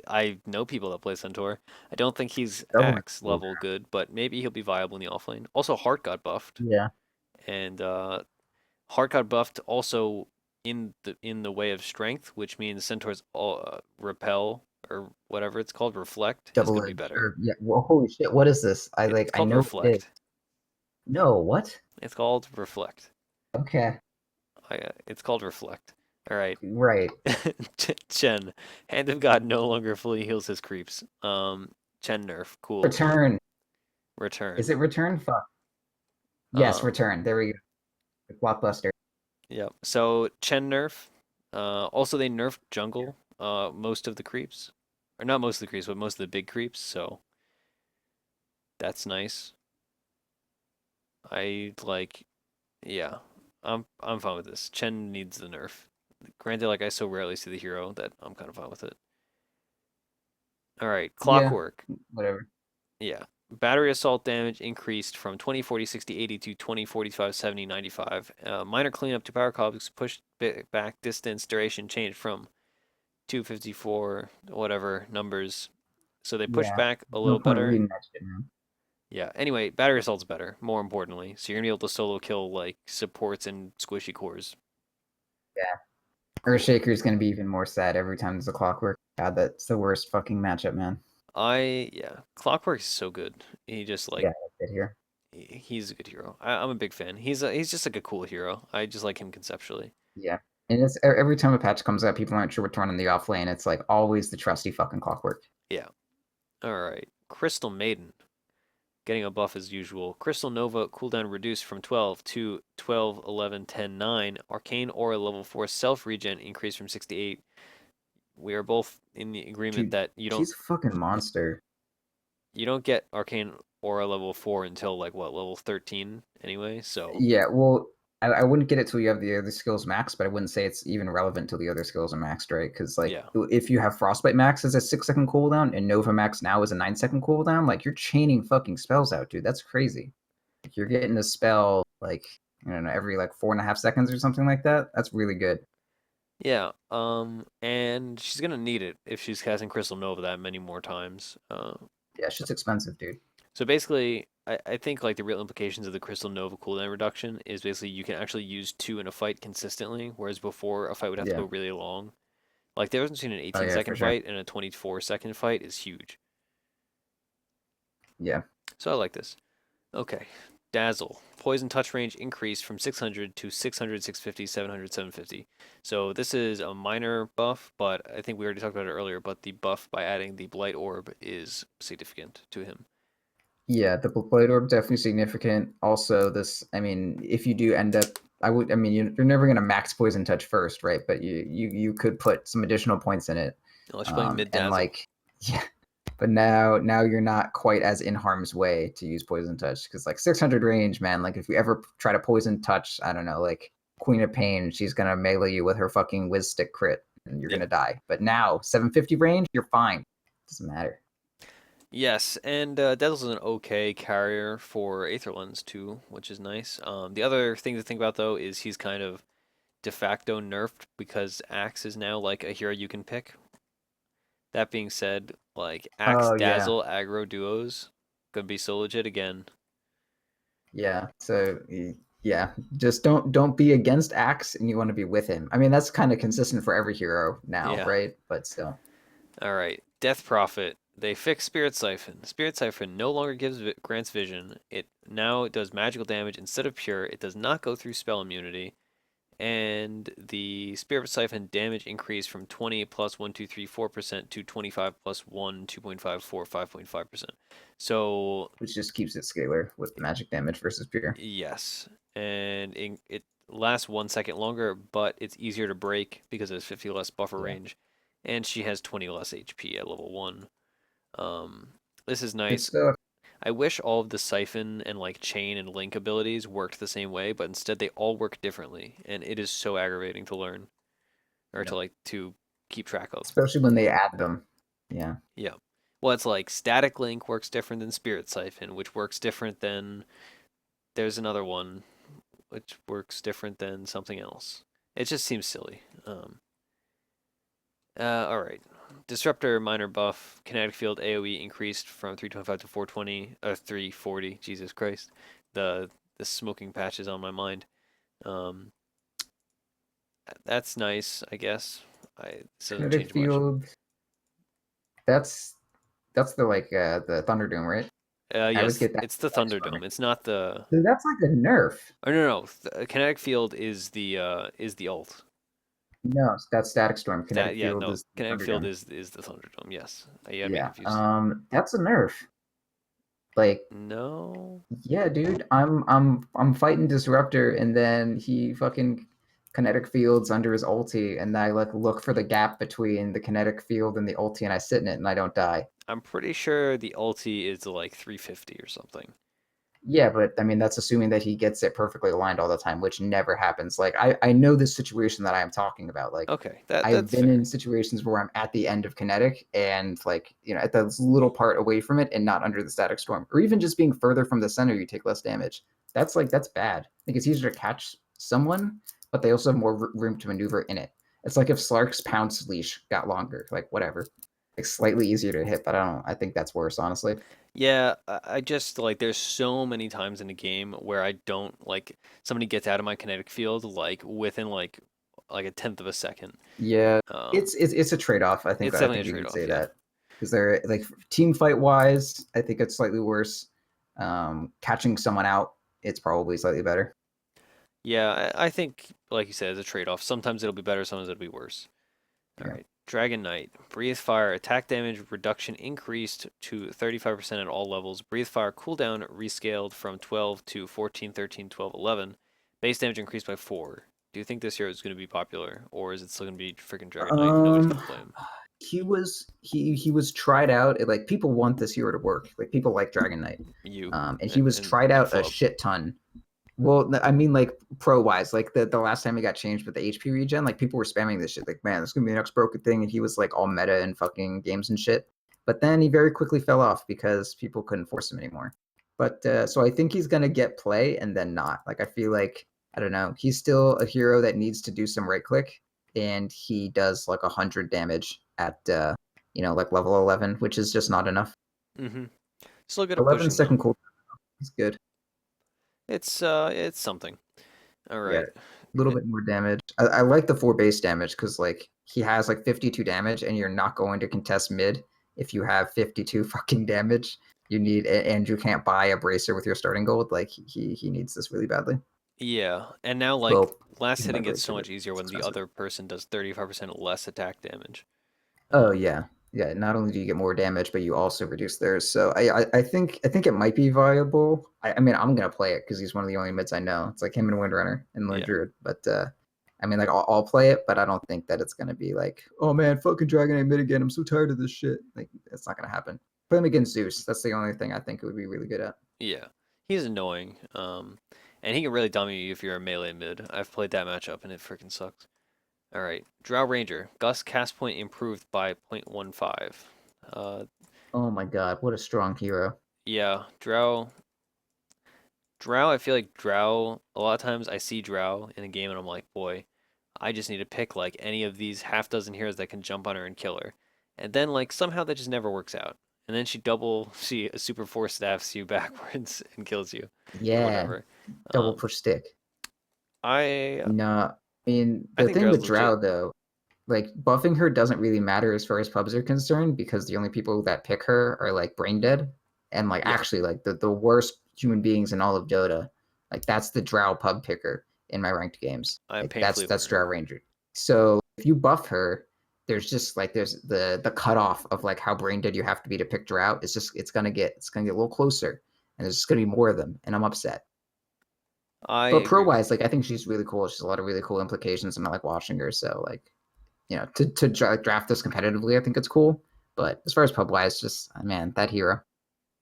I know people that play Centaur. I don't think he's Double axe cooldown. level good, but maybe he'll be viable in the offlane. Also, Heart got buffed, Yeah. and Heart got buffed also in the way of strength, which means Centaur's repel or whatever it's called, reflect is Double gonna be edge. better. Or yeah. Well, holy shit, what is this? It's I called know what it is. reflect. No, what? It's called reflect. Okay. It's called reflect. All right. Right. Chen, Hand of God no longer fully heals his creeps. Chen nerf, cool. Return. Is Return. it return? Fuck. Yes, Um, return. There we go. Blockbuster. yeah. So Chen nerf. Also they nerfed jungle. Most of the creeps, or not most of the creeps, but most of the big creeps. So that's nice. I like. Yeah. I'm fine with this. Chen needs the nerf. Granted, like I so rarely see the hero that I'm kind of fine with it. All right, Yeah. Clockwork. Whatever. Yeah. Battery assault damage increased from 20, 40, 60, 80 to 20, 45, 70, 95. Minor cleanup to power cogs pushed back distance duration changed from 254, whatever numbers. So they pushed Yeah. back a No little point better. reading that shit, man. Yeah. Anyway, battery assault's better, more importantly. So you're gonna be able to solo kill like supports and squishy cores. Yeah. Earthshaker is gonna be even more sad every time there's a clockwork. God, that's the worst fucking matchup, man. Yeah. Clockwork's so good. He just like Yeah, that's it here. he's a good hero. I'm a big fan. He's just like a cool hero. I just like him conceptually. Yeah. And it's every time a patch comes out, people aren't sure what to run in the off lane. It's like always the trusty fucking clockwork. Yeah. All right. Crystal Maiden getting a buff as usual. Crystal Nova cooldown reduced from 12 to 12, 11, 10, 9. Arcane Aura level 4 self regen increased from 6 to 8. We are both in the agreement Dude, that she's a fucking monster. you don't get Arcane Aura level 4 until like what, level 13 anyway, so Yeah, well, I wouldn't get it till you have the other skills maxed, but I wouldn't say it's even relevant till the other skills are maxed, right? Because like yeah. if you have Frostbite max as a 6 second cooldown and Nova max now is a 9 second cooldown, like you're chaining fucking spells out, dude. That's crazy. Like, you're getting a spell like I don't know every like 4.5 seconds or something like that. That's really good. Yeah, and she's gonna need it if she's casting Crystal Nova that many more times. Yeah, shit's expensive, dude. So basically, I think like the real implications of the Crystal Nova cooldown reduction is basically you can actually use two in a fight consistently, whereas before a fight would have to Yeah. go really long. Like the difference between an Oh 18 yeah, for second sure. fight and a 24-second fight is huge. Yeah. So I like this. Okay. Dazzle. Poison touch range increased from 600 to 600, 650, 700, 750. So this is a minor buff, but I think we already talked about it earlier, but the buff by adding the Blight Orb is significant to him. Yeah, the Blade Orb definitely significant. Also, I mean, if you do end up, I mean, you're never gonna max Poison Touch first, right? But you could put some additional points in it, Unless you're playing mid and Dazzle. like, yeah, But now you're not quite as in harm's way to use poison touch because like 600 range, man. Like if you ever try to poison touch, I don't know, like Queen of Pain, she's gonna melee you with her fucking whiz stick crit, and you're Yeah. gonna die. But now 750 range, you're fine. Doesn't matter. Yes, and Dazzle's an okay carrier for Aetherlens too, which is nice. The other thing to think about though is he's kind of de facto nerfed because Axe is now like a hero you can pick. That being said, like Axe Oh yeah, Dazzle aggro duos could be so legit again. yeah. So yeah, just don't be against Axe, and you want to be with him. I mean, that's kind of consistent for every hero now, Yeah. right? But still, All right. Death Prophet. They fixed Spirit Siphon. Spirit Siphon no longer grants vision. It now does magical damage instead of pure. It does not go through spell immunity. And the Spirit Siphon damage increased from 20 plus 1, 2, 3, 4% to 25 plus 1, 2.5, 4, 5.5%. So, which just keeps it scalar with magic damage versus pure. yes. And it lasts 1 second longer, but it's easier to break because it has 50 less buffer Yeah, range. And she has 20 less HP at level 1. Um, this is good nice. stuff. I wish all of the Siphon and like Chain and Link abilities worked the same way, but instead they all work differently, and it is so aggravating to learn or Yeah, to keep track of. especially when they add them. Yeah. Yeah. Well, it's like Static Link works different than Spirit Siphon, which works different than there's another one which works different than something else. It just seems silly. All right. Disruptor minor buff. Kinetic field AoE increased from 325 to 420 or 340. Jesus Christ. The smoking patch is on my mind. Um, that's nice, I guess. This doesn't Kinetic change much. field. That's the like the Thunderdome, right? I always Yes, get that it's the storm. Thunderdome. It's not the. Dude, that's like a nerf. Oh no. Kinetic field is the ult. No, that's static storm. Kinetic Yeah, field no. is Kinetic field Thunderdome. is the Thunderdome. Yes, I had me Yeah. confused. That's a nerf. Like, No. yeah, dude, I'm fighting Disruptor, and then he fucking kinetic fields under his ulti, and I like look for the gap between the kinetic field and the ulti, and I sit in it, and I don't die. I'm pretty sure the ulti is like 350 or something. Yeah, but I mean that's assuming that he gets it perfectly aligned all the time, which never happens. Like I know this situation that I am talking about. Like Okay, I've that's been in fair. situations where I'm at the end of kinetic and like at this little part away from it and not under the static storm, or even just being further from the center, you take less damage. That's bad. I think it's easier to catch someone, but they also have more room to maneuver in it. It's like if Slark's pounce leash got longer, like whatever, like slightly easier to hit, but I don't. I think that's worse, honestly. Yeah, I just like there's so many times in a game where I don't like somebody gets out of my kinetic field like within like a tenth of a second. Yeah, Um, it's a trade off. it's I definitely think a you could trade-off. say Yeah. that because they're like team fight wise, I think it's slightly worse. Catching someone out, it's probably slightly better. Yeah, I think like you said, it's a trade-off. Sometimes it'll be better, sometimes it'll be worse. All Yeah. right. Dragon Knight. Breathe Fire. Attack damage reduction increased to 35% at all levels. Breathe Fire cooldown rescaled from 12 to 14, 13, 12, 11. Base damage increased by 4. Do you think this hero is going to be popular, or is it still going to be freaking Dragon Knight? Nobody's going Um, to play him. he was tried out. Like people want this hero to work. Like people like Dragon Knight. You And he was tried and out a Flub. shit ton. Well, I mean, like pro wise, like the last time he got changed with the HP regen, like people were spamming this shit. Like, man, this is gonna be the next broken thing, and he was like all meta in fucking games and shit. But then he very quickly fell off because people couldn't force him anymore. But so I think he's gonna get play and then not. Like I feel like I don't know. He's still a hero that needs to do some right click, and he does like 100 damage at like level 11, which is just not enough. Mm-hmm. Still good at 11 pushing though. second cooldown is good. It's something. All Yeah, right. a little bit more damage. I like the 4 base damage because like he has like 52 damage, and you're not going to contest mid if you have 52 fucking damage. You need and you can't buy a bracer with your starting gold. Like he needs this really badly. Yeah, and now like Well, you last can buy hitting gets so bracer, but much easier it's when the expensive. other person does 35% less attack damage. Oh Um, yeah, yeah. Not only do you get more damage, but you also reduce theirs. So I think it might be viable. I mean, I'm gonna play it because he's one of the only mids I know. It's like him and Windrunner and Lone yeah. Druid. But I mean, like I'll play it, but I don't think that it's gonna be like, oh man, fucking Dragon mid again. I'm so tired of this shit. Like it's not gonna happen. Play him against Zeus. That's the only thing I think it would be really good at. Yeah, he's annoying. And he can really dummy you if you're a melee mid. I've played that matchup and it freaking sucks. All right, Drow Ranger. Gust cast point improved by 0.15. Uh, Oh my god, what a strong hero. yeah, Drow. Drow. I feel like Drow. A lot of times I see Drow in a game and I'm like, boy, I just need to pick like any of these half dozen heroes that can jump on her and kill her. And then like somehow that just never works out. And then she super force staffs you backwards and kills you or Yeah, whatever. double Um, push stick. I No, I mean I the think thing Drow's with legit. Drow though, like buffing her doesn't really matter as far as pubs are concerned because the only people that pick her are like brain dead and like Yeah, actually like the worst human beings in all of Dota. Like that's the Drow pub picker in my ranked games. I'm Like painfully that's aware. Drow Ranger. So if you buff her, there's just like there's the cutoff of like how brain dead you have to be to pick Drow. It's gonna get a little closer, and there's just gonna be more of them, and I'm upset. I But pro agree with wise, you. like I think she's really cool. She's a lot of really cool implications, and I like watching her. So like draft this competitively, I think it's cool. But as far as pub wise, just man, that hero.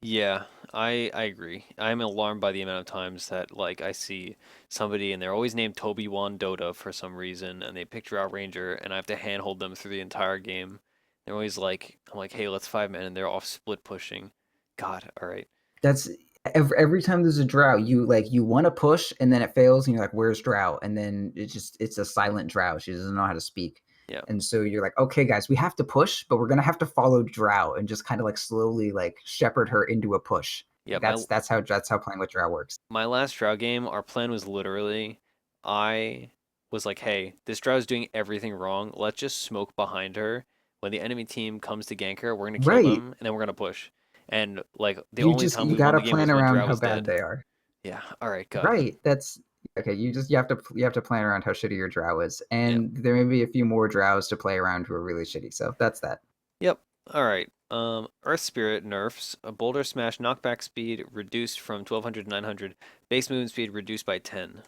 Yeah, I agree. I'm alarmed by the amount of times that like I see somebody and they're always named Toby Wan Dota for some reason and they pick Drow Ranger and I have to handhold them through the entire game. They're always like I'm like, "Hey, let's 5 men," and they're off split pushing. God, all right. That's every time there's a drought, you want to push, and then it fails, and you're like, "Where's drought?" And then it's a silent drought. She doesn't know how to speak, Yeah. and so you're like, "Okay, guys, we have to push, but we're gonna have to follow drought and just kind of like slowly like shepherd her into a push." Yeah, Like that's how playing with drought works. my last Drow game, our plan was literally I was like, "Hey, this Drow is doing everything wrong. Let's just smoke behind her. When the enemy team comes to gank her, we're gonna kill Right. them and then we're gonna push." And like the You only just time you we won gotta the game plan was when around Drow how was bad dead. they are. Yeah. All right. God. Right. That's okay. You have to plan around how shitty your drow is, Yep. and there may be a few more drows to play around who are really shitty. So that's that. Yep. All right. Earth Spirit nerfs. A Boulder Smash knockback speed reduced from 1200 to 900. Base movement speed reduced by 10.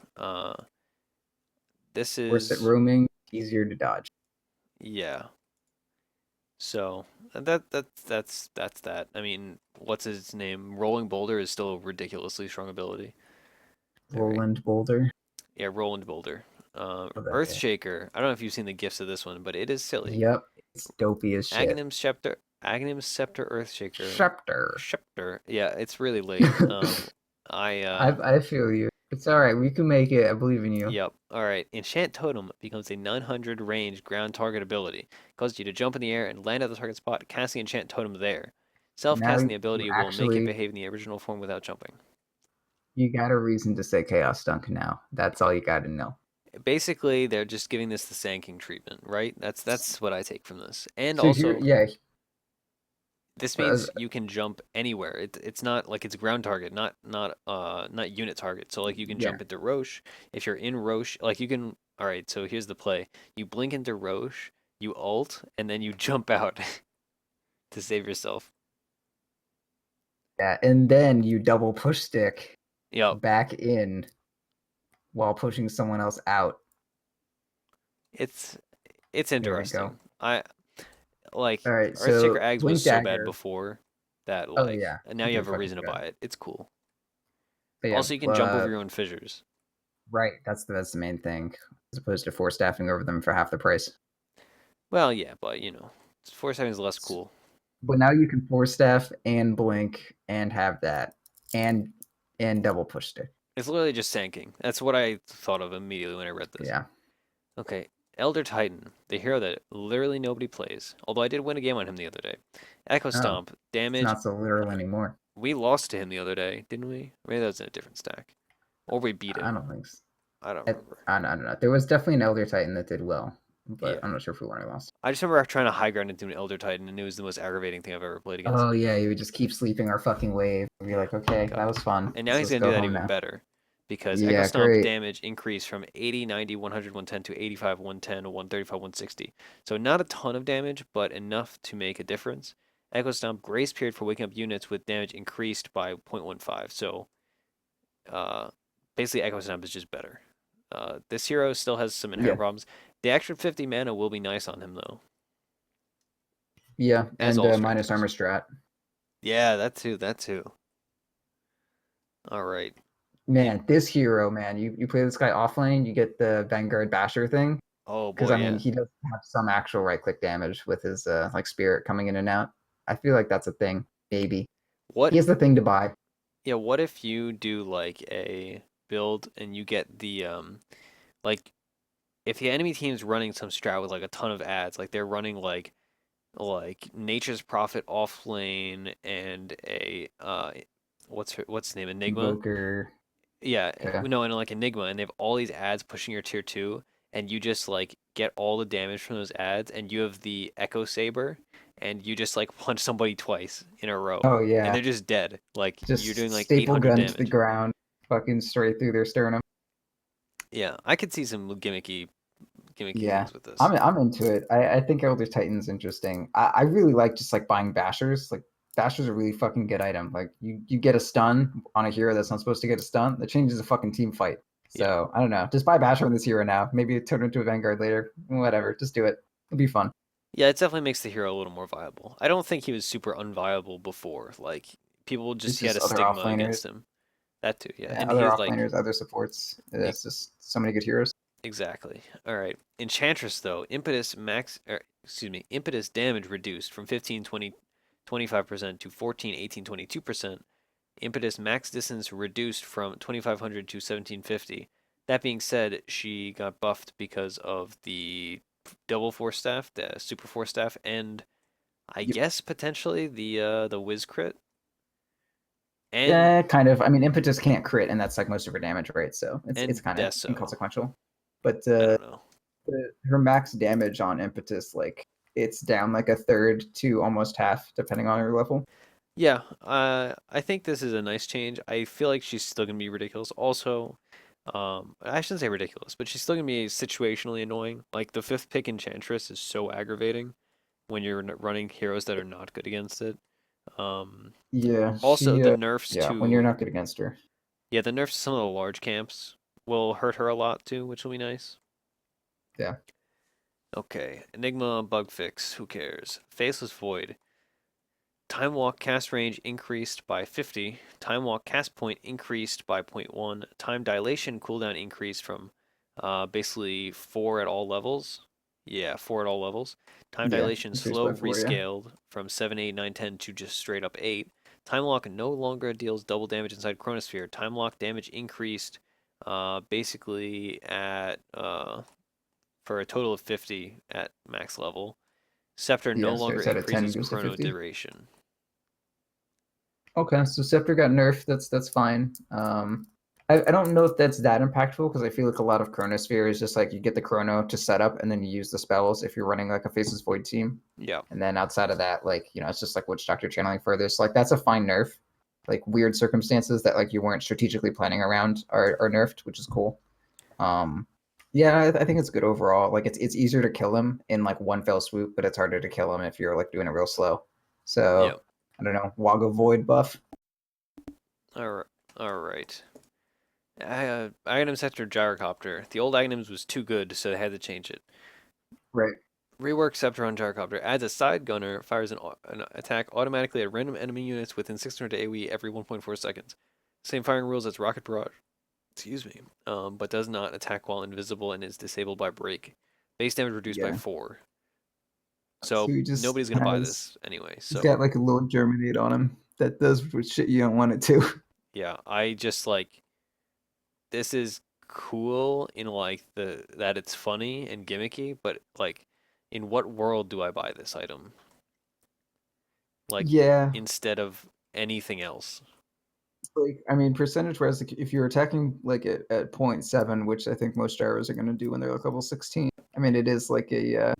This Worse at is roaming, easier to dodge. yeah. So that's that. I mean, what's his name? Rolling Boulder is still a ridiculously strong ability. All right. Roland Boulder. Yeah, Roland Boulder. Love that guy. Earthshaker. I don't know if you've seen the gifs of this one, but it is silly. Yep. It's dopey as shit. Aghanim Scepter Earthshaker. Scepter. Scepter. Yeah, it's really late. I I feel you. It's all right. We can make it. I believe in you. Yep. All right. Enchant Totem becomes a 900 range ground target ability. Causes you to jump in the air and land at the target spot, casting Enchant Totem there. Now Self-casting the you ability will make it actually behave in the original form without jumping. you got a reason to say chaos dunk now. That's all you got to know. Basically, they're just giving this the Sand King treatment, right? That's what I take from this. And So here, also, yeah, this uh, means you can jump anywhere. It's not like it's ground target, not unit target. So like you can yeah. jump into Roche. If you're in Roche, like you can. All right. So here's the play. You blink into Roche, you ult, and then you jump out to save yourself. Yeah, and then you double push stick Yep. back in while pushing someone else out. It's it's There we go. interesting. I like All right, Earthshaker so Ags was Blink so bad Dagger. before that Oh like yeah, and now you really have a fucking reason to good. buy it. It's cool. But yeah, Also, you can jump over your own fissures. right. That's the main thing, as opposed to four staffing over them for half the price. Well, yeah, but force having is less S- cool. But now you can four staff and blink and have that and double push stick. It's literally just Sand. That's what I thought of immediately when I read this. Yeah. Okay, Elder Titan, the hero that literally nobody plays. Although I did win a game on him the other day. Echo Oh, Stomp, it's damage. not so literal anymore. We lost to him the other day, didn't we? Maybe that was in a different stack. Or we beat I him. don't think so. I don't I, remember. I don't know. There was definitely an Elder Titan that did well, but Yeah. I'm not sure if we won or lost. I just remember trying to high ground into an Elder Titan, and it was the most aggravating thing I've ever played against. Oh yeah, you would just keep sleeping our fucking wave. And be like, okay, that God. was fun. And now Let's he's just going to do go that home even now. better. Because Echo Yeah, Stomp great. damage increased from 80, 90, 100, 110 to 85, 110, 135, 160. So not a ton of damage, but enough to make a difference. Echo Stomp grace period for waking up units with damage increased by 0.15. So uh, basically, Echo Stomp is just better. This hero still has some inherent Yeah, problems. The extra 50 mana will be nice on him though, yeah, as and all minus strength armor is. strat. Yeah, that too. That too. All right. And Man, this hero, man, you play this guy offlane, you get the Vanguard Basher thing. oh Because boy, I mean, yeah. he does have some actual right click damage with his like spirit coming in and out. I feel like that's a thing. Maybe he What? has the thing to buy. Yeah. What if you do like a build and you get the like if the enemy team's running some strat with like a ton of ads, like they're running like Nature's Prophet off lane and a what's his name, Enigma. Invoker. Yeah, Okay. no, and like Enigma, and they have all these ads pushing your tier two, and you just like get all the damage from those ads, and you have the Echo Saber, and you just like punch somebody twice in a row, Oh and yeah, they're just dead. Like you're just doing like staple 800 gun to the damage. ground, fucking straight through their sternum. Yeah, I could see some gimmicky Yeah, things with this. I'm into it. I think Elder Titan's interesting. I really like just like buying bashers. Like bashers are a really fucking good item. Like you get a stun on a hero that's not supposed to get a stun. That changes a fucking team fight. Yeah. So I don't know. Just buy basher on this hero now. Maybe turn it into a vanguard later. Whatever. Just do it. It'll be fun. Yeah, it definitely makes the hero a little more viable. I don't think he was super unviable before. Like people It's just he had just a other stigma offlaners. against him. That too, yeah. Yeah, And other he's like offlaners, other supports. e- It's just so many good heroes. exactly. All right. Enchantress though, impetus damage reduced from 15, 20, 25% to 14, 18, 22%. Impetus max distance reduced from 2500 to 1750. That being said, she got buffed because of the double force staff, the super force staff, and I Yep. guess potentially the whiz crit. And Yeah, kind of. I mean, impetus can't crit, and that's like most of her damage, right? So it's kind of Deso. inconsequential. But I don't know. her max damage on impetus, like it's down like a third to almost half, depending on her level. Yeah, I think this is a nice change. I feel like she's still gonna be ridiculous. Also, I shouldn't say ridiculous, but she's still gonna be situationally annoying. Like the fifth pick Enchantress is so aggravating when you're running heroes that are not good against it. Um, Yeah, Also, she. the nerfs Yeah, when you're to not good against her. yeah, the nerfs to some of the large camps will hurt her a lot too, which will be nice. Yeah, Okay, Enigma bug fix. Who cares? Faceless Void. Time walk cast range increased by 50. Time walk cast point increased by zero point 0.1. Time dilation cooldown increased from basically 4 at all levels. Yeah, 4 at all levels. Time yeah, dilation increased by slow 4. Yeah, rescaled from 7, 8, 9, 10 to just straight up 8. Time lock no longer deals double damage inside Chronosphere. Time lock damage increased basically at for a total of 50 at max level. Scepter no yeah. longer Starts out at 10, increases goes to chrono 50. duration. Okay, so Scepter got nerfed. That's fine. I don't know if that's that impactful because I feel like a lot of Chronosphere is just like you get the Chrono to set up and then you use the spells if you're running like a Faceless Void team. Yeah. And then outside of that, like, it's just like Witch Doctor channeling further. So like that's a fine nerf. Like weird circumstances that like you weren't strategically planning around are nerfed, which is cool. Um yeah, I think it's good overall. Like it's easier to kill him in like one fell swoop, but it's harder to kill him if you're like doing it real slow. Yep. So I don't know, Waga Void buff. All right. All right. Item sector gyrocopter. The old items was too good, so they had to change it. Right. Rework scepter on gyrocopter adds a side gunner, fires an attack automatically at random enemy units within 600 AoE every 1.4 seconds. Same firing rules as rocket barrage. Excuse me. But does not attack while invisible and is disabled by break. Base damage reduced by Yeah. 4. So So he just nobody's gonna buy has this anyway. he's So got like a little germinate on him that does shit you don't want it to. yeah, I just like this is cool in like the that it's funny and gimmicky, but like in what world do I buy this item? Like Yeah. instead of anything else. Like I mean percentage wise, like, if you're attacking like at zero point 0.7, which I think most gyros are gonna do when they're like level 16. I mean it is like a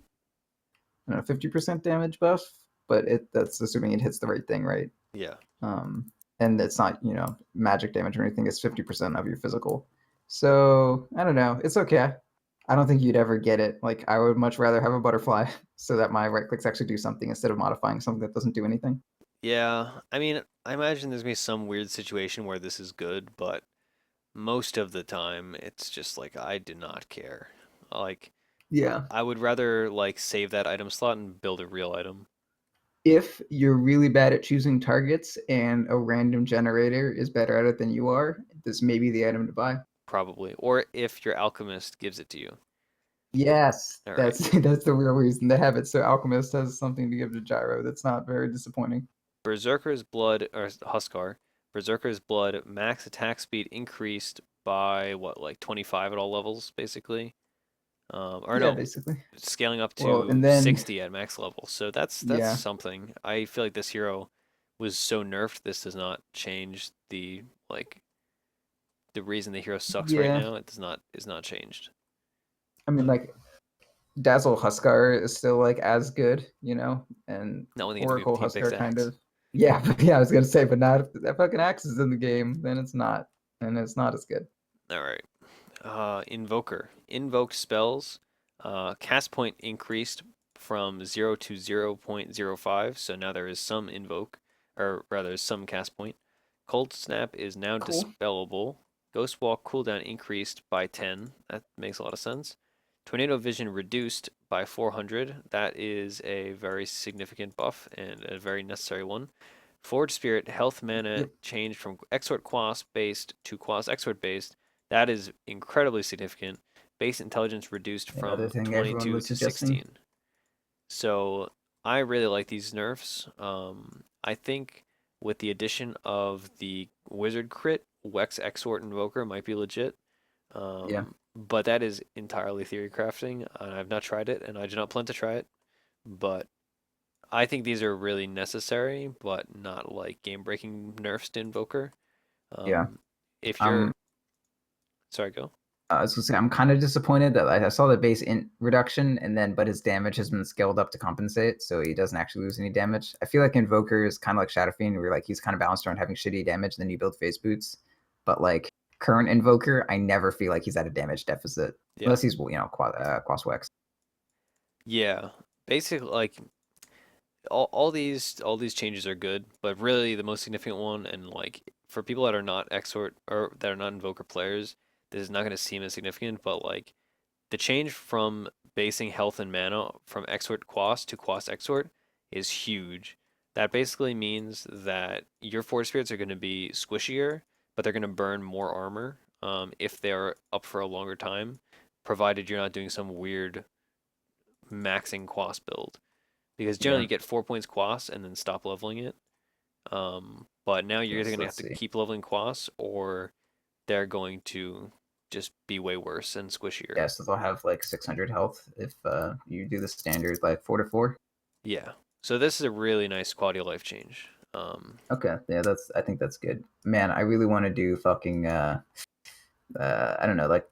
I don't know, 50% damage buff, but that's assuming it hits the right thing, right? Yeah. Um, and it's not magic damage or anything. It's 50% of your physical. So I don't know. It's okay. I don't think you'd ever get it. Like I would much rather have a butterfly so that my right clicks actually do something instead of modifying something that doesn't do anything. Yeah. I mean, I imagine there's gonna be some weird situation where this is good, but most of the time, it's just like I do not care. Like Yeah. I would rather like save that item slot and build a real item, If you're really bad at choosing targets and a random generator is better at it than you are, this may be the item to buy. probably. Or if your alchemist gives it to you. Yes, All right. that's that's the real reason they have it. So Alchemist has something to give to Gyro. That's not very disappointing. Berserker's Blood, or Huskar, Berserker's Blood, max attack speed increased by what, like 25 at all levels, basically? Or Yeah, no, basically. scaling up Well, to and then 60 at max level. So that's yeah, something. I feel like this hero was so nerfed. This does not change like the reason the hero sucks right yeah. now. It does not is not changed. I mean, like Dazzle Huskar is still like as good, and Not when the enemy Oracle team picks Huskar kind Axe. of. Yeah, but yeah, I was gonna say, but not if that fucking axe is in the game, then it's not, and it's not as good. All right. Invoker. Invoked spells. Cast point increased from 0 to 0.05, so now there is some invoke, or rather some cast point. Cold Snap is now Cool. dispellable. Ghost Walk cooldown increased by 10. That makes a lot of sense. Tornado Vision reduced by 400. That is a very significant buff and a very necessary one. Forge Spirit health mana Yep. changed from Exort Quas based to Quas Exort based. That is incredibly significant. Base intelligence reduced Another from thing 20 everyone to was suggesting. 16. So I really like these nerfs. I think with the addition of the wizard crit, Wex Exort Invoker might be legit. Yeah, But that is entirely theory crafting, and I've not tried it, and I do not plan to try it. But I think these are really necessary, but not like game-breaking nerfs to Invoker. yeah. Um, if you're, Um, sorry, go. I was gonna say I'm kind of disappointed that I saw the base int reduction, and then but his damage has been scaled up to compensate, so he doesn't actually lose any damage. I feel like Invoker is kind of like Shadow Fiend, where like he's kind of balanced around having shitty damage, then you build phase boots. But like current Invoker, I never feel like he's at a damage deficit Yeah, unless he's Quaswex. yeah. Basically, like all these changes are good, but really the most significant one, and like for people that are not Exort or that are not Invoker players, this is not going to seem as significant. But like the change from basing health and mana from Exort Quas to Quas Exort is huge. That basically means that your Force Spirits are going to be squishier, but they're going to burn more armor if they're up for a longer time, provided you're not doing some weird maxing Quas build. Because generally Yeah. you get 4 points Quas and then stop leveling it. But now you're either Yes. going to have Let's to see. keep leveling Quas or they're going to just be way worse and squishier. Yeah, so they'll have like 600 health if you do the standard like 4 to 4. Yeah. So this is a really nice quality of life change. Okay, yeah, I think that's good. Man, I really want to do fucking I don't know, like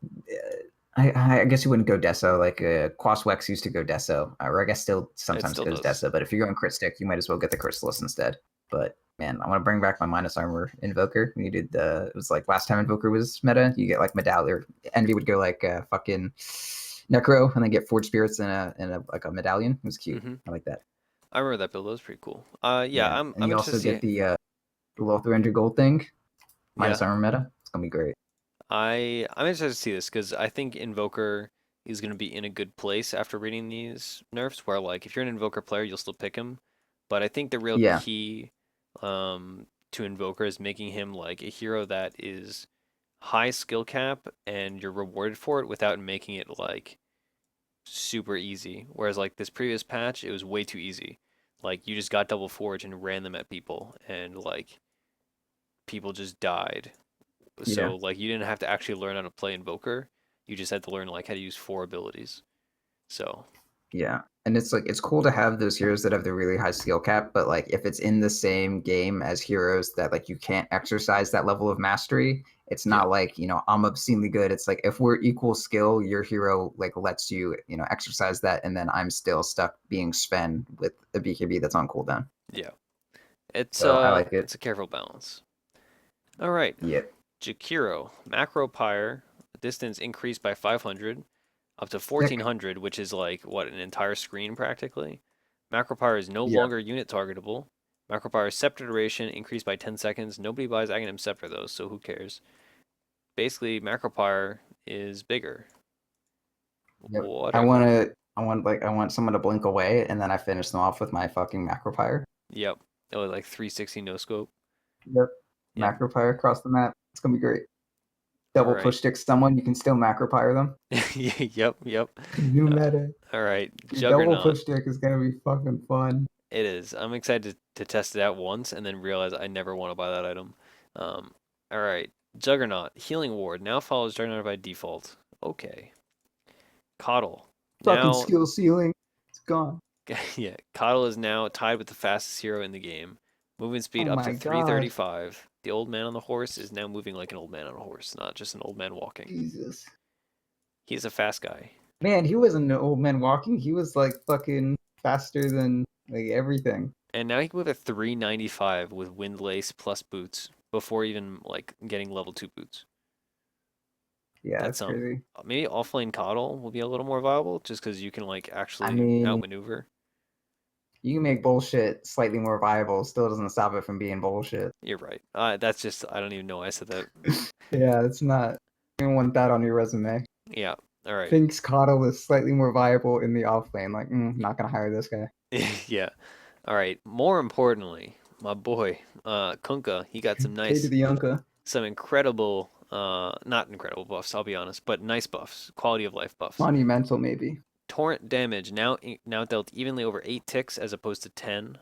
I guess you wouldn't go Deso. Like Quaswex used to go Deso, or I guess still It sometimes still goes does. Deso. But if you're going Crit Stick, you might as well get the Chrysalis instead. But man, I want to bring back my minus armor Invoker. We did the it was like last time Invoker was meta. You get like medallion. Or Envy would go like fucking Necro, and then get Forge Spirits and a like a medallion. It was cute. Hmm. I like that. I remember that build. That was pretty cool. Yeah, Yeah, I'm and I'm you interested to also see. get the little 300 gold thing Yeah, minus armor meta. It's gonna be great. I'm interested to see this because I think Invoker is going to be in a good place after reading these nerfs. Where like if you're an Invoker player, you'll still pick him, but I think the real Yeah, key to Invoker is making him like a hero that is high skill cap and you're rewarded for it without making it like super easy. Whereas like this previous patch, it was way too easy. Like you just got double forge and ran them at people, and like people just died. yeah. So like you didn't have to actually learn how to play Invoker. You just had to learn like how to use four abilities. So Yeah. And it's like it's cool to have those heroes that have the really high skill cap, but like if it's in the same game as heroes that like you can't exercise that level of mastery, it's yeah, not like, I'm obscenely good. It's like if we're equal skill, your hero like lets you, exercise that and then I'm still stuck being Sven with a BKB that's on cooldown. yeah. It's So I uh like it. it's a careful balance. All right. Yeah. Jakiro, Macro Pyre, distance increased by 500 up to Sick. 1400, which is like what an entire screen practically. Macro Pyre is no Yeah. longer unit targetable. Macro Pyre scepter duration increased by 10 seconds. Nobody buys Aghanim Scepter though, so who cares? basically Macropyre is bigger. Yep. Whatever. I want someone to blink away, and then I finish them off with my fucking macropyre. Yep. Oh, like 360 no scope. Yep. Yep. Macropyre across the map. It's gonna be great. All Double right. push stick someone, you can still macropyre them. Yep. Yep. New Uh, meta. all right. Dude, double Juggernaut. push stick is gonna be fucking fun. It is. I'm excited to test it out once and then realize I never want to buy that item. Um, all right. Juggernaut. Healing Ward now follows Juggernaut by default. Okay. Coddle. Fucking Now, skill ceiling. It's gone. yeah, Coddle is now tied with the fastest hero in the game. Movement Oh speed up to my god. 335. The old man on the horse is now moving like an old man on a horse, not just an old man walking. Jesus. He's a fast guy. Man, he wasn't an old man walking. He was like fucking faster than like everything. And now he can move at 395 with Windlace plus boots before even like getting level 2 boots. Yeah, That's that's crazy. maybe offlane Coddle will be a little more viable just because you can like I actually mean, outmaneuver. you can make bullshit slightly more viable. Still doesn't stop it from being bullshit. You're right. That's just I don't even know why I said that. Yeah, it's not. You don't want that on your resume. Yeah. All right. Thinks Coddle is slightly more viable in the off lane. Like, not gonna hire this guy. Yeah. All right. More importantly, my boy, Kunkka, he got some K to nice, the Yunka. some incredible, not incredible buffs, I'll be honest, but nice buffs, quality of life buffs. Monumental, maybe. Torrent damage now dealt evenly over 8 ticks as opposed to 10.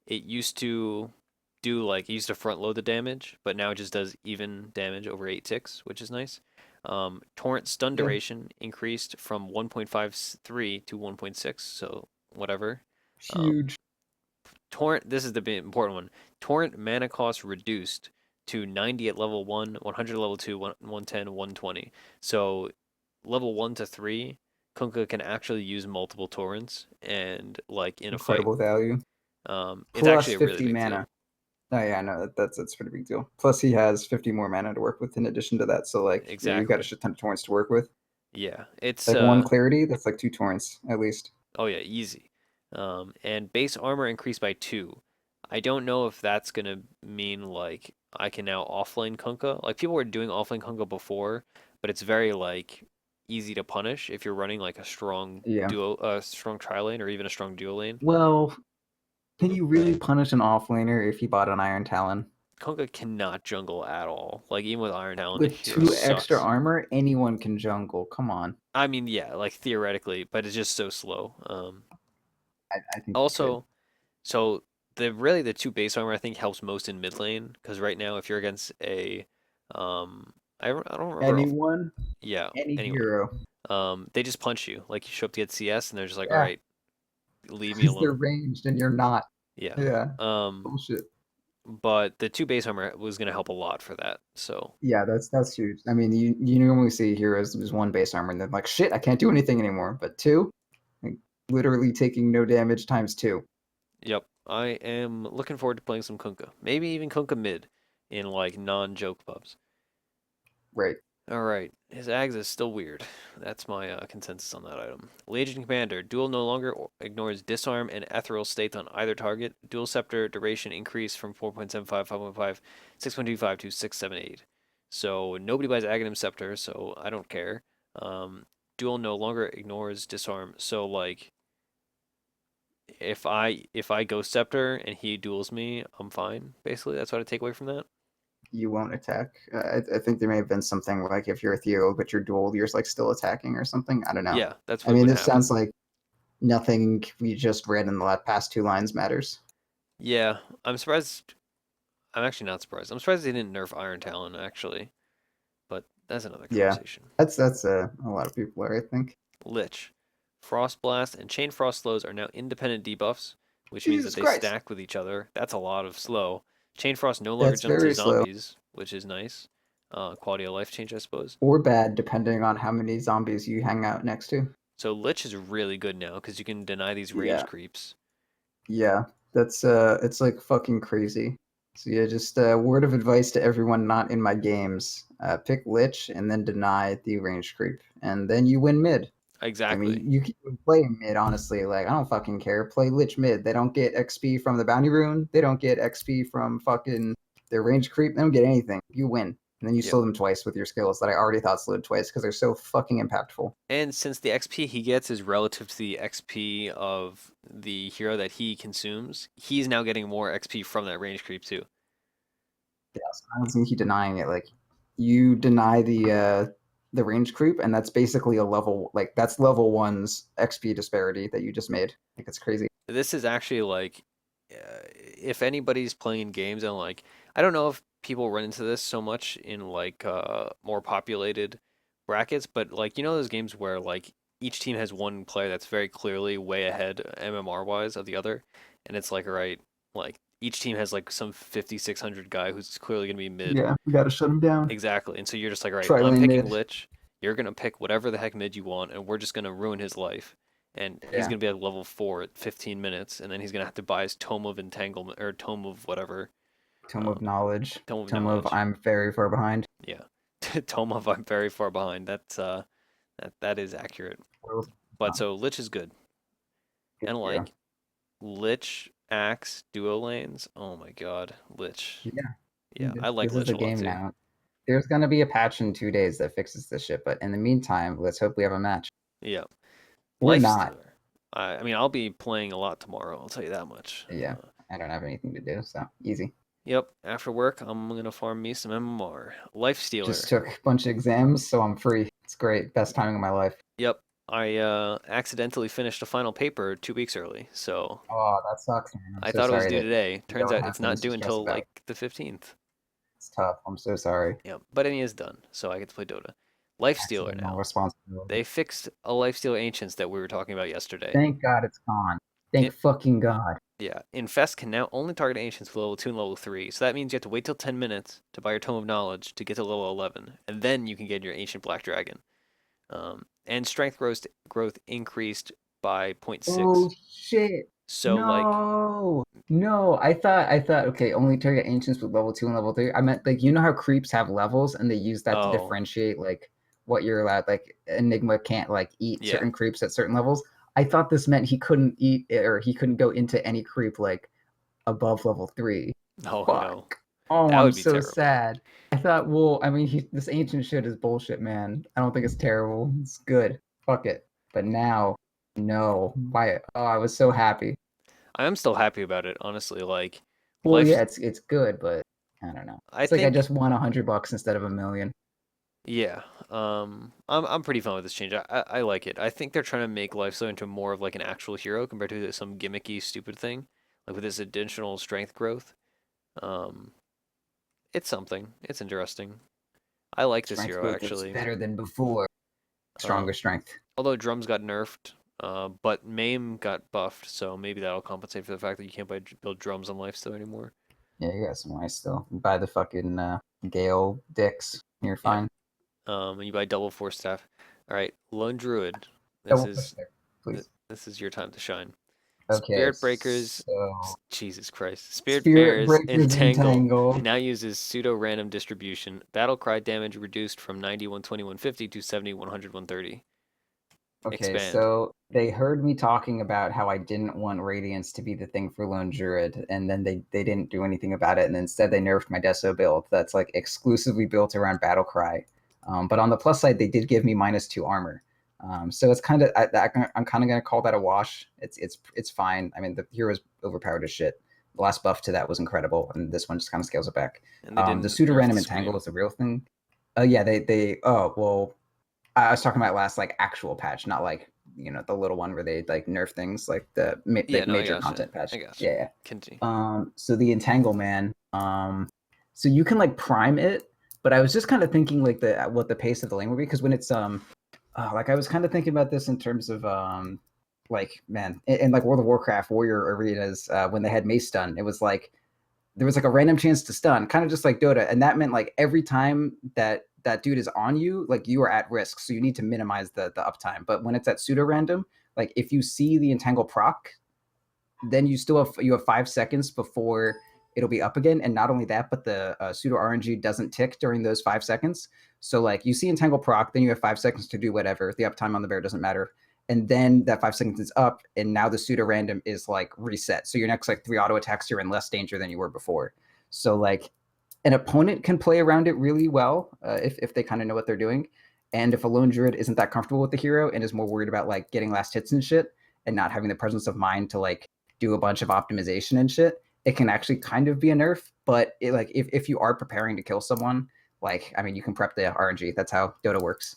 It used to do like it used to front load the damage, but now it just does even damage over 8 ticks, which is nice. Torrent stun Yeah, duration increased from 1.53 to 1.6, so whatever. Um, huge. Torrent, this is the important one. Torrent mana cost reduced to 90 at level 1, 100 at level 2, 110, 120. So level 1 to 3, Kunkka can actually use multiple torrents and like in a fight. Incredible value. It's Plus actually a really 50 big deal. mana. Oh yeah, no, that's a pretty big deal. Plus he has 50 more mana to work with in addition to that. So like, yeah, you got a Exactly. shit ton of torrents to work with. Yeah. It's Like one clarity, that's like 2 torrents at least. oh yeah, easy. And base armor increased by 2. I don't know if that's gonna mean like I can now offlane Kunkka. Like people were doing offlane Kunkka before, but it's very like easy to punish if you're running like a strong Yeah. duo, strong tri lane or even a strong duo lane. Well, can you really punish an offlaner if he bought an Iron Talon? Kunkka cannot jungle at all. Like even with Iron Talon, the With hero 2 extra sucks. armor, anyone can jungle. Come on. I mean, yeah, like theoretically, but it's just so slow. I think you could. Also, so the two base armor I think helps most in mid lane because right now if you're against a I don't remember Anyone, yeah, any anyone. hero. They just punch you. Like you show up to get CS and they're just like, "All Yeah, right, leave me because they're alone." ranged and you're not. Yeah. Yeah, Um bullshit. but the two base armor was going to help a lot for that. So, Yeah, that's huge. I mean, you normally see heroes lose 1 base armor and then like shit, I can't do anything anymore. But 2, like, literally taking no damage times 2. yep. I am looking forward to playing some Kunkka. Maybe even Kunkka mid in like non-joke pubs. Right. All right, his Ags is still weird. That's my consensus on that item. Legion Commander, duel no longer ignores disarm and ethereal state on either target. Dual scepter duration increased from 4.75, 5.5, 6.25 to 6.78. So nobody buys Aghanim Scepter, so I don't care. Duel no longer ignores disarm. So like if I go Scepter and he duels me, I'm fine. Basically, that's what I take away from that. You won't attack. I think there may have been something like if you're ethereal but you're dual, you're like still attacking or something. I don't know. Yeah, that's I what mean, would this happen. sounds like nothing we just read in the past 2 lines matters. Yeah, I'm surprised. I'm actually not surprised. I'm surprised they didn't nerf Iron Talon actually, but that's another Yeah, conversation. that's a lot of people are. I think. Lich, Frost Blast, and Chain Frost slows are now independent debuffs, which means that Jesus they Christ, stack with each other. That's a lot of slow. Chain Frost no longer that's jumps to very slow zombies, which is nice. Quality of life change, I suppose. or bad depending on how many zombies you hang out next to. So Lich is really good now because you can deny these range Yeah, creeps. yeah, that's it's like fucking crazy. So yeah, just a word of advice to everyone not in my games: pick Lich and then deny the range creep, and then you win mid. I mean, Exactly. you can play mid, honestly. Like, I don't fucking care. Play Lich mid. They don't get XP from the bounty rune. They don't get XP from fucking their range creep. They don't get anything. You win. and then you Yep. slow them twice with your skills that I already thought slowed twice because they're so fucking impactful. And since the XP he gets is relative to the XP of the hero that he consumes, he's now getting more XP from that range creep too. Yes, I don't think you denying it. Like you deny the range creep, and that's basically a level like that's level one's XP disparity that you just made. Like it's crazy. This is actually like, if anybody's playing games and like, I don't know if people run into this so much in like more populated brackets, but like those games where like each team has one player that's very clearly way ahead MMR wise of the other, and it's like, all right, like each team has like some 5600 guy who's clearly gonna be mid. Yeah, we gotta shut him down. Exactly. And so you're just like, all right, I'm Tri-lane picking mid. Lich. You're gonna pick whatever the heck mid you want, and we're just gonna ruin his life. And he's Yeah, gonna be at level 4 at 15 minutes, and then he's gonna have to buy his Tome of Entanglement or Tome of whatever, Tome um, of Knowledge. Tome of Tome of Knowledge. I'm very far behind. Yeah, Tome of I'm very far behind. That is accurate. World. But so Lich is good, Good and hero. like Lich Axe duo lanes. Oh my God, Lich. Yeah, Yeah, I like this is Lich the a lot game too. now. There's gonna be a patch in 2 days that fixes this shit, but in the meantime, let's hope we have a match. Yeah, Or Life not. Stealer. I mean, I'll be playing a lot tomorrow. I'll tell you that much. Yeah, I don't have anything to do, so easy. Yep. After work, I'm gonna farm me some MMR. Life Just Stealer. took a bunch of exams, so I'm free. It's great. Best timing of my life. Yep. I accidentally finished a final paper 2 weeks early, so Oh, that sucks, man. I'm I so thought it was sorry due that today. you Turns don't out have it's not things to due stress until about. like the 15th. It's tough. I'm so sorry. Yep. But any is done, so I get to play Dota. Life Stealer Accidental now. responsibility. They fixed a Life Stealer Ancients that we were talking about yesterday. Thank God it's gone. Thank It, fucking God. yeah, Infest can now only target Ancients with level 2 and level 3, so that means you have to wait till 10 minutes to buy your Tome of Knowledge to get to level 11, and then you can get your Ancient Black Dragon. And strength growth increased by zero point Oh 0.6. shit. So like, No. No. I thought okay, only target ancients with level 2 and level 3. I meant like you know how creeps have levels and they use that to oh differentiate like what you're allowed like Enigma can't like eat yeah, certain creeps at certain levels. I thought this meant he couldn't eat or he couldn't go into any creep like above level 3. oh no, Fuck. Oh, that I'm would be so terrible. sad. I thought, well, I mean, this ancient shit is bullshit, man. I don't think it's terrible. It's good. Fuck it. But now, no. Why? Oh, I was so happy. I am still happy about it, honestly. Like, Well, life, yeah, it's good, but I don't know. I It's like I think, just won $100 instead of a million. yeah, I'm pretty fine with this change. I like it. I think they're trying to make Lifesteal into more of like an actual hero compared to some gimmicky, stupid thing, like with this additional strength growth. Um, it's something. It's interesting. I like this Strength hero growth is actually. better than before. Stronger Um, strength. Although drums got nerfed, but Maim got buffed, so maybe that'll compensate for the fact that you can't build drums on Lifesteal anymore. Yeah, you got some nice still. Buy the fucking Gale dicks. You're Yep. fine. And you buy double force staff. All right, Lone Druid. This Double push is there, please. this is your time to shine. Okay, Spirit Breakers. so Jesus Christ. Spirit Spirit Bearers Breakers Entangle Entangle. now uses pseudo random distribution. Battle cry damage reduced from 90 120 150 to 70 100 130. Okay, Expand. so they heard me talking about how I didn't want Radiance to be the thing for Lone Druid, and then they didn't do anything about it, and instead they nerfed my Deso build that's like exclusively built around Battle Cry. But on the plus side, they did give me -2 armor. So it's kind of I'm kind of gonna call that a wash. It's fine. I mean the hero's overpowered as shit. The last buff to that was incredible, and this one just kind of scales it back. And they The didn't pseudo nerf random the entangle scream. is the real thing. Yeah, they oh well I was talking about last like actual patch, not like the little one where they like nerf things like the Yeah, like no, I major gotcha. content patch. I gotcha. Yeah. Continue. So the entangle man. So you can like prime it, but I was just kind of thinking like the what the pace of the lane would be because when it's like I was kind of thinking about this in terms of like man in like World of Warcraft warrior arenas when they had mace stun, it was like there was like a random chance to stun, kind of just like Dota, and that meant like every time that dude is on you, like you are at risk, so you need to minimize the uptime. But when it's at pseudo random, like if you see the entangle proc, then you have 5 seconds before it'll be up again, and not only that, but the pseudo RNG doesn't tick during those 5 seconds. So like you see entangle proc, then you have 5 seconds to do whatever. The uptime on the bear doesn't matter, and then that 5 seconds is up, and now the pseudo random is like reset. So your next like 3 auto attacks, you're in less danger than you were before. So like an opponent can play around it really well if they kind of know what they're doing. And if a lone druid isn't that comfortable with the hero and is more worried about like getting last hits and shit and not having the presence of mind to like do a bunch of optimization and shit, it can actually kind of be a nerf. But it, like if you are preparing to kill someone, like I mean, you can prep the RNG. That's how Dota works.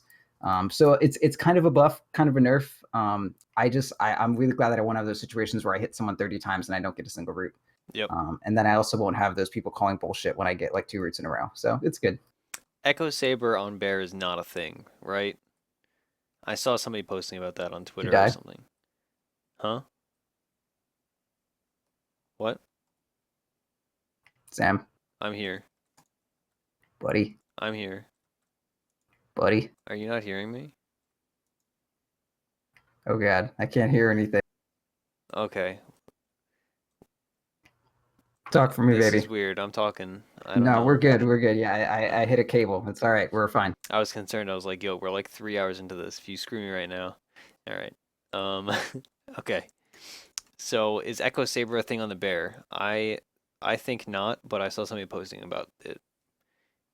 So it's kind of a buff, kind of a nerf. I'm really glad that I won't have those situations where I hit someone 30 times and I don't get a single root. Yep. And then I also won't have those people calling bullshit when I get like 2 roots in a row. So it's good. Echo Saber on bear is not a thing, right? I saw somebody posting about that on You Twitter or die, something. Huh? What? Sam, I'm here. buddy, I'm here. buddy. Are you not hearing me? Oh god, I can't hear anything. Okay. Talk for me, This baby. is weird. I'm talking. I don't No, we're know. good. We're good. Yeah, I hit a cable. It's all right. We're fine. I was concerned. I was like, yo, we're like 3 hours into this. If you screw me right now. All right. Um, okay. So is Echo Saber a thing on the bear? I think not, but I saw somebody posting about it.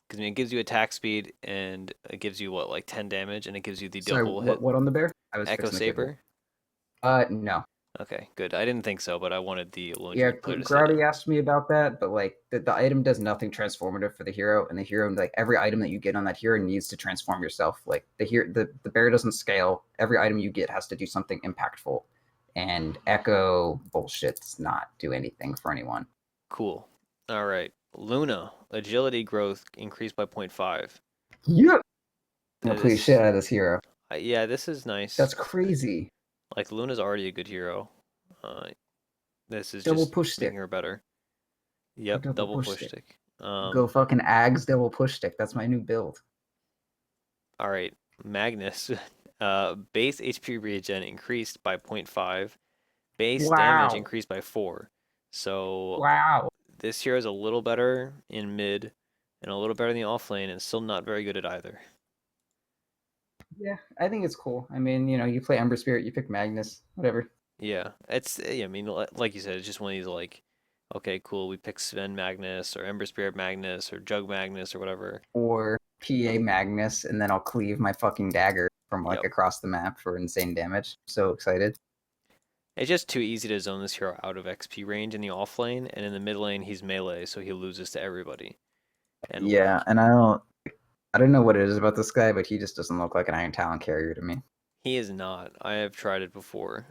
Because I mean, it gives you attack speed and it gives you what, like 10 damage, and it gives you the Sorry, double hit what on the bear? I was Echo fixing the cable. Saber. No. Okay, good. I didn't think so, but I wanted the Lone Yeah, Druid player to say no. Growdy asked me about that, but like the item does nothing transformative for the hero, and the hero like every item that you get on that hero needs to transform yourself. Like the bear doesn't scale. Every item you get has to do something impactful, and Echo bullshit does not do anything for anyone. Cool. All right. Luna, agility growth increased by 0.5. Yeah, I'm gonna play shit This, out of this hero. yeah, this is nice. That's crazy. Like Luna's already a good hero. Uh, this is Double just push making stick. her better. Go Yep, double double push push stick. stick. Go fucking Ags double push stick. That's my new build. All right, Magnus. Base HP regen increased by 0.5. Base damage Wow. increased by 4. So Wow. this hero is a little better in mid and a little better in the off lane and still not very good at either. Yeah, I think it's cool. I mean, you play Ember Spirit, you pick Magnus, whatever. Yeah, I mean, like you said, it's just one of these like, okay, cool, we pick Sven Magnus or Ember Spirit Magnus or Jug Magnus or whatever. Or PA Magnus, and then I'll cleave my fucking dagger from like Yep. across the map for insane damage. So excited. It's just too easy to zone this hero out of XP range in the off lane, and in the mid lane he's melee, so he loses to everybody. And Yeah, like and I don't know what it is about this guy, but he just doesn't look like an Iron Talon carrier to me. he is not. I have tried it before.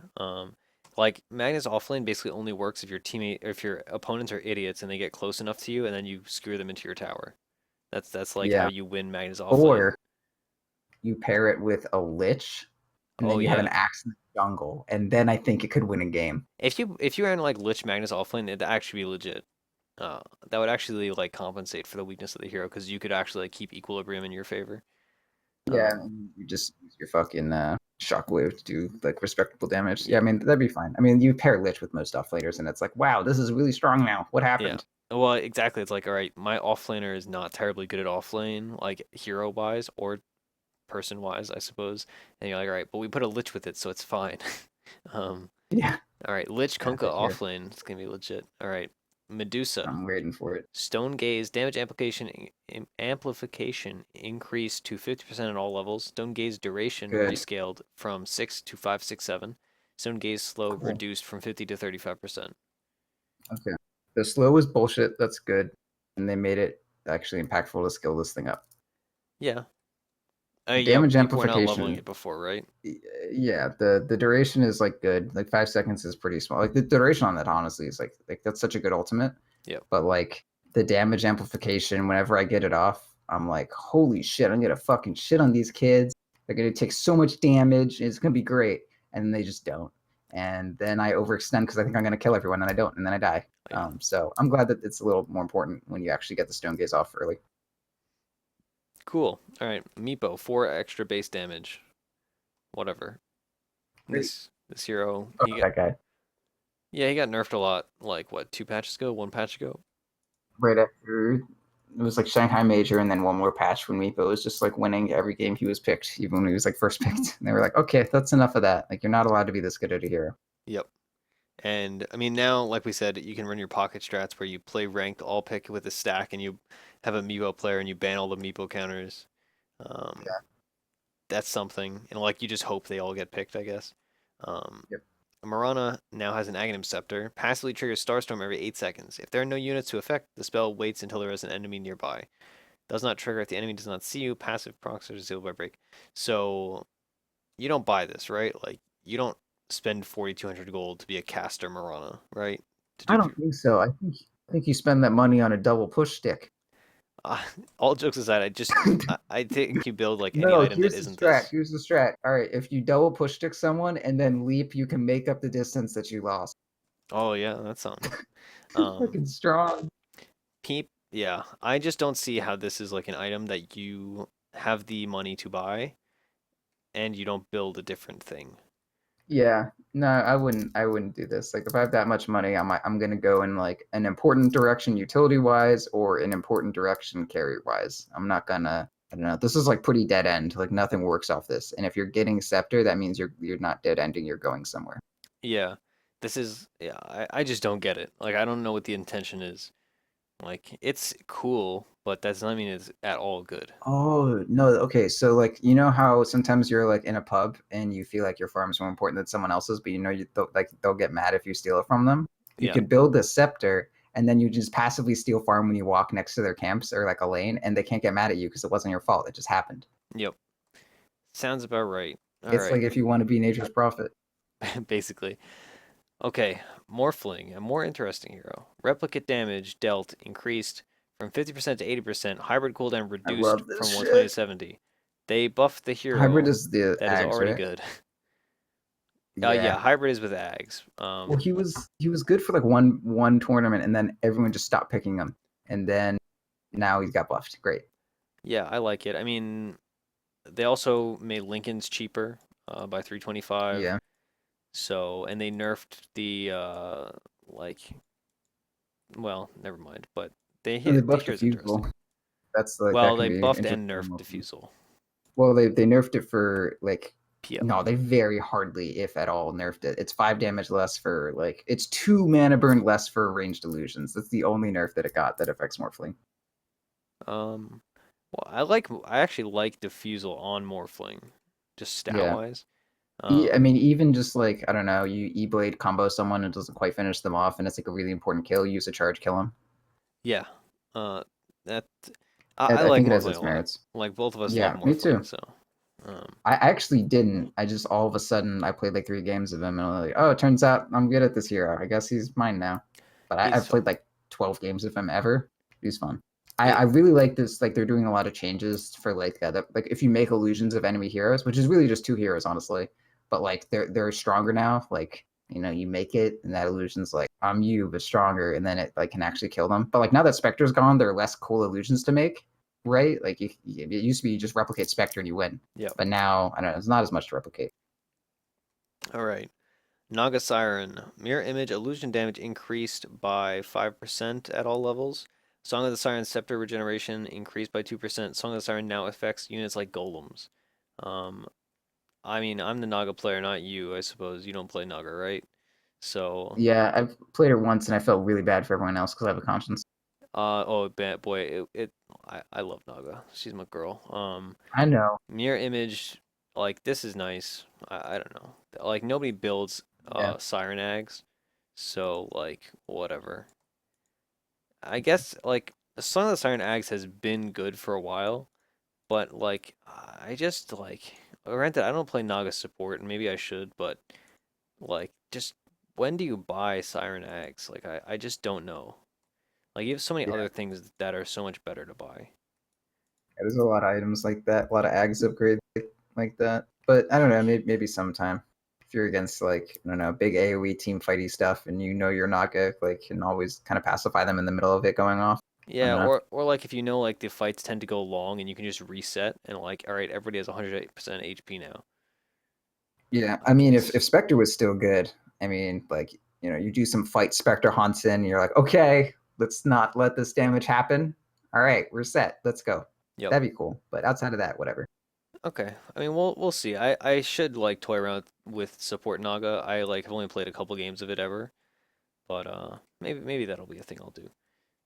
Like Magnus offlane basically only works if your teammate, if your opponents are idiots and they get close enough to you, and then you screw them into your tower. That's like how Yeah. you win Magnus offlane. Or you pair it with a Lich, and Oh then you have an yeah. axe in the jungle, and then I think it could win a game. If you ran like Lich Magnus offlane, it'd actually be legit. Uh, that would actually like compensate for the weakness of the hero because you could actually like keep equilibrium in your favor. Yeah, Um, and you just use your fucking shockwave to do like respectable damage. Yeah, I yeah, mean that'd be fine. I mean you pair Lich with most offlaners, and it's like, wow, this is really strong now. What yeah. happened? Well, exactly. It's like, all right, my offlaner is not terribly good at offlane, like hero wise or person wise, I suppose. And you're like, all right, but we put a Lich with it, so it's fine. um, Yeah, all right, Lich yeah, Kunkka but here offlane, it's gonna be legit. All right, Medusa, I'm waiting for it. Stone Gaze, damage amplification increased to 50% at all levels. Stone Gaze duration Good, rescaled from 6 to 567. Stone Gaze slow cool. reduced from 50 to 35%. Okay, the slow was bullshit. That's good, and they made it actually impactful to skill this thing up. Yeah. Yeah, Damage people were not leveling amplification. it before, right? Yeah, the duration is like good. Like 5 seconds is pretty small. Like the duration on that honestly is like that's such a good ultimate. Yep. But like the damage amplification, whenever I get it off, I'm like, holy shit, I'm gonna fucking shit on these kids. They're gonna take so much damage. It's gonna be great, and then they just don't. And then I overextend because I think I'm gonna kill everyone, and I don't, and then I die. Yeah. So I'm glad that it's a little more important when you actually get the stone gaze off early. Cool. All right, Meepo, 4 extra base damage. Whatever. Great. This hero, Fuck that guy. he got nerfed a lot. Like what, 2 patches ago, 1 patch ago? Right after it was like Shanghai Major and then one more patch when Meepo was just like winning every game he was picked, even when he was like first picked. And they were like, okay, that's enough of that. Like you're not allowed to be this good at a hero. Yep. And I mean now, like we said, you can run your pocket strats where you play ranked all pick with a stack and you have a Meepo player and you ban all the Meepo counters. Um, that's something, and like you just hope they all get picked, I guess. Um, Yep. Marana now has an Aghanim Scepter. Passively triggers Starstorm every 8 seconds. If there are no units to affect, the spell waits until there is an enemy nearby. Does not trigger if the enemy does not see you. Passive procs are disabled by break. So you don't buy this, right? Like you don't spend 4,200 gold to be a caster Marana, right? To I do don't think so. I think you spend that money on a double push stick. uh, all jokes aside, I think you build like any No, item that here's the isn't strat. this. Here's the strat. All right, if you double push stick someone and then leap, you can make up the distance that you lost. Oh yeah, that's something. Fucking strong. Peep, yeah, I just don't see how this is like an item that you have the money to buy and you don't build a different thing. Yeah, no, I wouldn't do this. Like if I have that much money, I'm gonna go in like an important direction utility wise or an important direction carry wise. I'm not gonna. I don't know. This is like pretty dead end. Like nothing works off this. And if you're getting scepter, that means you're not dead ending. You're going somewhere. Yeah, yeah, I just don't get it. Like I don't know what the intention is. Like it's cool, but that does not mean it's at all good. Oh, no. Okay. So, like, you know how sometimes you're like in a pub and you feel like your farm is more important than someone else's, but you know, like they'll get mad if you steal it from them. You Yeah. could build a scepter and then you just passively steal farm when you walk next to their camps or like a lane, and they can't get mad at you because it wasn't your fault. It just happened. Yep. Sounds about right. All It's like right. if you want to be nature's prophet. Basically. Okay, Morphling, a more interesting hero. Replicate damage dealt increased from 50% to 80%, hybrid cooldown I reduced love this from 120 to shit. 70. They buffed the Hybrid hero is the that is Ags, already right? good. Yeah. Yeah, hybrid is with Ags. Well, he was good for like one tournament, and then everyone just stopped picking him, and then now he's got buffed. Great. Yeah, I like it. I mean, they also made Lincoln's cheaper by 325. Yeah. So, and they nerfed the like, well, never mind. But No, they the buffed here's interesting. Diffusal. That's like that Well, can they be buffed interesting. and nerfed Diffusal. Well, they nerfed it for like PL. no, they very hardly, if at all, nerfed it. It's 5 damage less for like it's 2 mana burn less for ranged illusions. That's the only nerf that it got that affects Morphling. Um, well, I actually like Diffusal on Morphling, just stat Yeah. wise. I mean, even just like I don't know, you E Blade combo someone and doesn't quite finish them off, and it's like a really important kill. Use a charge, kill him. Yeah. Uh, that I, I I like think it has Morphling a its lot. merits. Like both of us love Yeah, me Morphling, too. so um, I actually didn't. I just all of a sudden I played like 3 games of him, and I'm like, oh, it turns out I'm good at this hero. I guess he's mine now. But he's I've played fun. like 12 games of him ever. He's fun. I It really like this. Like they're doing a lot of changes for like like if you make illusions of enemy heroes, which is really just 2 heroes honestly, but like they're stronger now. Like you make it, and that illusion's like I'm you but stronger, and then it like can actually kill them. But like now that Spectre's gone, there are less cool illusions to make, right? Like it used to be you just replicate Spectre and you win, Yep. but now I don't know. It's not as much to replicate. All right. Naga Siren. Mirror image illusion damage increased by 5% at all levels. Song of the Siren Scepter regeneration increased by 2%. Song of the Siren now affects units like golems. Um, I mean, I'm the Naga player, not you, I suppose. You don't play Naga, right? So, Yeah, I've played it once and I felt really bad for everyone else because I have a conscience. oh, bad boy, I love Naga. She's my girl. I know. Mirror image, like, this is nice. I don't know. Like, nobody builds, Yeah, Siren Ags, so, like, whatever. I guess, like, Song of the Siren Ags has been good for a while, but, like, I just, like, granted, I don't play Naga support, and maybe I should, but like, just when do you buy Siren Eggs? Like, I just don't know. Like, you have so many yeah. other things that are so much better to buy. There's a lot of items like that, a lot of Ags upgrades like that. But I don't know, maybe sometime. If you're against like, I don't know, big AoE team fighty stuff and you know you're not good, like can always kind of pacify them in the middle of it going off. I Yeah, don't know. or like if you know like the fights tend to go long and you can just reset and like, all right, everybody has 108% HP now. Yeah. I Like mean if it's Spectre was still good, I mean, like, you do some fight Spectre hunts in, you're like, okay, let's not let this damage happen. All right, we're set. Let's go. yep. That'd be cool. But outside of that, whatever. Okay. I mean, we'll see. I should like toy around with support Naga. I like have only played a couple games of it ever, but maybe that'll be a thing I'll do.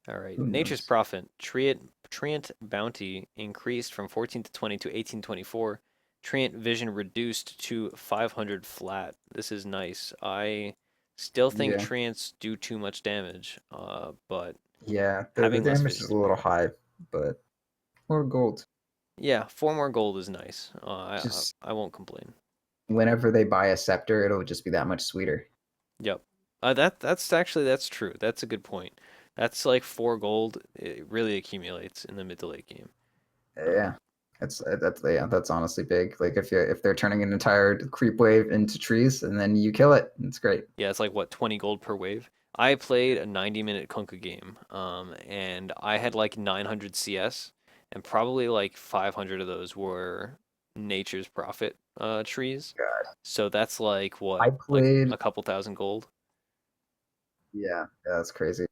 All right. Who Nature's knows? Prophet. Treant bounty increased from 14 to 20 to 1824. Treant vision reduced to 500 flat. This is nice. I still think Yeah, treants do too much damage, but yeah. The having less damage vision is is a little better. high, but more gold. Yeah, 4 more gold is nice. Just I won't complain. whenever they buy a scepter, it'll just be that much sweeter. Yep. That's actually that's true. That's a good point. That's like 4 gold. It really accumulates in the mid to late game. Yeah. That's honestly big. Like if they're turning an entire creep wave into trees and then you kill it, it's great. Yeah, it's like what 20 gold per wave. I played a 90-minute Kunkka game, and I had like 900 CS, and probably like 500 of those were Nature's Prophet trees. God. So that's like what, I like played a couple thousand gold. yeah, that's crazy.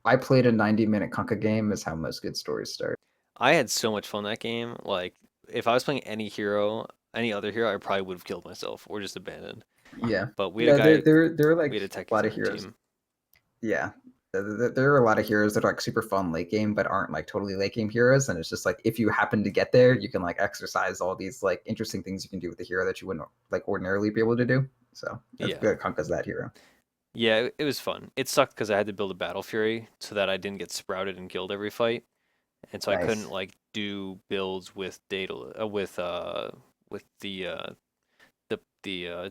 I played a 90-minute Kunkka game is how most good stories start. I had so much fun that game. Like if I was playing any hero, any other hero, I probably would have killed myself or just abandoned. Yeah. But Yeah, there are like we had a a techies lot on of our heroes. team. Yeah. There are a lot of heroes that are like super fun late game, but aren't like totally late game heroes. And it's just like if you happen to get there, you can like exercise all these like interesting things you can do with the hero that you wouldn't like ordinarily be able to do. So that's Yeah. good. Conka's that hero. Yeah, it was fun. It sucked because I had to build a Battle Fury so that I didn't get sprouted and killed every fight, and so I couldn't Nice. like do builds with data with the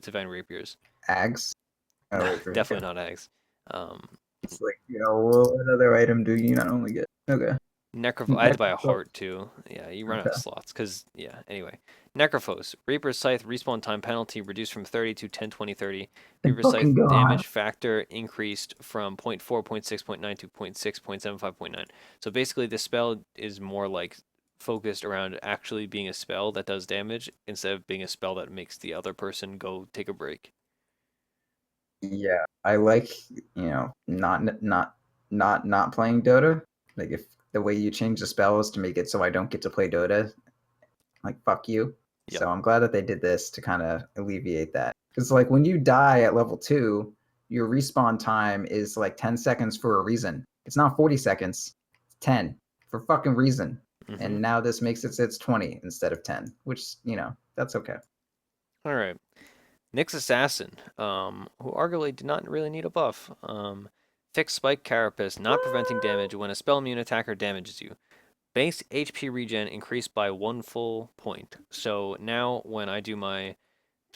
divine rapiers. Ags. Oh Nah, wait, okay. definitely not eggs. Um, It's like, well, what other item do you not only get? Okay. I had to buy a Necrophos. heart too. Yeah, you run out of Okay. slots because yeah. Anyway, Necrophos Reaper's Scythe respawn time penalty reduced from 30 to 10, 20, 30. Thank Reaper's Scythe fucking God. damage factor increased from point 0.4, point 0.6, point 0.9 to 0.6, point 0.75, point 0.9. So basically, this spell is more like focused around actually being a spell that does damage instead of being a spell that makes the other person go take a break. Yeah, I like, not playing Dota. Like if the way you change the spells to make it so I don't get to play Dota, like fuck you. Yep. So I'm glad that they did this to kind of alleviate that. Because like when you die at level 2, your respawn time is like 10 seconds for a reason. It's not 40 seconds. It's 10 for fucking reason. Mm-hmm. And now this makes it so it's 20 instead of 10, which, that's okay. All right. Nyx Assassin, who arguably did not really need a buff. Fixed Spike Carapace, not preventing damage when a spell immune attacker damages you. Base HP regen increased by 1 full point. So now when I do my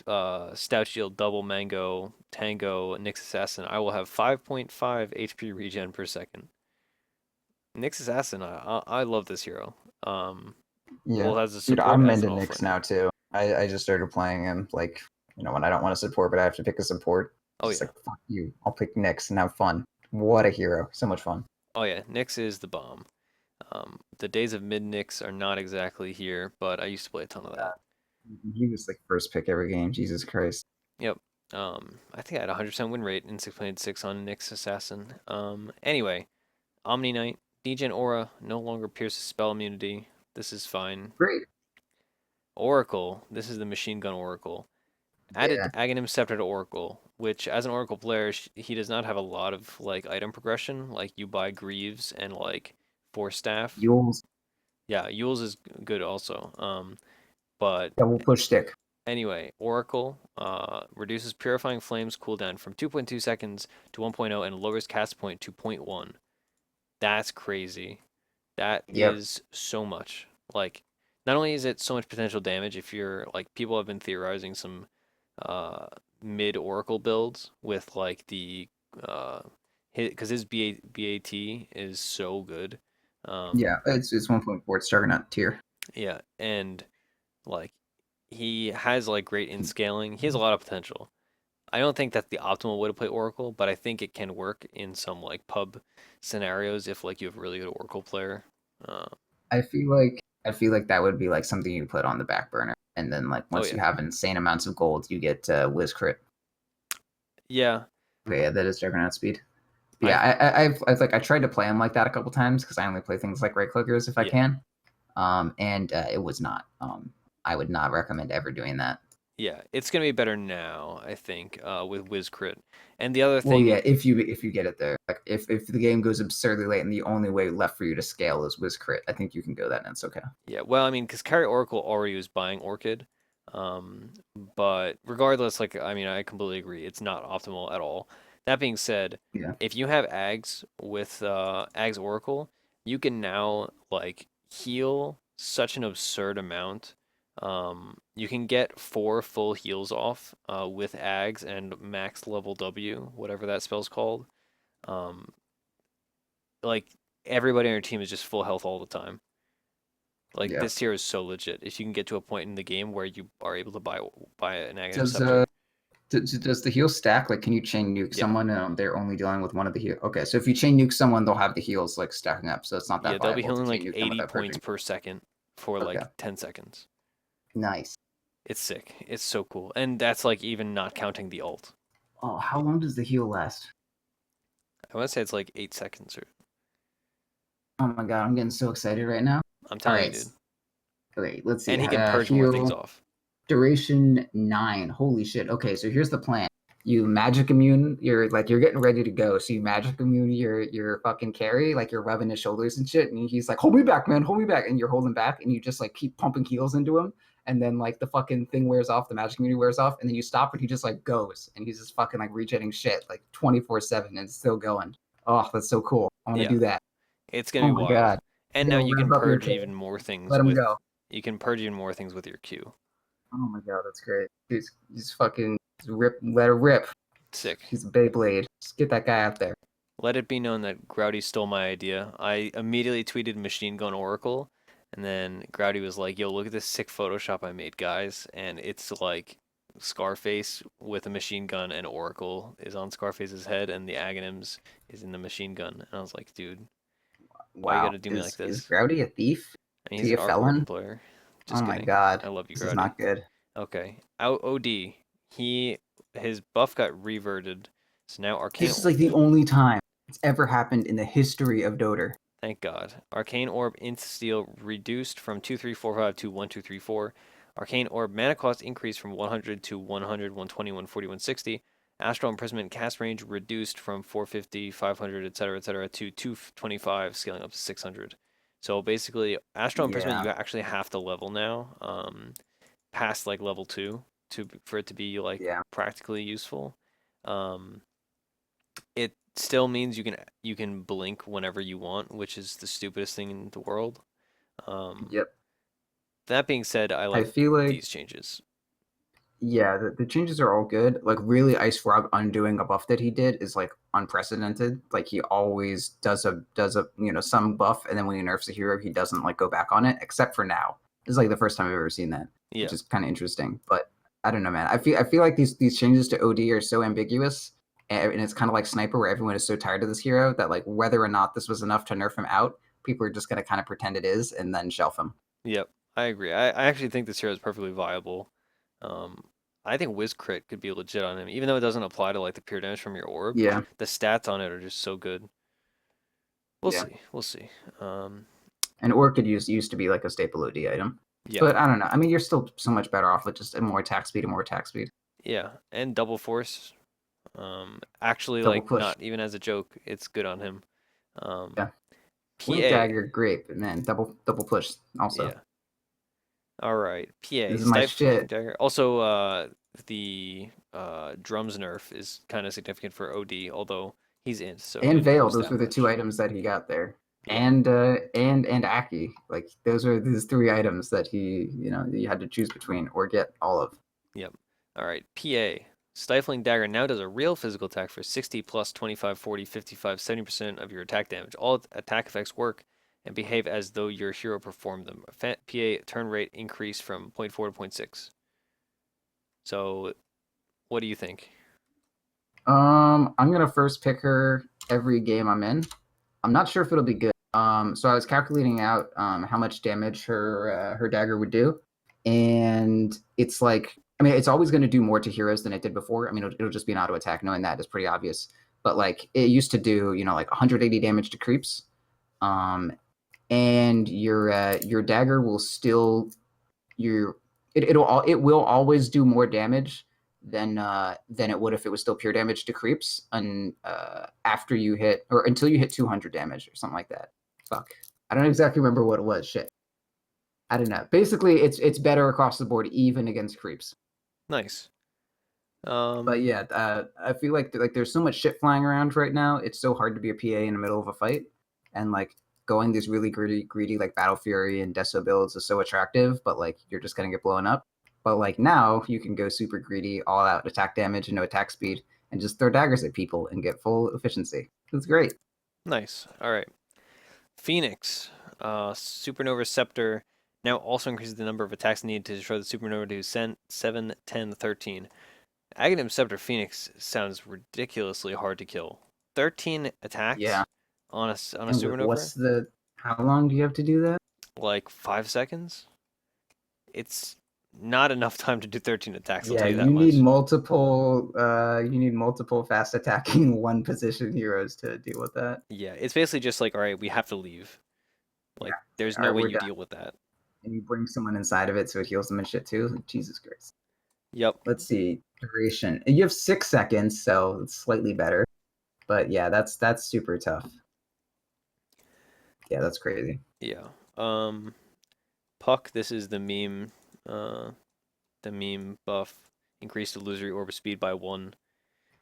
Stout Shield Double Mango Tango Nyx Assassin, I will have 5.5 HP regen per second. Nyx Assassin, I love this hero. Yeah. Both as a Dude, support I'm as an into all Nyx friendly. now too. I just started playing him like, when I don't want to support, but I have to pick a support. Oh Just yeah. like, fuck you. I'll pick Nyx and have fun. What a hero. So much fun. Oh yeah, Nyx is the bomb. The days of mid Nyx are not exactly here, but I used to play a ton of that. He was like first pick every game. Jesus Christ. Yep. I think I had a 100% win rate in 6.6 on Nyx Assassin. Anyway, Omni Knight, Degen Aura no longer pierces spell immunity. This is fine. Great. Oracle, this is the machine gun Oracle. Added Yeah. Aghanim Scepter to Oracle, which as an Oracle player, he does not have a lot of like item progression. Like you buy Greaves and like Force Staff. Yules. Yeah, Yules is good also. But Double push stick. anyway, Oracle reduces Purifying Flames cooldown from 2.2 seconds to 1.0 and lowers cast point to 0.1. That's crazy. That Yep. is so much. Like, not only is it so much potential damage, if you're like, people have been theorizing some uh, mid Oracle builds with like the because his BAT is so good. Um, Yeah. It's 1.4. It's Juggernaut tier. yeah, and like he has like great in scaling. He has a lot of potential. I don't think that's the optimal way to play Oracle, but I think it can work in some like pub scenarios if like you have a really good Oracle player. Uh, I feel like that would be like something you put on the back burner, and then like oh once you yeah, have insane amounts of gold, you get Wiz crit. yeah. Okay, yeah, that is Juggernaut speed. But I yeah, I tried to play him like that a couple times because I only play things like right clickers if I yeah can. And it was not. I would not recommend ever doing that. Yeah, it's gonna be better now, I think, with Whiz Crit. And the other Well, thing, yeah, if you get it there, like if the game goes absurdly late and the only way left for you to scale is Whiz Crit, I think you can go that and it's okay. yeah, well, I mean, because Carry Oracle already was buying Orchid, um, but regardless, like, I mean, I completely agree, it's not optimal at all. That being said, Yeah. if you have Ags with Ags Oracle, you can now like heal such an absurd amount. You can get 4 full heals off with Ags and max level W, whatever that spell's called. Um, like everybody on your team is just full health all the time. Like Yeah. this tier is so legit. If you can get to a point in the game where you are able to buy an Aghanim Does Scepter. does the heal stack? Like, can you chain nuke Yeah. someone and they're only dealing with one of the heal? Okay, so if you chain nuke someone, they'll have the heals like stacking up, so it's not Yeah, that they'll be viable to healing chain like nuke them 80 without points purging. per second for Okay, like 10 seconds. nice. It's sick. It's so cool. And that's like even not counting the ult. Oh, how long does the heal last? I want to say it's like 8 seconds or Oh my god, I'm getting so excited right now. I'm All telling you, right, dude. okay, let's see. And he can purge more things Heal off. duration 9. Holy shit. Okay, so here's the plan. You magic immune. You're getting ready to go. So you magic immune your fucking carry, like you're rubbing his shoulders and shit, and he's like, "Hold me back, man, hold me back," and you're holding back, and you just like keep pumping heals into him, and then like the fucking thing wears off, the magic immunity wears off, and then you stop, and he just like goes, and he's just fucking like regenerating shit like 24/7, and it's still going. Oh, that's so cool. I want to Yeah, do that. it's gonna Oh be my wild. god. And now Yo, you rev can up your purge carry. even more things Let him with go. your Q. Oh my god, that's great. He's fucking rip. Let her rip. Sick. He's a Beyblade. Just get that guy out there. Let it be known that Grouty stole my idea. I immediately tweeted Machine Gun Oracle, and then Grouty was like, "Yo, look at this sick Photoshop I made, guys!" And it's like Scarface with a machine gun, and Oracle is on Scarface's head, and the Aghanims is in the machine gun. And I was like, "Dude, why you Wow. gotta do me like Is this?" Grouty a thief? And Is he's he an a Arc Warden felon? player. Oh Just my kidding. god. I love you, This is Grouty. not good. Okay, out OD. His buff got reverted, so now Arcane. This is like the only time it's ever happened in the history of Dota. Thank God. Arcane Orb Int Steel reduced from 2345 to 1234. Arcane Orb mana cost increased from 100 to 100, 120, 140, 160. Astral Imprisonment cast range reduced from 450, 500, etc., to 225, scaling up to 600. So basically, Astral Imprisonment Yeah. you actually have to level now, past like level 2 for it to be like Yeah. practically useful. Um, it still means you can blink whenever you want, which is the stupidest thing in the world. Um, Yep. that being said, I I like feel like these changes. yeah, the changes are all good. Like really Ice Frog undoing a buff that he did is like unprecedented. Like he always does a some buff and then when he nerfs a hero he doesn't like go back on it except for now. This is like the first time I've ever seen that, which Yeah, is kind of interesting. But I don't know, man. I feel like these changes to OD are so ambiguous and it's kind of like Sniper where everyone is so tired of this hero that like whether or not this was enough to nerf him out, people are just gonna kind of pretend it is and then shelf him. yep, I agree. I actually think this hero is perfectly viable. Um, I think Whiz Crit could be legit on him, even though it doesn't apply to like the pure damage from your orb. Yeah, The stats on it are just so good. We'll yeah. see. We'll see. And Orchid used to be like a staple OD item. Yeah, But I don't know. I mean, you're still so much better off with just a more attack speed and more attack speed. yeah, and double force. Actually, Double like push. not even as a joke, it's good on him. Um, Yeah. Wing PA. dagger, great, but man, double push also. Yeah. All right. PA This is my stifling shit. dagger. Also, the drums nerf is kind of significant for OD, although he's in, so And it Veil, matters those that were the two much. items that he got there. Yeah. And Aki. Like those are these three items that you had to choose between or get all of. Yep. All right. PA stifling dagger now does a real physical attack for 60 plus 25, 40, 55, 70% of your attack damage. All attack effects work and behave as though your hero performed them. PA turn rate increased from zero point 0.4 to zero point 0.6. So, what do you think? I'm gonna first pick her every game I'm in. I'm not sure if it'll be good. So I was calculating out how much damage her dagger would do, and it's like I mean it's always going to do more to heroes than it did before. I mean it'll just be an auto attack. Knowing that is pretty obvious. But like it used to do like 180 damage to creeps, and your dagger will still your it will always do more damage than it would if it was still pure damage to creeps, and after you hit or until you hit 200 damage or something like that. Fuck, I don't exactly remember what it was. Shit, I don't know. Basically, it's better across the board, even against creeps. Nice. But yeah, I feel like there's so much shit flying around right now. It's so hard to be a PA in the middle of a fight, and like going these really greedy like Battle Fury and Deso builds is so attractive. But like you're just gonna get blown up. But like now you can go super greedy, all out attack damage and no attack speed, and just throw daggers at people and get full efficiency. It's great. Nice. All right. Phoenix. Supernova Scepter now also increases the number of attacks needed to destroy the supernova to 7, 10, 13. Aghanim Scepter Phoenix sounds ridiculously hard to kill. 13 attacks Yeah. on a And supernova? what's the how long do you have to do that? Like 5 seconds? It's not enough time to do 13 attacks, I'll Yeah, tell you that much. you need multiple fast attacking one position heroes to deal with that. Yeah, it's basically just like, all right, we have to leave. Yeah. Like, there's All no right, way we're you done. deal with that. And you bring someone inside of it so it heals them and shit too. Jesus Christ. Yep. Let's see. Duration. You have 6 seconds, so it's slightly better. But yeah, that's super tough. Yeah, that's crazy. Yeah. Puck, this is the meme buff. Increased illusory orbit speed by 1.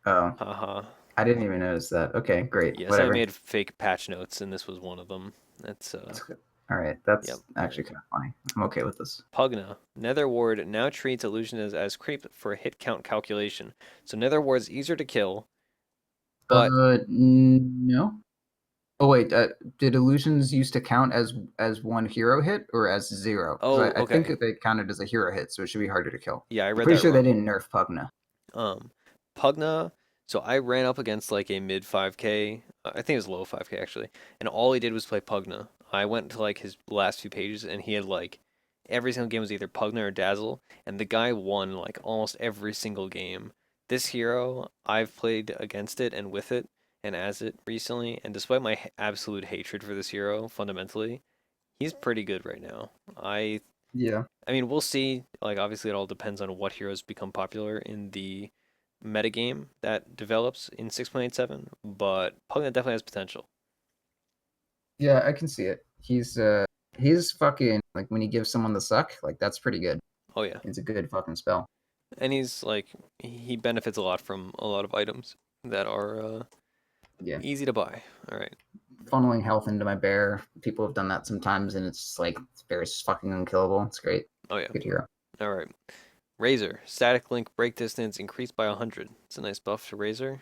Oh, Haha. I didn't even notice that. Okay, great. Yeah, somebody Whatever. made fake patch notes, and this was one of them. That's, That's good. All right, yep. that's All right. actually kind of funny. I'm okay with this. Pugna. Nether Ward now treats illusion as creep for a hit count calculation. So Nether Ward is easier to kill, but No. Oh wait, did illusions used to count as one hero hit or as zero? Because oh, I think okay. they counted as a hero hit, so it should be harder to kill. Yeah, I I'm read pretty that sure they wrong. didn't nerf Pugna. Um, Pugna. So I ran up against like a mid 5K. I think it was low 5K actually, and all he did was play Pugna. I went to like his last few pages, and he had like every single game was either Pugna or Dazzle, and the guy won like almost every single game. This hero, I've played against it and with it and as it recently, and despite my absolute hatred for this hero, fundamentally, he's pretty good right now. Yeah. I mean, we'll see. Like, obviously, it all depends on what heroes become popular in the metagame that develops in 6.87, but Pugna definitely has potential. Yeah, I can see it. He's fucking like when he gives someone the suck, like that's pretty good. Oh, yeah. It's a good fucking spell. And he's like, he benefits a lot from a lot of items that are Yeah. easy to buy. All right. Funneling health into my bear. People have done that sometimes and it's like it's very fucking unkillable. It's great. Oh, yeah. Good hero. All right. Razor. Static link break distance increased by 100. It's a nice buff to Razor.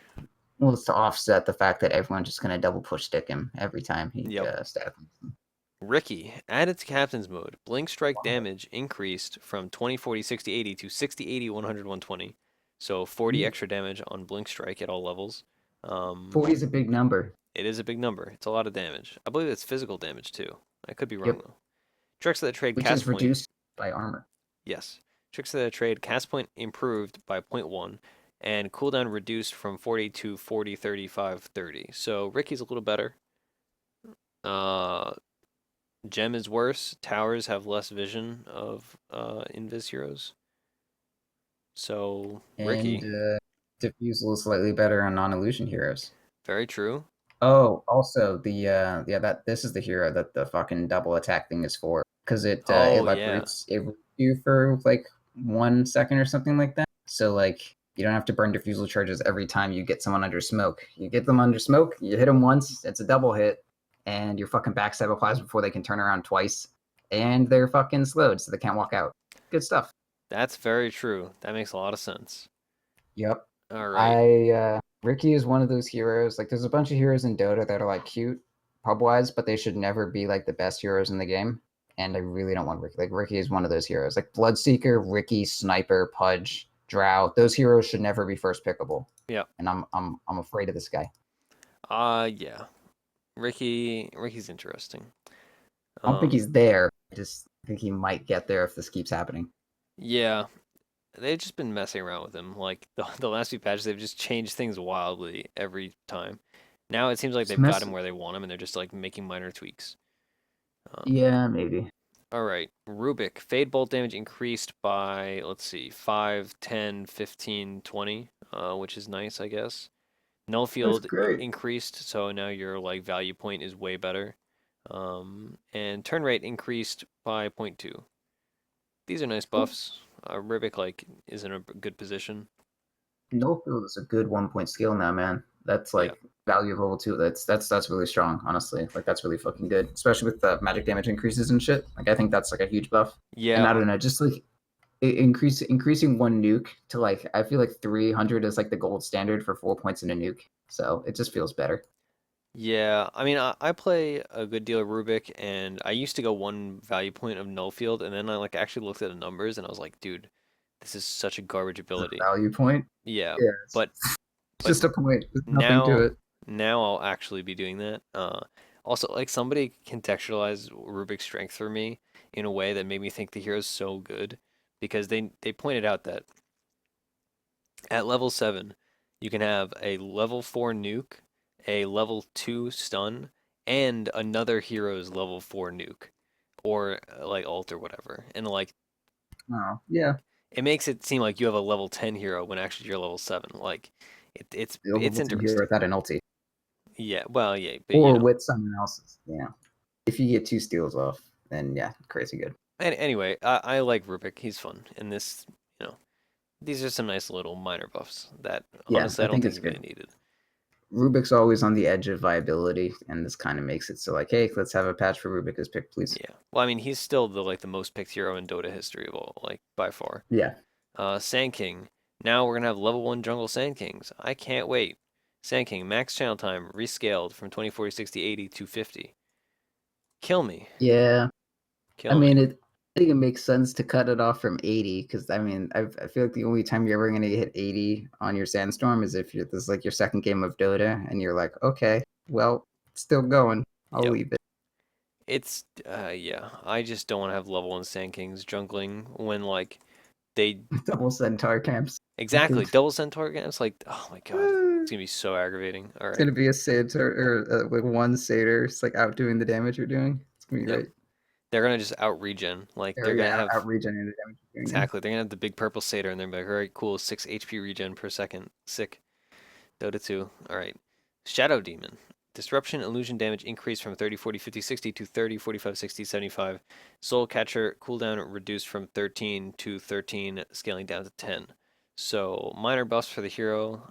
Well, it's to offset the fact that everyone's just gonna double push stick him every time he Yep. stab him. Ricky, added to Captain's Mode. Blink Strike damage increased from 20, 40, 60, 80 to 60, 80, 100, 120. So 40 extra damage on Blink Strike at all levels. 40 is a big number. It is a big number. It's a lot of damage. I believe it's physical damage too. I could be wrong Yep. though. Tricks of the Trade Which cast is point. reduced by armor. Yes. Tricks of the Trade cast point improved by 0.1 and cooldown reduced from 40 to 40, 35, 30. So Ricky's a little better. Uh, Gem is worse. Towers have less vision of invis heroes. So And Ricky, diffusal is slightly better on non-illusion heroes. very true. Oh, also the yeah that this is the hero that the fucking double attack thing is for because it Oh like yeah, roots you for like 1 second or something like that. So like you don't have to burn diffusal charges every time you get someone under smoke. You get them under smoke, you hit them once, it's a double hit, and your fucking backstab applies before they can turn around twice, and they're fucking slowed so they can't walk out. Good stuff. that's very true. That makes a lot of sense. Yep. All right. I Ricky is one of those heroes. Like there's a bunch of heroes in Dota that are like cute pub wise, but they should never be like the best heroes in the game. And I really don't want Ricky. Like Ricky is one of those heroes. Like Bloodseeker, Ricky, Sniper, Pudge, Drow. Those heroes should never be first pickable. Yeah. And I'm afraid of this guy. Yeah. Ricky's interesting. I don't think he's there. I just think he might get there if this keeps happening. Yeah. They've just been messing around with him. Like the last few patches, they've just changed things wildly every time. Now it seems like It's they've got mess. him where they want him, and they're just like making minor tweaks. Um, Yeah, maybe. All right, Rubik. Fade bolt damage increased by, let's see, 5, 10, 15, 20, which is nice, I guess. Null That's field great. increased, so now your like value point is way better. And turn rate increased by zero point 0.2. These are nice buffs. Rubik like is in a good position. No field is a good 1 point skill now, man. That's Yeah. like valuable too. That's really strong, honestly. Like that's really fucking good, especially with the magic damage increases and shit. Like I think that's like a huge buff. And I Yeah, don't know, just like increasing one nuke to like I feel like 300 is like the gold standard for 4 points in a nuke. So it just feels better. yeah. I mean, I play a good deal of Rubik, and I used to go one value point of null field, and then I like actually looked at the numbers, and I was like, dude, this is such a garbage As a ability. value point. Yeah, Yeah, but it's but just a point. There's nothing to now it. now I'll actually be doing that. Also, like somebody contextualized Rubik's strength for me in a way that made me think the hero's so good because they pointed out that at level 7 you can have a level 4 nuke, a level 2 stun, and another hero's level 4 nuke or like ult or whatever. And like Oh, yeah. it makes it seem like you have a level 10 hero when actually you're level 7. Like it's Level 10 hero interesting. without an ulti. Yeah, well, yeah, but you Or know. with someone else's. Yeah. If you get two steals off, then yeah, crazy good. Anyway, I like Rubik. He's fun. And this, you know, these are some nice little minor buffs that Yeah, honestly I I don't think think it's you really good. needed. Rubik's always on the edge of viability, and this kind of makes it so like, hey, let's have a patch for Rubik as pick, please. Yeah. Well, I mean, he's still the like the most picked hero in Dota history of all, like by far. Yeah. Sand King. Now we're gonna have level 1 jungle Sand Kings. I can't wait. Sand King max channel time rescaled from 20, 40, 60, 80 to 50. Kill me. Yeah. I Kill mean, me. I think it makes sense to cut it off from 80 because I mean, I feel like the only time you're ever going to hit 80 on your Sandstorm is if this is like your second game of Dota and you're like, okay, well, it's still going. I'll Yep. leave it. It's yeah. I just don't want to have level 1 Sand Kings jungling when like they Double Centaur camps. exactly double centaur again. It's like, oh my god, it's gonna be so aggravating. All It's right. gonna be a Satyr or like one Satyr, it's like outdoing the damage you're doing. It's gonna be Yep. great. They're gonna just out regen. Like Or they're yeah, gonna have out regening the damage you're doing. exactly. They're gonna have the big purple satyr, and they're like, all right, cool, 6 HP regen per second. Sick. Dota 2. All right. Shadow Demon. Disruption illusion damage increased from 30, 40, 50, 60 to 30, 45, 60, 75. Soul Catcher cooldown reduced from 13 to 13, scaling down to 10. So minor buffs for the hero.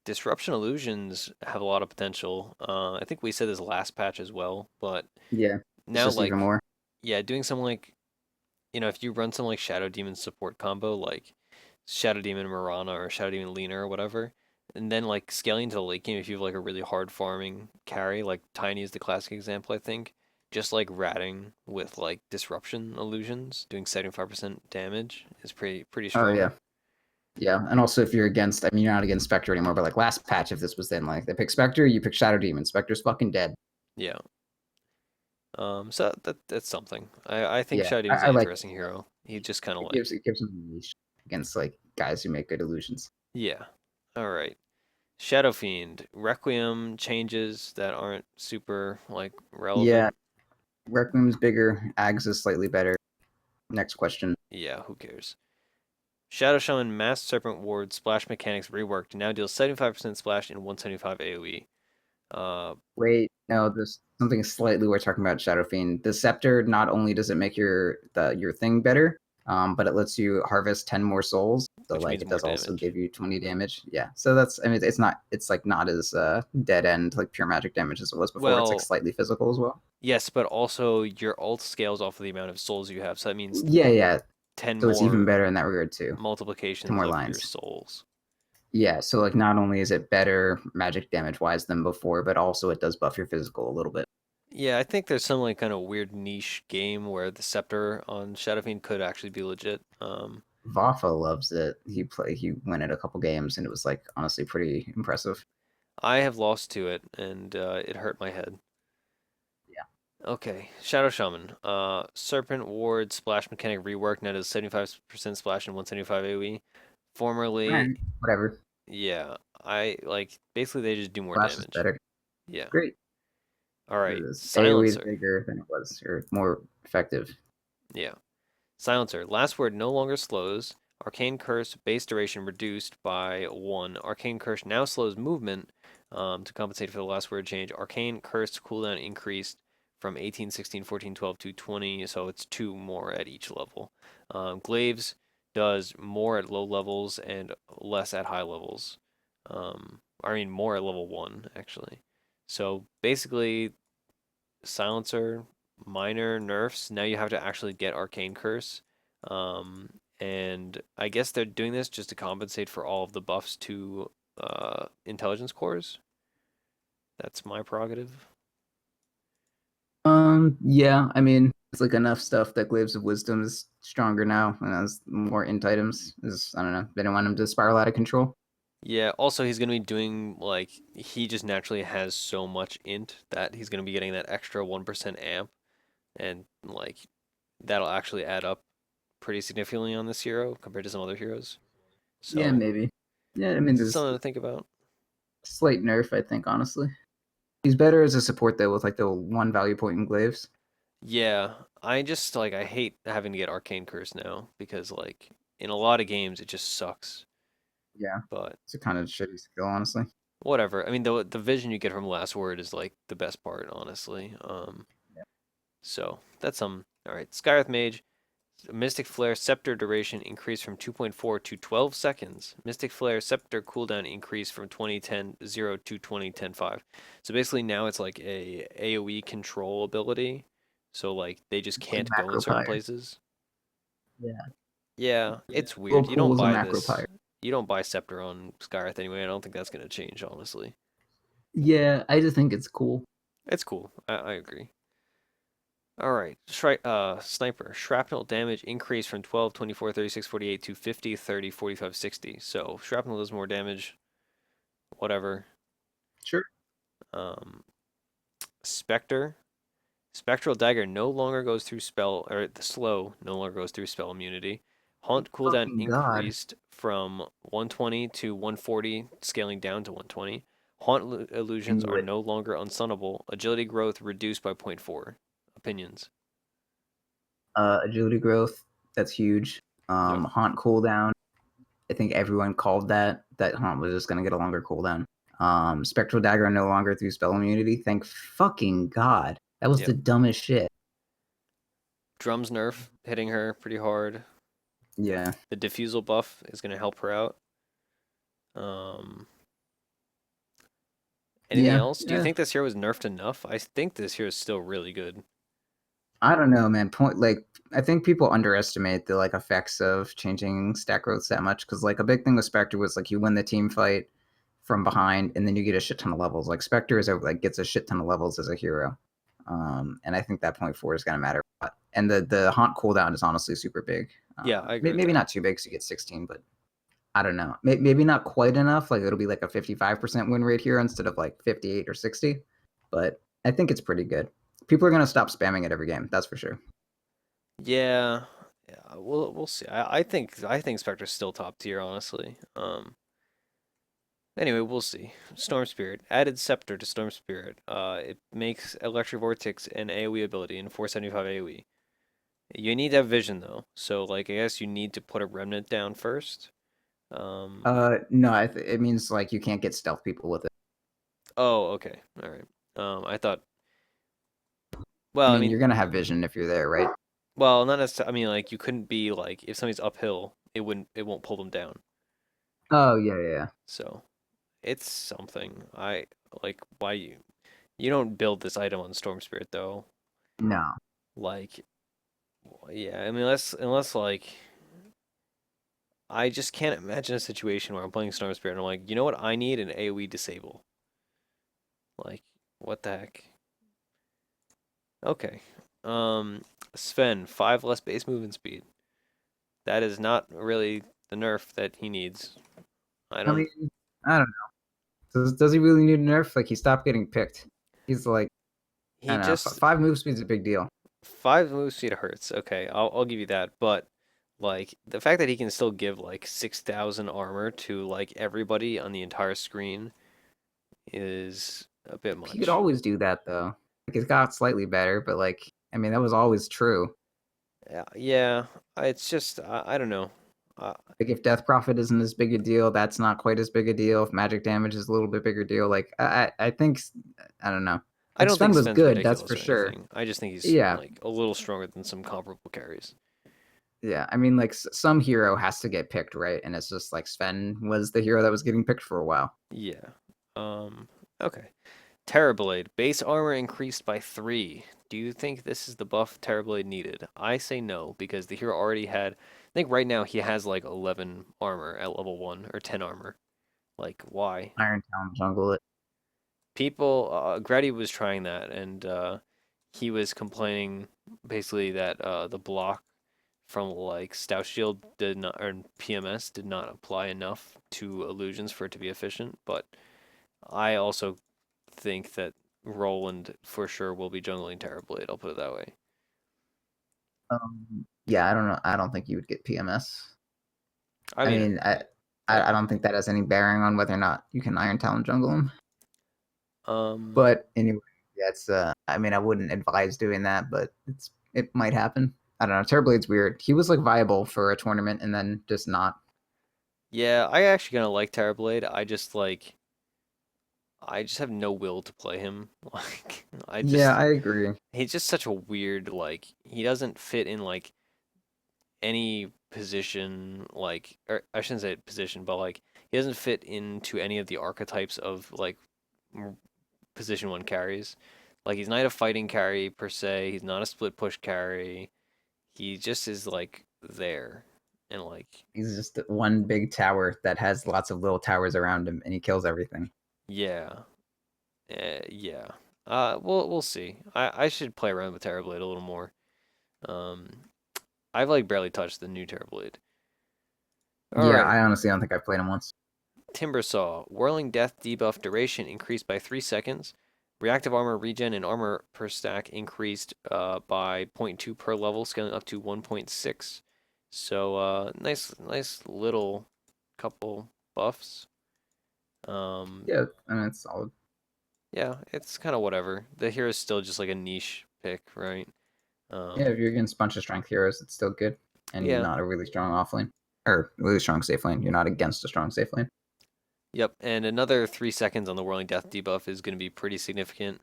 Disruption illusions have a lot of potential. I think we said this last patch as well, but Yeah, yeah, it's now just even like more. yeah, doing something like if you run some like Shadow Demon support combo like Shadow Demon Mirana or Shadow Demon Lena or whatever, and then like scaling to the late game if you have like a really hard farming carry, like Tiny is the classic example, I think. Just like ratting with like disruption illusions, doing 75% damage is pretty Oh strong. yeah. Yeah, and also if you're against, I mean, you're not against Spectre anymore, but like last patch, if this was then like they pick Spectre, you pick Shadow Demon. Spectre's fucking dead. Yeah. So that's something. I think Yeah, Shadow Demon's I an like interesting hero. He just kind of it. like Gives him a niche against like guys who make good illusions. yeah. All right. Shadow Fiend, Requiem changes that aren't super like Yeah, relevant. Requiem's bigger, Ags is slightly better. Next question. Yeah, who cares? Shadow Shaman Masked Serpent Ward splash mechanics reworked. Now deals 75% splash and 175 AoE. Wait, no, there's something slightly we're talking about Shadow Fiend. The Scepter not only does it make your thing better, but it lets you harvest 10 more souls. So which like means it more does also damage. give you 20 damage. Yeah. So that's I mean it's like not as dead end like pure magic damage as it was before. It's like Well, slightly physical as well. yes, but also your ult scales off of the amount of souls you have. So that means Yeah, yeah. 10 So it's even more better in that regard too. 10 multiplications more of your lines. souls. Yeah, so like not only is it better magic damage wise than before, but also it does buff your physical a little bit. Yeah, I think there's some like kind of weird niche game where the scepter on Shadow Fiend could actually be legit. Vafa loves it. He went it a couple games and it was like honestly pretty impressive. I have lost to it and it hurt my head. Yeah. Okay, Shadow Shaman. Serpent Ward splash mechanic reworked. Now does 75% splash and 175 AoE. All Formerly, right. Whatever. yeah, I like basically they just do more Flash is damage. better. Yeah. Great. All right, This AoE is silencer. bigger than it was, or more effective. Yeah. Silencer. Last word no longer slows. Arcane Curse base duration reduced by 1. Arcane Curse now slows movement to compensate for the last word change. Arcane Curse cooldown increased from 18, 16, 14, 12 to 20, so it's 2 more at each level. Glaives does more at low levels and less at high levels. I mean, more at level 1, actually. So basically, Silencer, minor nerfs. Now you have to actually get Arcane Curse. Um, and I guess they're doing this just to compensate for all of the buffs to intelligence cores. That's my prerogative. Yeah, I mean, it's like enough stuff that Glaives of Wisdom is stronger now and has more int items. Is I don't know. They don't want him to spiral out of control. Yeah, also he's going to be doing like he just naturally has so much int that he's going to be getting that extra 1% amp and like that'll actually add up pretty significantly on this hero compared to some other heroes. Yeah, So, maybe. Yeah, I mean, there's something to think about. slight nerf, I think, honestly. He's better as a support though, with like the one value point in Glaives. Yeah, I just like I hate having to get Arcane Curse now because like in a lot of games it just sucks. Yeah, But it's a kind of shitty skill, honestly. whatever. I mean the vision you get from Last Word is like the best part, honestly. So that's all right. Skywrath Mage, Mystic Flare Scepter duration increased from 2.4 to 12 seconds. Mystic Flare Scepter cooldown increased from 2010 0 to 2010 5. So basically now it's like a AoE control ability. So like they just It's like can't go in macro certain pyre. places. Yeah, Yeah, yeah. it's weird. You don't Whirlpool is a buy macro this. pyre. You don't buy Scepter on Skywrath anyway. I don't think that's gonna change, honestly. Yeah, I just think it's cool. It's cool. I agree. All right. Sniper. Shrapnel damage increased from 12, 24, 36, 48 to 50, 30, 45, 60. So shrapnel does more damage. Whatever. Sure. Um, Spectre. Spectral Dagger no longer goes through spell, or the slow no longer goes through spell immunity. Haunt cooldown Fucking god. increased from 120 to 140, scaling down to 120. Haunt I illusions knew are it. no longer unsunnable. Agility growth reduced by zero point 0.4. Opinions. Agility growth. That's huge. Yep. Haunt cooldown. I think everyone called that Haunt was just gonna get a longer cooldown. Spectral Dagger no longer through spell immunity. Thank fucking god. That was Yep. the dumbest shit. Drum's nerf hitting her pretty hard. Yeah. The diffusal buff is going to help her out. Um, Anything Yeah. else? Do you Yeah. think this hero was nerfed enough? I think this hero is still really good. I don't know, man. Point like I think people underestimate the like effects of changing stack growths that much because like a big thing with Spectre was like you win the team fight from behind and then you get a shit ton of levels. Like Spectre is like gets a shit ton of levels as a hero, and I think that point four is gonna matter a lot. And the haunt cooldown is honestly super big. Yeah, I agree with Maybe that. not too big, so you get 16, but I don't know. Maybe not quite enough. Like it'll be like a 55% win rate here instead of like 58 or 60, but I think it's pretty good. People are gonna stop spamming it every game. That's for sure. Yeah, yeah. We'll see. I think Spectre's still top tier, honestly. Anyway, we'll see. Storm Spirit added Scepter to Storm Spirit. It makes Electric Vortex an AoE ability in 475 AoE. You need to have vision though, so like I guess you need to put a remnant down first. No, it means like you can't get stealth people with it. Oh, okay. All right. I thought. I Well, I mean, mean, you're gonna have vision if you're there, right? well, not necessarily. I mean, like you couldn't be like if somebody's uphill, it won't pull them down. Oh yeah, yeah, yeah. So it's something. I like why you don't build this item on Storm Spirit though. No, Like, yeah. I mean, unless like I just can't imagine a situation where I'm playing Storm Spirit and I'm like, you know what? I need an AoE disable. Like, what the heck? Okay. Um, Sven, 5 less base movement speed. That is not really the nerf that he needs. I I don't. mean, I don't know. Does he really need a nerf? Like he stopped getting picked. He's like, I He don't know. just Five move speed is a big deal. 5 move speed hurts. Okay, I'll give you that. But like the fact that he can still give like 6,000 armor to like everybody on the entire screen is a bit He could much. always do that though. Like it got slightly better, but like I mean that was always true. Yeah, it's just I don't know. Uh, Like if Death Profit isn't as big a deal, that's not quite as big a deal. If Magic Damage is a little bit bigger deal, like I think I don't know. I Like don't think Sven was Sven's good, that's ridiculous for or sure. anything. I just think he's Yeah, like a little stronger than some comparable carries. yeah. I mean, like some hero has to get picked, right? And it's just like Sven was the hero that was getting picked for a while. Yeah. Um. Okay. Terrorblade base armor increased by 3. Do you think this is the buff Terrorblade needed? I say no because the hero already had. I think right now he has like 11 armor at level 1 or 10 armor. Like why? Iron Talon jungle it. People, Grady was trying that, and he was complaining basically that the block from like Stout Shield did not, or PMS did not apply enough to illusions for it to be efficient. But I also think that Roland for sure will be jungling Terrorblade. I'll put it that way. Yeah, I don't know. I don't think you would get PMS. I I mean, mean, yeah. I don't think that has any bearing on whether or not you can Iron Talon jungle him. Um, But anyway, that's I mean, I wouldn't advise doing that, but it might happen. I don't know. Terrorblade's weird. He was like viable for a tournament and then just not. yeah, I actually kind of like Terrorblade. I just have no will to play him. Like, Yeah, I agree. he's just such a weird, like, he doesn't fit in, like, any position, like, or I shouldn't say position, but, like, he doesn't fit into any of the archetypes of, like, position 1 carries. Like, he's not a fighting carry, per se. He's not a split push carry. He just is, like, there. And, like, He's just one big tower that has lots of little towers around him, and he kills everything. yeah. Yeah. We'll see. I should play around with Terrorblade a little more. Um, I've like barely touched the new Terrorblade. All Yeah, right. I honestly don't think I've played him once. Timbersaw. Whirling Death debuff duration increased by 3 seconds. Reactive armor regen and armor per stack increased by zero point 0.2 per level, scaling up to 1.6. So nice little couple buffs. Um, Yeah, I mean it's solid. yeah, it's kind of whatever. The hero's still just like a niche pick, right? Yeah, Um, if you're against a bunch of strength heroes, it's still good, and you're yeah, not a really strong off lane or really strong safe lane. You're not against a strong safe lane. yep. And another 3 seconds on the Whirling Death debuff is going to be pretty significant.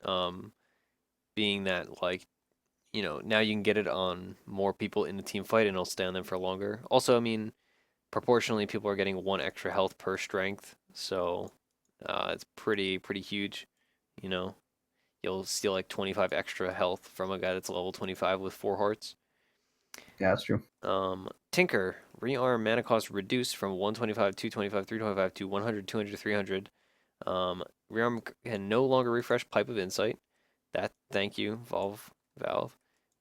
Being that like now you can get it on more people in the team fight and it'll stay on them for longer. Also, I mean, proportionally, people are getting 1 extra health per strength, so it's pretty huge. You know, you'll steal like 25 extra health from a guy that's level 25 with 4 hearts. Yeah, that's true. Tinker, rearm mana cost reduced from 125, 225, 325 to 100, 200, 300. Rearm can no longer refresh Pipe of Insight. Thank you, Valve.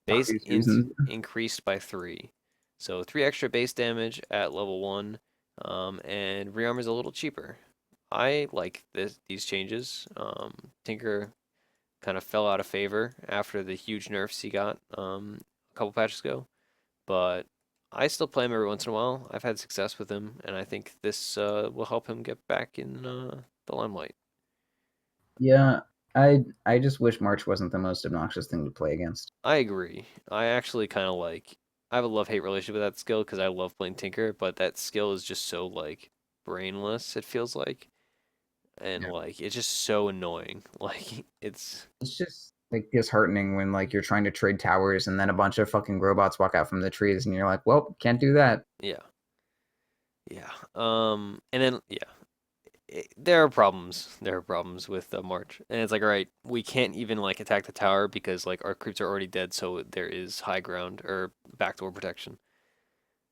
Base Obvious int reasons. increased by 3. So 3 extra base damage at level 1, and rearm is a little cheaper. I like these changes. Tinker kind of fell out of favor after the huge nerfs he got a couple patches ago, but I still play him every once in a while. I've had success with him, and I think this will help him get back in the limelight. Yeah, I just wish March wasn't the most obnoxious thing to play against. I agree. I actually kind of like. I have a love-hate relationship with that skill because I love playing Tinker, but that skill is just so like brainless. It feels like, and Yeah. like it's just so annoying. Like it's It's just like disheartening when like you're trying to trade towers and then a bunch of fucking robots walk out from the trees and you're like, well, can't do that. yeah, yeah. And then yeah, there are problems. There are problems with March, and it's like, all right, we can't even like attack the tower because like our creeps are already dead, so there is high ground or backdoor protection.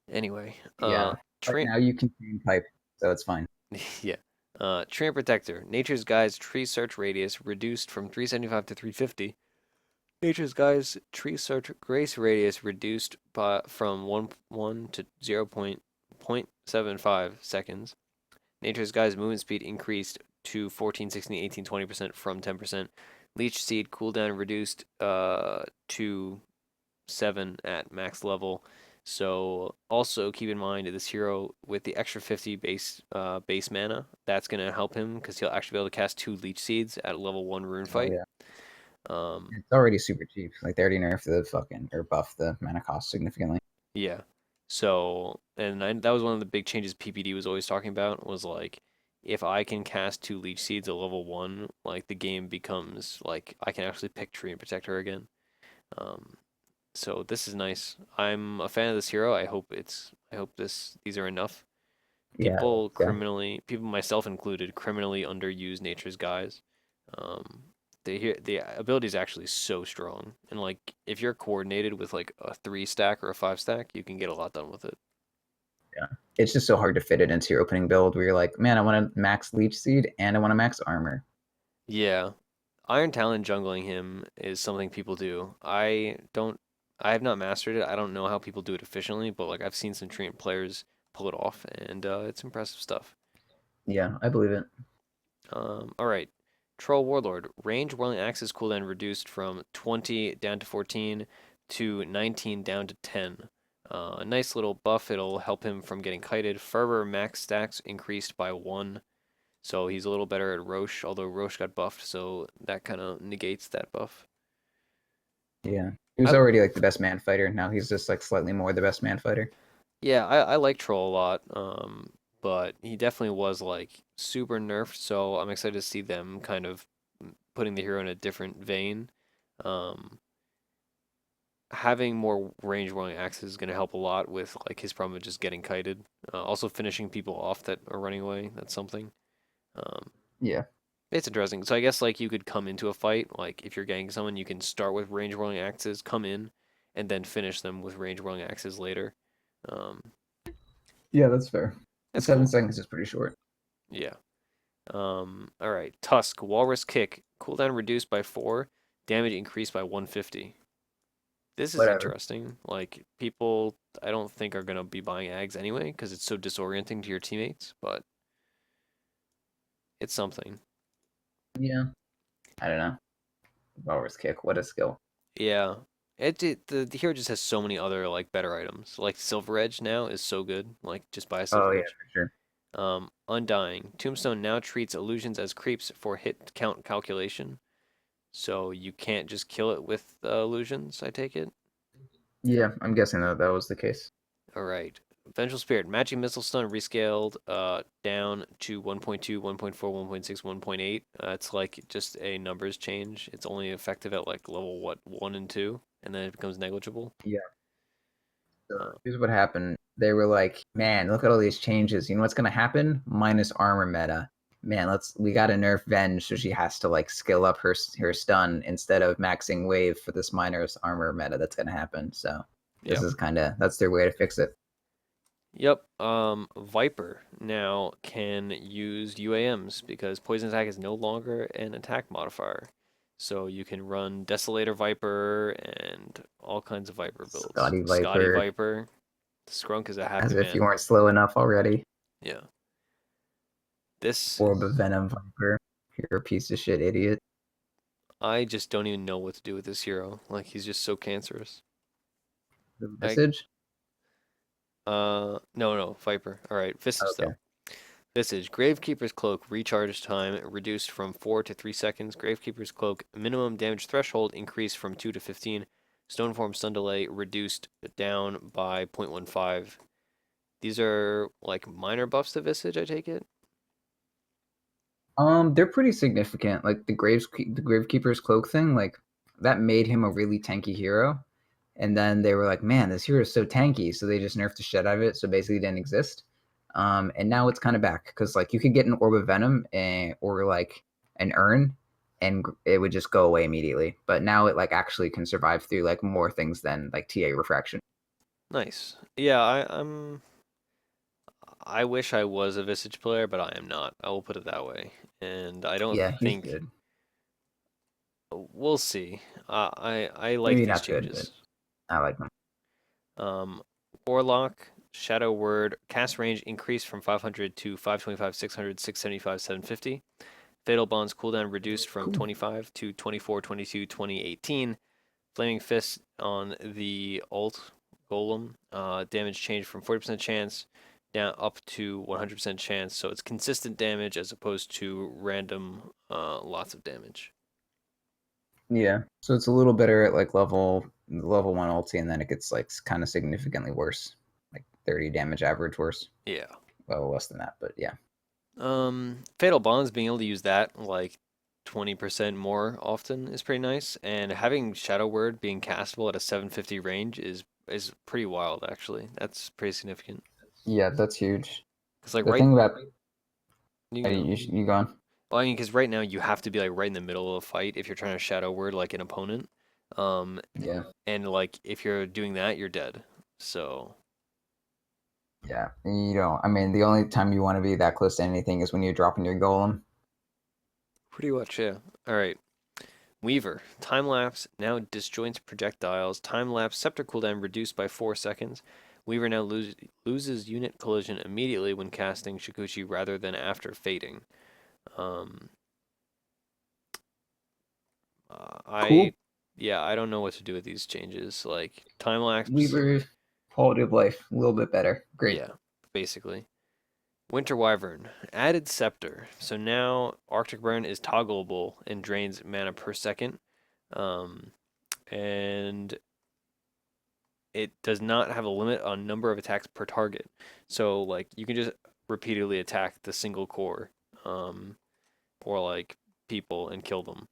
Anyway, Yeah. But train, now you can chain pipe, so it's fine. yeah, train protector. Nature's Guide's tree search radius reduced from 375 to 350. Nature's Guide's tree search grace radius reduced from 1 to 0.75 seconds. Nature's Guide's movement speed increased to 14, 16, 18, 20% from 10%. Leech Seed cooldown reduced to 7 at max level. So also keep in mind this hero with the extra 50 base mana, that's gonna help him because he'll actually be able to cast 2 Leech Seeds at level 1 rune Oh fight. yeah. Um, It's already super cheap. Like they already nerfed the fucking or buffed the mana cost significantly. yeah. So, and that was one of the big changes PPD was always talking about was like, if I can cast 2 Leech Seeds at level 1, like the game becomes like I can actually pick Tree and Protector again. Um, so this is nice. I'm a fan of this hero. I hope these are enough. Yeah, yeah, People myself included, criminally underuse Nature's Guise. Um, the ability is actually so strong, and like if you're coordinated with like a 3 stack or a 5 stack, you can get a lot done with it. yeah. It's just so hard to fit it into your opening build where you're like, man, I want to max Leech Seed and I want to max armor. Yeah, Iron Talon jungling him is something people do. I have not mastered it. I don't know how people do it efficiently, but like I've seen some trained players pull it off, and it's impressive stuff. Yeah, I believe it. All right. Troll Warlord. Range whirling axes cooldown reduced from 20 down to 14 to 19 down to 10. A nice little buff. It'll help him from getting kited. Fervor max stacks increased by 1. So he's a little better at Roche, although Roche got buffed, so that kind of negates that buff. Yeah. He was I, already like the best man fighter. Now he's just like slightly more the best man fighter. yeah, I like Troll a lot, but he definitely was like super nerfed, so I'm excited to see them kind of putting the hero in a different vein. Um, Having more range rolling axes is going to help a lot with like his problem of just getting kited. Also finishing people off that are running away. That's something. Um, Yeah. it's interesting. So I guess like you could come into a fight, like if you're getting someone, you can start with range rolling axes, come in, and then finish them with range rolling axes later. Um, Yeah, that's fair. that's 7 seconds is pretty short. yeah. All right. Tusk Walrus Kick cooldown reduced by 4, damage increased by 150. This is Whatever. interesting. Like people, I don't think are gonna be buying Ags anyway because it's so disorienting to your teammates. But it's something. Yeah. I don't know. Walrus kick. What a skill. Yeah, the hero just has so many other like better items. Like Silver Edge now is so good. Like just buy a Oh Silver yeah, Edge. for sure. Undying Tombstone now treats illusions as creeps for hit count calculation. So you can't just kill it with illusions. I take it. Yeah, I'm guessing that was the case. All right. Vengeful Spirit. Matching Missile Stun rescaled down to 1.2, 1.4, 1.6, 1.8. It's like just a numbers change. It's only effective at like level what 1 and 2, and then it becomes negligible. Yeah. So Uh, here's what happened. They were like, man, look at all these changes. You know what's gonna happen? Minus armor meta. Man, we gotta nerf Venge so she has to like skill up her stun instead of maxing wave for this minus armor meta that's gonna happen. So this yep. is that's their way to fix it. Yep. Viper now can use UAMs because Poison Attack is no longer an attack modifier. So you can run Desolator Viper and all kinds of Viper builds. Scotty Scotty Viper, Viper. Scrunk is a as happy if you man. weren't slow enough already. Yeah. This Orb of Venom Viper. You're a piece of shit idiot. I just don't even know what to do with this hero. Like he's just so cancerous. The I Visage? no Viper. All right, Visage Okay. though. Visage Gravekeeper's Cloak recharge time reduced from 4 to 3 seconds. Gravekeeper's Cloak minimum damage threshold increased from 2 to 15. Stoneform stun delay reduced down by 0.15. These are like minor buffs to Visage, I take it. They're pretty significant. Like the Gravekeeper's Cloak thing, like that made him a really tanky hero. And then they were like, man, this hero is so tanky, so they just nerfed the shit out of it. So basically, it didn't exist. And now it's kind of back because like you could get an Orb of Venom or like an Urn, and it would just go away immediately. But now it like actually can survive through like more things than like TA refraction. Nice. Yeah, I wish I was a Visage player, but I am not. I will put it that way. And I don't Yeah, he's think good. we'll see. I like Maybe these not good, but changes. I like him. Um, Warlock, Shadow Word, cast range increased from 500 to 525, 600, 675, 750. Fatal Bonds cooldown reduced from Cool. 25 to 24, 22, 2018. Flaming Fist on the ult Golem. Damage changed from 40% chance down up to 100% chance. So it's consistent damage as opposed to random lots of damage. Yeah. So it's a little better at like level one ulti, and then it gets like kind of significantly worse, like 30 damage average worse. Yeah. Well, less than that, but yeah. Fatal Bonds, being able to use that like 20% more often is pretty nice, and having Shadow Word being castable at a 750 range is pretty wild actually. That's pretty significant. Yeah, that's huge. Cause like The right, thing about you go. you go on. Well, I mean, because right now you have to be like right in the middle of a fight if you're trying to Shadow Word like an opponent. Um, Yeah, and like if you're doing that, you're dead. So yeah. You don't. I mean, the only time you want to be that close to anything is when you're dropping your golem. pretty much, yeah. All right. Weaver, time lapse now disjoints projectiles. Time lapse scepter cooldown reduced by 4 seconds. Weaver now loses unit collision immediately when casting Shikuchi rather than after fading. Um, I, Cool. yeah, I don't know what to do with these changes. Like time lapse, Weaver, quality of life, a little bit better. Great. yeah, basically. Winter Wyvern added scepter, so now Arctic Burn is toggleable and drains mana per second. Um, and it does not have a limit on number of attacks per target. So like you can just repeatedly attack the single core, um, or like people and kill them.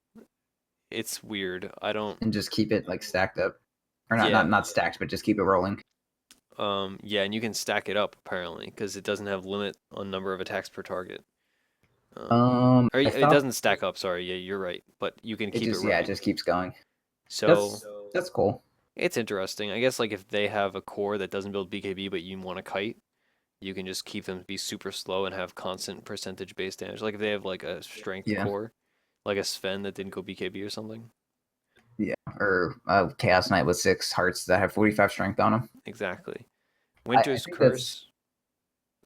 It's weird. I don't. And just keep it like stacked up, or not Yeah. not stacked, but just keep it rolling. Yeah, and you can stack it up apparently because it doesn't have limit on number of attacks per target. Or I it thought doesn't stack up. Sorry. Yeah, you're right. But you can it keep it just yeah, it running. just keeps going. So That's cool. it's interesting. I guess like if they have a core that doesn't build BKB, but you want to kite, you can just keep them to be super slow and have constant percentage base damage. Like if they have like a strength Yeah, core, like a Sven that didn't go BKB or something. yeah. Or Chaos Knight with 6 hearts that have 45 strength on them. Exactly. I Winter's think that's. Curse.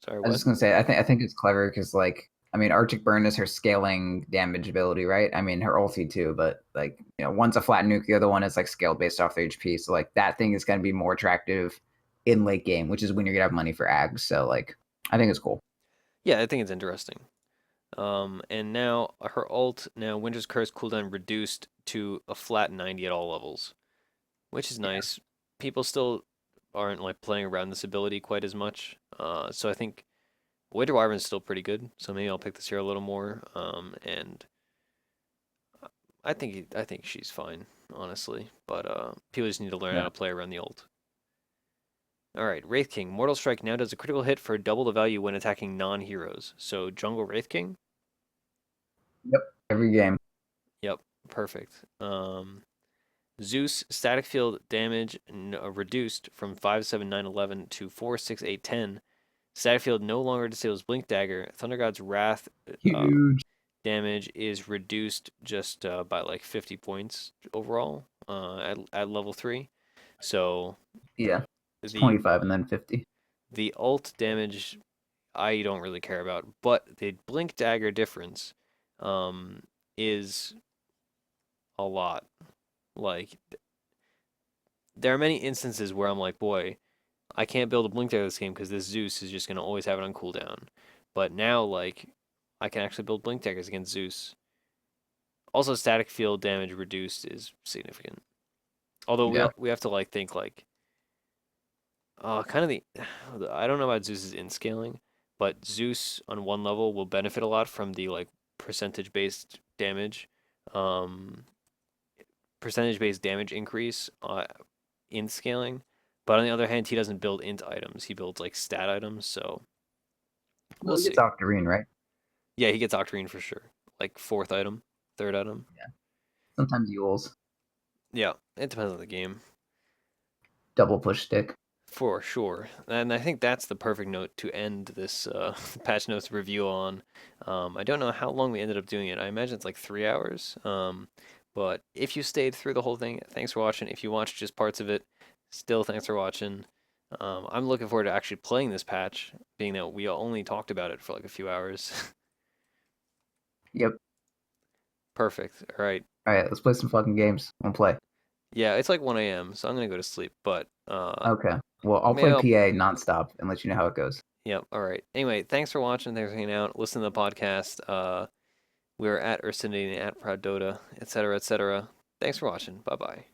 Sorry, I was what? just gonna say. I think it's clever because like I mean, Arctic Burn is her scaling damage ability, right? I mean, her ulti too, but like one's a flat nuke, the other one is like scaled based off their HP. So like that thing is gonna be more attractive in late game, which is when you're gonna have money for ags. So like I think it's cool. Yeah, I think it's interesting. And now her ult, now Winter's Curse cooldown reduced to a flat 90 at all levels, which is Yeah. nice. People still aren't like playing around this ability quite as much. So I think Winter Wyvern's still pretty good. So maybe I'll pick this here a little more. And I think she's fine, honestly. But people just need to learn how Yeah. to play around the ult. All right, Wraith King. Mortal Strike now does a critical hit for double the value when attacking non-heroes. So Jungle Wraith King. Yep. Every game. Yep, perfect. Zeus static field damage reduced from 57911 to 46810. Static field no longer disables Blink Dagger. Thunder God's Wrath Huge. damage is reduced just by like 50 points overall at level 3. So Yeah. It's the 25 and then 50. the ult damage I don't really care about, but the Blink Dagger difference um, is a lot. Like there are many instances where I'm like, boy, I can't build a Blink Dagger this game because this Zeus is just gonna always have it on cooldown. But now like I can actually build Blink Daggers against Zeus. Also, static field damage reduced is significant. Although Yeah. we have to like think like kind of the I don't know about Zeus's in scaling, but Zeus on one level will benefit a lot from the like percentage based damage, um, percentage based damage increase in scaling. But on the other hand, he doesn't build int items; he builds like stat items. So we'll Well, it's see. Octarine, right? Yeah, he gets Octarine for sure. Like fourth item, third item. Yeah. Sometimes Yules. Yeah, it depends on the game. Double push stick. For sure. And I think that's the perfect note to end this patch notes review on. I don't know how long we ended up doing it. I imagine it's like 3 hours. But if you stayed through the whole thing, thanks for watching. If you watched just parts of it, still thanks for watching. I'm looking forward to actually playing this patch, being that we only talked about it for like a few hours. Yep. Perfect. All right. All right, let's play some fucking games. We'll play. Yeah, it's like 1 a.m., so I'm gonna go to sleep. But Okay. Well, I'll maybe play I'll. PA nonstop and let you know how it goes. Yep. All right. Anyway, thanks for watching. Thanks for hanging out. Listen to the podcast. We're at Ursinity and at Proud Dota, etc., etc. Thanks for watching. Bye bye.